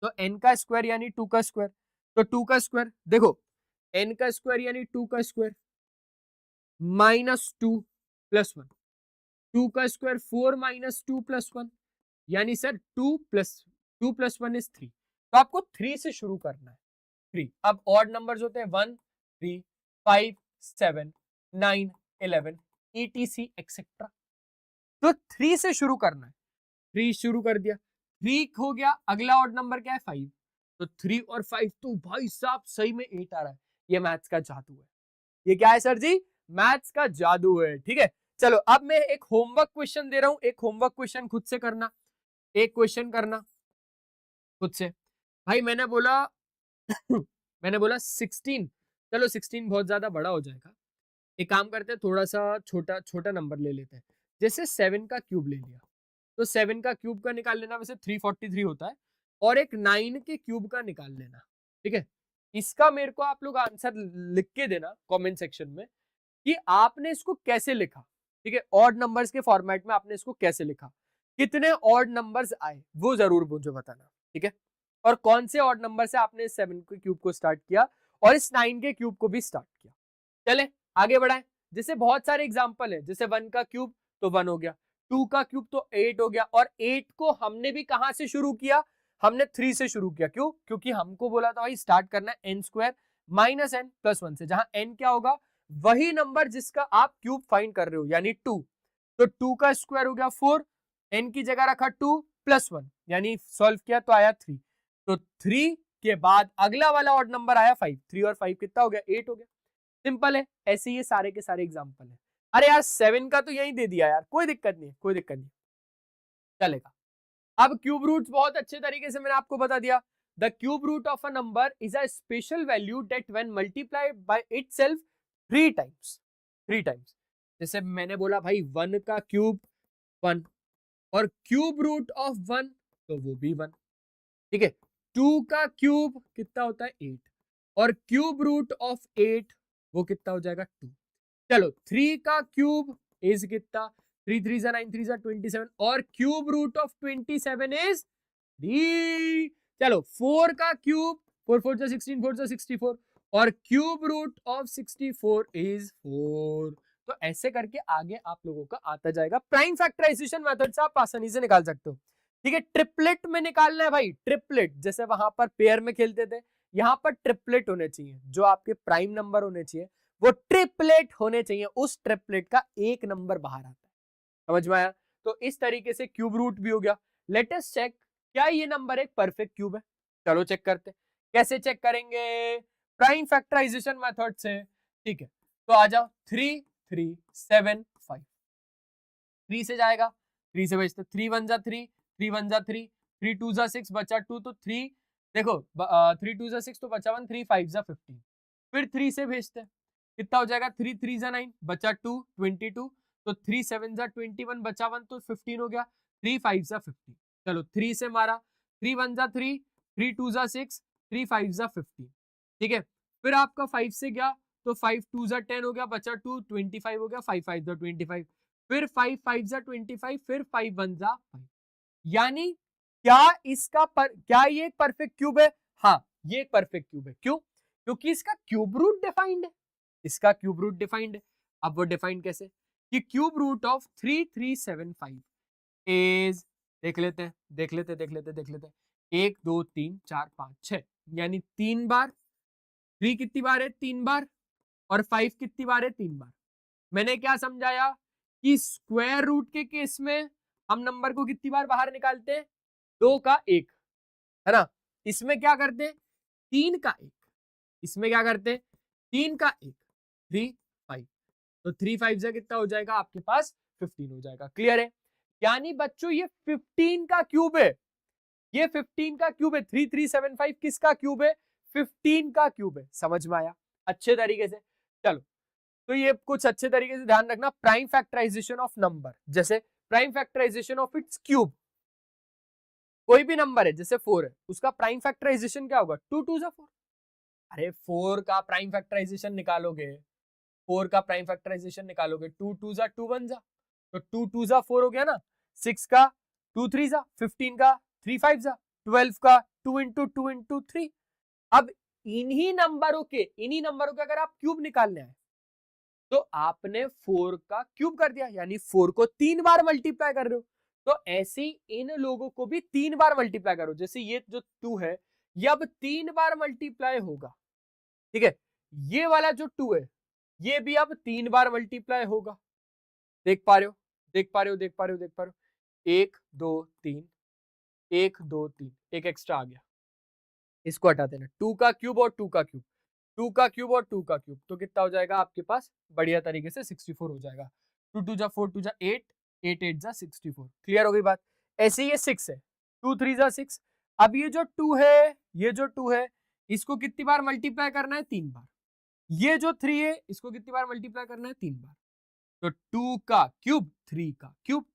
तो n का स्क्वायर यानी 2 का स्क्वायर, तो 2 का स्क्वायर देखो, n का स्क्वायर यानी 2 का स्क्वायर माइनस 2 प्लस 1, 2 का स्क्वायर 4 माइनस 2 प्लस 1, यानी सर 2 प्लस 1 इज 3। तो आपको 3 से शुरू करना है, 3। अब ऑड नंबर्स होते हैं 1 3 5 7 9 11 etc एक्सेट्रा। तो 3 से शुरू करना है, 3 शुरू कर दिया, 3 हो गया। अगला ऑड नंबर क्या है? 5। तो 3 और 5 तो भाई साहब सही में 8 आ रहा है। ये मैथ्स का जादू है। ये क्या है सर जी? मैथ्स का जादू है। ठीक है, चलो अब मैं एक होमवर्क क्वेश्चन दे रहा हूं, एक होमवर्क क्वेश्चन खुद से करना, एक क्वेश्चन करना खुद से। भाई मैंने बोला मैंने बोला 16, चलो 16 बहुत ज्यादा बड़ा हो जाएगा, एक काम करते हैं थोड़ा सा छोटा छोटा नंबर ले लेते हैं। जैसे 7 का क्यूब ले लिया, तो 7 का क्यूब का निकाल लेना, वैसे 343 होता है, और एक 9 के क्यूब का निकाल लेना। ठीक है, इसका मेरे को आप लोग आंसर लिख के देना कमेंट सेक्शन में कि आपने इसको कैसे लिखा। ठीक है, ऑड नंबर्स के फॉर्मेट में आपने इसको कैसे लिखा, कितने ऑड नंबर्स आए वो जरूर मुझे बताना। ठीक है, और कौन से ऑड नंबर से आपने 7 के क्यूब को स्टार्ट किया और इस 9 के क्यूब को भी स्टार्ट किया। चले आगे बढ़ाएं। जैसे बहुत सारे एग्जांपल है, जैसे 1 का क्यूब तो 1 हो गया, 2 का क्यूब तो 8 हो गया, और 8 को हमने भी कहां से शुरू किया, हमने 3 से शुरू किया। क्यों? क्योंकि हमको बोला था भाई स्टार्ट करना है n² माइनस n प्लस 1 से, जहां n क्या होगा, वही नंबर जिसका आप क्यूब फाइंड कर रहे हो, यानी 2। तो 2 का स्क्वायर हो गया 4, n की जगह रखा 2 प्लस 1, यानी सॉल्व किया तो आया 3। तो 3 के बाद अगला वाला ऑड नंबर आया 5। 3 और 5 कितना हो गया, 8 हो गया। सिंपल है। ऐसे ये सारे के सारे एग्जांपल है। अरे यार 7 का तो यही दे दिया यार, कोई दिक्कत नहीं है, कोई दिक्कत नहीं, चलेगा। अब क्यूब रूट्स बहुत अच्छे तरीके से मैंने आपको बता दिया। The cube root of a number is a special value that when multiplied by itself 3 times, 3 times. जैसे मैंने बोला भाई 1 का क्यूब 1, और क्यूब रूट ऑफ 1 तो वो भी 1, ठीक है। 2 का क्यूब कितना होता है 8, और क्यूब रूट ऑफ 8 वो कितना हो जाएगा 2। चलो 3 का क्यूब इज कितना, 3 3 जा 9, 3 जा 27, और क्यूब रूट ऑफ 27 इज 3। चलो 4 का क्यूब, 4 4 जा 16, 4 जा 64, और क्यूब रूट ऑफ 64 इज 4। तो ऐसे करके आगे आप लोगों का आता जाएगा। प्राइम फैक्टराइजेशन मेथड से आप आसानी से निकाल सकते हो, ठीक है। ट्रिपलेट में निकालना है भाई, ट्रिपलेट, जैसे वहां पर पेयर में खेलते थे, यहाँ पर ट्रिपलेट होने चाहिए। जो आपके प्राइम नंबर होने चाहिए वो ट्रिपलेट होने चाहिए, उस ट्रिपलेट का एक नंबर बाहर आता है। समझ में आया? तो इस तरीके से क्यूब रूट भी हो गया। लेट अस चेक क्या ये नंबर एक परफेक्ट क्यूब है। चलो चेक करते हैं। कैसे चेक करेंगे? प्राइम फैक्टराइजेशन मेथड से, ठीक है। तो आ जाओ, 3 3 7 5, 3 से जाएगा, 3 से भेजते, 3 1 जा 3, 3 1 जा 3, 3 2 जा 6, बचा 2, तो 3 देखो 3 2 जा 6 तो बचा 1, 3 5 जा 15, फिर 3 से भेजते हैं, कितना हो जाएगा, 3 3 जा 9, बचा 2 22, तो 3 7 जा 21, बचा 1 तो 15 हो गया, 3 5 जा 15। चलो 3 से मारा, 3 1 जा 3, 3 2 जा 6, 3 5 जा 15, ठीक है। फिर आपका 5 से गया तो 5 2 जा 10 हो गया, बचा 2 25 हो गया, 5 5 जा 25, फिर 5 5 जा 25, फिर 5 1 जा 5। यानी क्या क्या ये एक परफेक्ट क्यूब है? हाँ, ये एक परफेक्ट क्यूब है। क्यों? क्योंकि इसका क्यूब रूट डिफाइंड है, इसका क्यूब रूट डिफाइंड है। अब वो डिफाइंड कैसे, कि क्यूब रूट ऑफ 3375 इज, देख लेते हैं, देख लेते देख लेते देख लेते 1 2 3 4 5 6, यानी 3 बार। 3 कितनी बार है? 3 बार। और 5 कितनी बार है? 3 बार। मैंने क्या समझाया कि स्क्वायर रूट के केस में हम नंबर को कितनी बार बाहर निकालते हैं? 2 का 1, है ना। इसमें क्या करते हैं? 3 का 1। इसमें क्या करते हैं? 3 का 1, 3 5, तो 3 5 से कितना हो जाएगा आपके पास? 15 हो जाएगा। क्लियर है? यानी बच्चों ये 15 का क्यूब है, ये 15 का क्यूब है। 3375 किसका क्यूब है? 15 का क्यूब है। समझ में आया अच्छे तरीके से? चलो, तो ये कुछ अच्छे तरीके से ध्यान रखना। प्राइम फैक्टराइजेशन ऑफ नंबर, जैसे prime factorisation of its cube, कोई भी नंबर है जैसे 4 है, उसका प्राइम फैक्टराइजेशन क्या होगा? 2 2 जा 4। अरे 4 का प्राइम फैक्टराइजेशन निकालोगे, 4 का प्राइम फैक्टराइजेशन निकालोगे, 2 2 जा 2 1 जा, तो 2 2 जा 4 हो गया ना। 6 का 2 3 जा, 15 का 3 5 जा, 12 का 2 इंटू 2 इंटू 3। अब इन्हीं नंबरों के अगर आप क्यूब निकालने आए तो आपने 4 का क्यूब कर दिया, यानी 4 को 3 बार मल्टीप्लाई कर रहे हो। तो ऐसे ही इन लोगों को भी 3 बार मल्टीप्लाई करो। जैसे ये जो 2 है ये अब 3 बार मल्टीप्लाई होगा, ठीक है। ये वाला जो 2 है ये भी अब 3 बार मल्टीप्लाई होगा। देख पा रहे हो, देख पा रहे हो, देख पा रहे हो, देख पा रहे हो। 1 2 3, 1 2 3, एक एक्स्ट्रा आ गया, इसको हटा देना। 2 का क्यूब और 2 का क्यूब, 2 का क्यूब और 2 का क्यूब, तो कितना हो जाएगा आपके पास? बढ़िया तरीके से 64 हो जाएगा। 2 2 जा 4, 2 जा 8, 8 8 जा 64। क्लियर हो गई बात? ऐसे ये 6 है, 2 3 जा 6। अब ये जो 2 है, ये जो 2 है, इसको कितनी बार मल्टीप्लाई करना है? 3 बार। ये जो 3 है इसको कितनी बार मल्टीप्लाई करना है? 3 बार। तो 2 का क्यूब, 3 का क्यूब।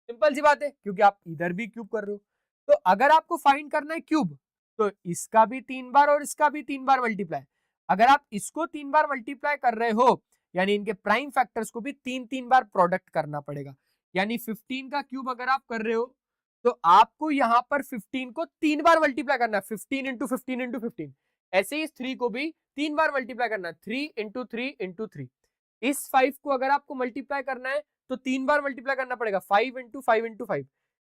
सिंपल सी बात है, क्योंकि आप इधर भी क्यूब कर रहे हो। तो अगर आपको फाइंड करना है क्यूब, तो इसका भी 3 बार और इसका भी 3 बार मल्टीप्लाई। अगर आप इसको 3 बार मल्टीप्लाई कर रहे हो, यानी इनके प्राइम फैक्टर्स को भी 3 बार प्रोडक्ट करना पड़ेगा। यानी 15 का क्यूब अगर आप कर रहे हो तो आपको यहां पर 15 को 3 बार मल्टीप्लाई करना है, 15 इंटू 15 इंटू 15। ऐसे ही इस 3 को भी 3 बार मल्टीप्लाई करना है, 3 इंटू 3 इंटू 3। इस 5 को अगर आपको मल्टीप्लाई करना है तो 3 बार मल्टीप्लाई करना पड़ेगा, 5 इंटू 5 इंटू 5,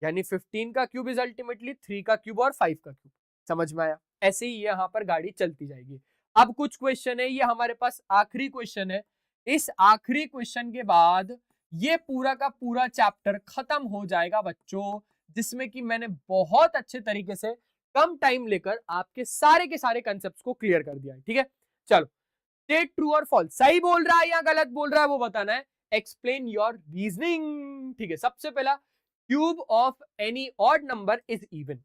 यानी 15 का क्यूब इज अल्टीमेटली 3 का क्यूब और 5 का क्यूब। समझ में आया? ऐसे ही यहाँ पर गाड़ी चलती जाएगी। अब कुछ क्वेश्चन है, ये हमारे पास आखिरी क्वेश्चन है। इस आखिरी क्वेश्चन के बाद ये पूरा का पूरा चैप्टर खत्म हो जाएगा बच्चों, जिसमें कि मैंने बहुत अच्छे तरीके से कम टाइम लेकर आपके सारे के सारे कंसेप्ट को क्लियर कर दिया है। ठीक है, चलो स्टेट ट्रू और फॉल्स, सही बोल रहा है या गलत बोल रहा है वो बताना है। Explain your reasoning. ठीक है, सबसे पहला, cube of any odd number is even.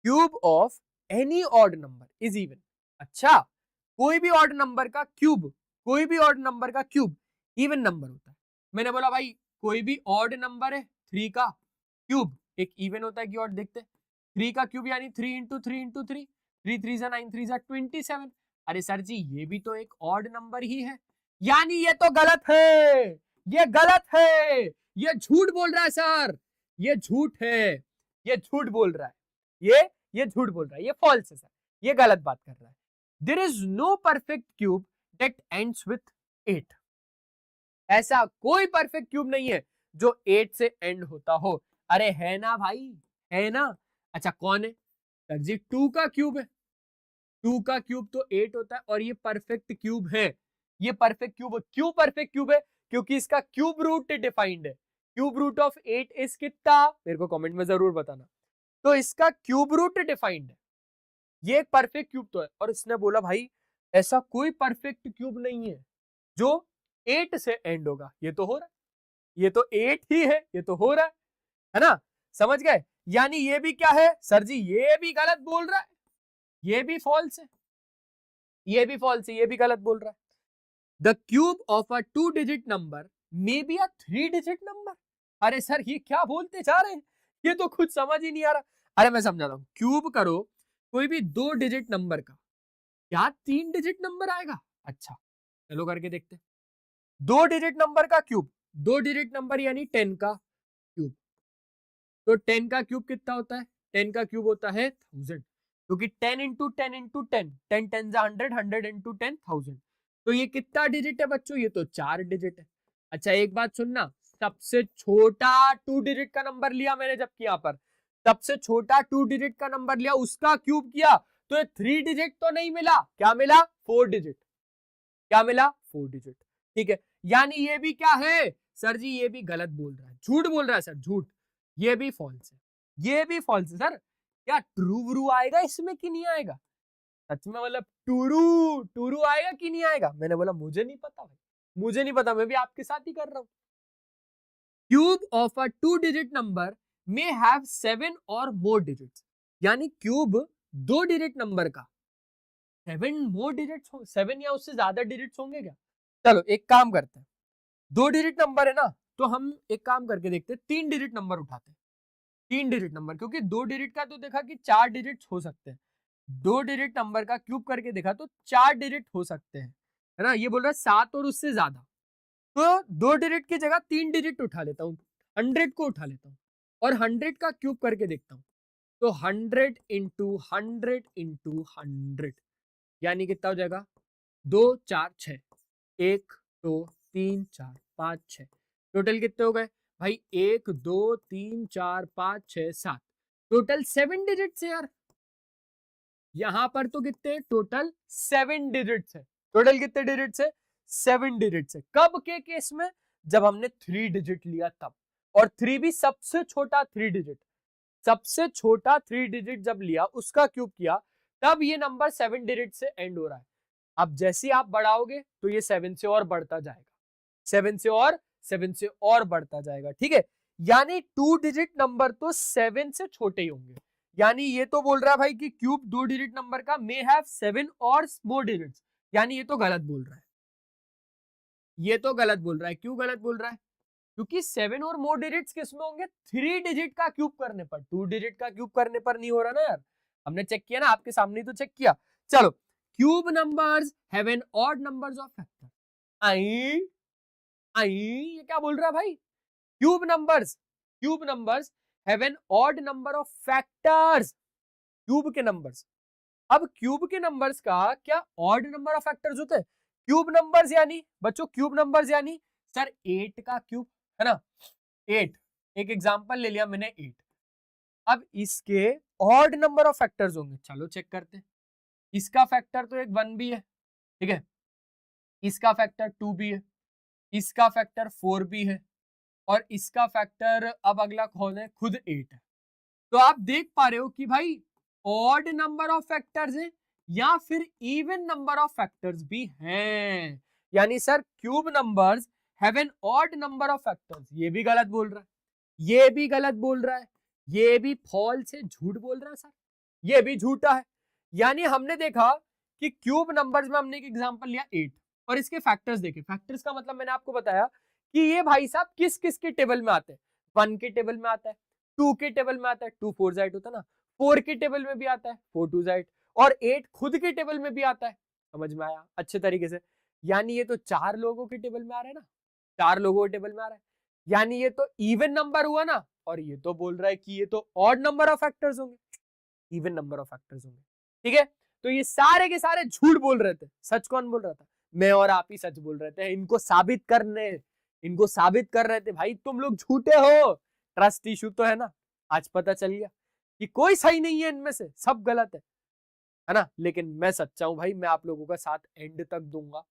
Cube of any odd number is even. अच्छा, कोई भी ऑड नंबर का क्यूब, कोई भी ऑड नंबर का क्यूब इवन नंबर होता है। मैंने बोला भाई कोई भी ऑड नंबर है 3 का क्यूब एक इवन होता है कि ऑड? देखते हैं, 3 का क्यूब यानी 3 इंटू 3 इंटू 3, 3 3 जा 9 3 जा 27। अरे सर जी ये भी तो एक ऑड नंबर ही है, यानी ये तो गलत है, ये गलत है, ये झूठ बोल रहा है सर, ये झूठ है, ये झूठ बोल रहा है, ये झूठ बोल रहा है, ये फॉल्स है सर, ये गलत बात कर रहा है। There is no perfect cube that ends with 8। ऐसा कोई परफेक्ट क्यूब नहीं है जो 8 से एंड होता हो। अरे है ना भाई, है ना? अच्छा कौन है सर जी? 2 का क्यूब है, 2 का क्यूब तो 8 होता है और ये परफेक्ट क्यूब है। ये परफेक्ट क्यूब क्यों परफेक्ट क्यूब है? क्योंकि इसका क्यूब रूट डिफाइंड है। क्यूब रूट ऑफ 8 इज कितना? मेरे को कमेंट में जरूर बताना। तो इसका क्यूब रूट डिफाइंड है, ये एक परफेक्ट क्यूब तो है। और इसने बोला भाई ऐसा कोई परफेक्ट क्यूब नहीं है जो 8 से एंड होगा। ये तो हो रहा है, ये तो 8 ही है, ये तो हो रहा है ना? समझ गए? यानी ये भी क्या है सर जी? ये भी गलत बोल रहा है, ये भी फॉल्स है, ये भी फॉल्स है, ये भी गलत बोल रहा है। The cube of a 2 digit number may be a 3 digit number. अरे सर ये क्या बोलते जा रहे हैं, ये तो कुछ समझ ही नहीं आ रहा। अरे मैं समझाता हूं, क्यूब करो कोई भी 2 डिजिट नंबर का, क्या 3 डिजिट नंबर आएगा? अच्छा चलो करके देखते हैं। 2 डिजिट नंबर का क्यूब, 2 डिजिट नंबर यानी 10 का क्यूब। तो 10 का क्यूब कितना होता है? 10 का क्यूब होता है 1000, क्योंकि 10 इंटू 10 इंटू 10, 10 10 100, 100 इंटू 10 1000। तो ये कितना डिजिट है बच्चों? ये तो 4 डिजिट है। अच्छा एक बात सुनना, सबसे छोटा 2 डिजिट का नंबर लिया मैंने, जबकि यहाँ पर सबसे छोटा 2 डिजिट का नंबर लिया, उसका क्यूब किया तो ये 3 डिजिट तो नहीं मिला, क्या मिला? 4 डिजिट। क्या मिला? 4 डिजिट। ठीक है, यानी ये भी क्या है सर जी? ये भी गलत बोल रहा है, झूठ बोल रहा है सर, झूठ। ये भी फॉल्स है, ये भी फॉल्स है सर। क्या ट्रू व्रू आएगा इसमें कि नहीं आएगा? सच में मतलब टूरू टूरू आएगा कि नहीं आएगा? मैंने बोला मुझे नहीं पता भाई, मुझे नहीं पता, मैं भी आपके साथ ही कर रहा हूं। Cube of a 2 digit number may have 7 और मोर डिजिट्स, यानी क्यूब 2 डिजिट नंबर का 7 मोर डिजिट्स हो, 7 या उससे ज्यादा डिजिट्स होंगे क्या? चलो एक काम करते हैं, 2 डिजिट नंबर है ना, तो हम एक काम करके देखते हैं, 3 डिजिट नंबर उठाते हैं। 3 डिजिट नंबर, क्योंकि 2 डिजिट का तो देखा कि 4 डिजिट हो सकते हैं, 2 डिजिट नंबर का क्यूब करके देखा तो 4 डिजिट हो सकते हैं, है ना? ये बोल रहा है 7 और उससे ज्यादा, तो 2 डिजिट की जगह 3 डिजिट उठा लेता हूँ, 100 को उठा लेता हूँ और 100 का क्यूब करके देखता हूँ। तो 100 इंटू 100 इंटू 100 यानी कितना हो जाएगा? 2 4 6, 1 2 3 4 5 6, टोटल कितने हो गए भाई? 1 2 3 4 5 6 7, टोटल 7 डिजिट्स है यार। यहां पर तो कितने? टोटल 7 डिजिट्स है। टोटल कितने डिजिट्स है? 7 डिजिट्स है। कब के केस में? जब हमने 3 डिजिट लिया तब, और 3 भी सबसे छोटा 3 डिजिट, सबसे छोटा 3 डिजिट जब लिया उसका क्यूब किया, तब ये नंबर 7 डिजिट से एंड हो रहा है। अब जैसे आप बढ़ाओगे तो ये 7 से और बढ़ता जाएगा, 7 से और बढ़ता जाएगा। ठीक है, यानी 2 डिजिट नंबर तो 7 से छोटे ही होंगे। यानी ये तो बोल रहा है भाई कि क्यूब 2 डिजिट नंबर का मे हैव 7 और मोर डिजिट्स, यानी ये तो गलत बोल रहा है, ये तो गलत बोल रहा है। क्यों गलत बोल रहा है? क्योंकि 7 और मोर डिजिट्स किसमें होंगे? 3 डिजिट का क्यूब करने पर, 2 डिजिट का क्यूब करने पर नहीं हो रहा ना यार। हमने चेक किया ना, आपके सामने तो चेक किया। चलो, cube numbers have an odd numbers of factor. आई आई ये क्या बोल रहा है भाई? Cube numbers have an odd number of factors, cube के नंबर्स। अब क्यूब के नंबर्स का क्या ऑड नंबर ऑफ फैक्टर्स होते हैं? क्यूब नंबर्स यानी बच्चों क्यूब नंबर्स यानी सर 8 का क्यूब है ना, 8, एक एग्जांपल ले लिया मैंने 8। अब इसके ऑड नंबर ऑफ फैक्टर्स होंगे, चलो चेक करते हैं। इसका फैक्टर तो एक 1 भी है, ठीक है, इसका फैक्टर 2 भी है, इसका फैक्टर 4 भी है, और इसका फैक्टर अब अगला कौन है, खुद 8 है। तो आप देख पा रहे हो कि भाई ऑड नंबर ऑफ फैक्टर्स है या फिर इवन नंबर ऑफ फैक्टर्स भी हैं, यानी sir cube numbers have an odd number of factors. ये भी गलत बोल रहा है, ये भी गलत बोल रहा है, ये भी फॉल्स है, झूठ बोल रहा है सर, ये भी झूठा है। यानी हमने देखा कि क्यूब नंबर्स में हमने एक एग्जांपल लिया 8 और इसके फैक्टर्स देखे। फैक्टर्स का मतलब मैंने आपको बताया कि ये भाई साहब किस किस के टेबल में आते हैं। 1 के टेबल में आता है, 2 के टेबल में आता है, 2 4 8 होता है ना, 4 के टेबल में भी आता है, 4 2 8, और 8 खुद के टेबल में भी आता है। समझ में आया अच्छे तरीके से? यानी ये तो 4 लोगों के टेबल में आ रहा है ना, 4 लोगों के टेबल में आ रहा है, यानी ये तो इवन नंबर हुआ ना, और ये तो बोल रहा है कि ये तो ऑड नंबर ऑफ फैक्टर्स होंगे, इवन नंबर ऑफ फैक्टर्स होंगे। ठीक है, तो ये सारे के सारे झूठ बोल रहे थे। सच कौन बोल रहा था? मैं और आप ही सच बोल रहे थे। इनको साबित कर रहे थे भाई तुम लोग झूठे हो। ट्रस्ट इशू तो है ना, आज पता चल गया कि कोई सही नहीं है इनमें से, सब गलत है ना। लेकिन मैं सच्चा हूं भाई, मैं आप लोगों का साथ एंड तक दूंगा।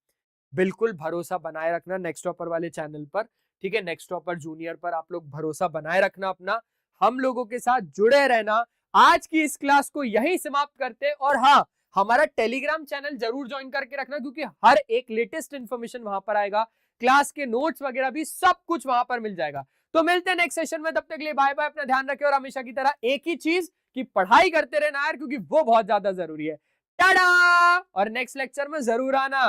बिल्कुल भरोसा बनाए रखना नेक्स्ट टॉपर वाले चैनल पर, ठीक है, नेक्स्ट टॉपर जूनियर पर आप लोग भरोसा बनाए रखना अपना, हम लोगों के साथ जुड़े रहना। आज की इस क्लास को यहीं समाप्त करते, और हाँ, हमारा टेलीग्राम चैनल जरूर ज्वाइन करके रखना, क्योंकि हर एक लेटेस्ट इंफॉर्मेशन वहां पर आएगा, क्लास के नोट्स वगैरह भी सब कुछ वहां पर मिल जाएगा। तो मिलते हैं नेक्स्ट सेशन में, तब तक के लिए बाय बाय, अपना ध्यान रखें, और हमेशा की तरह एक ही चीज कि पढ़ाई करते रहना यार, क्योंकि वो बहुत ज्यादा जरूरी है। टाटा, और नेक्स्ट लेक्चर में जरूर आना।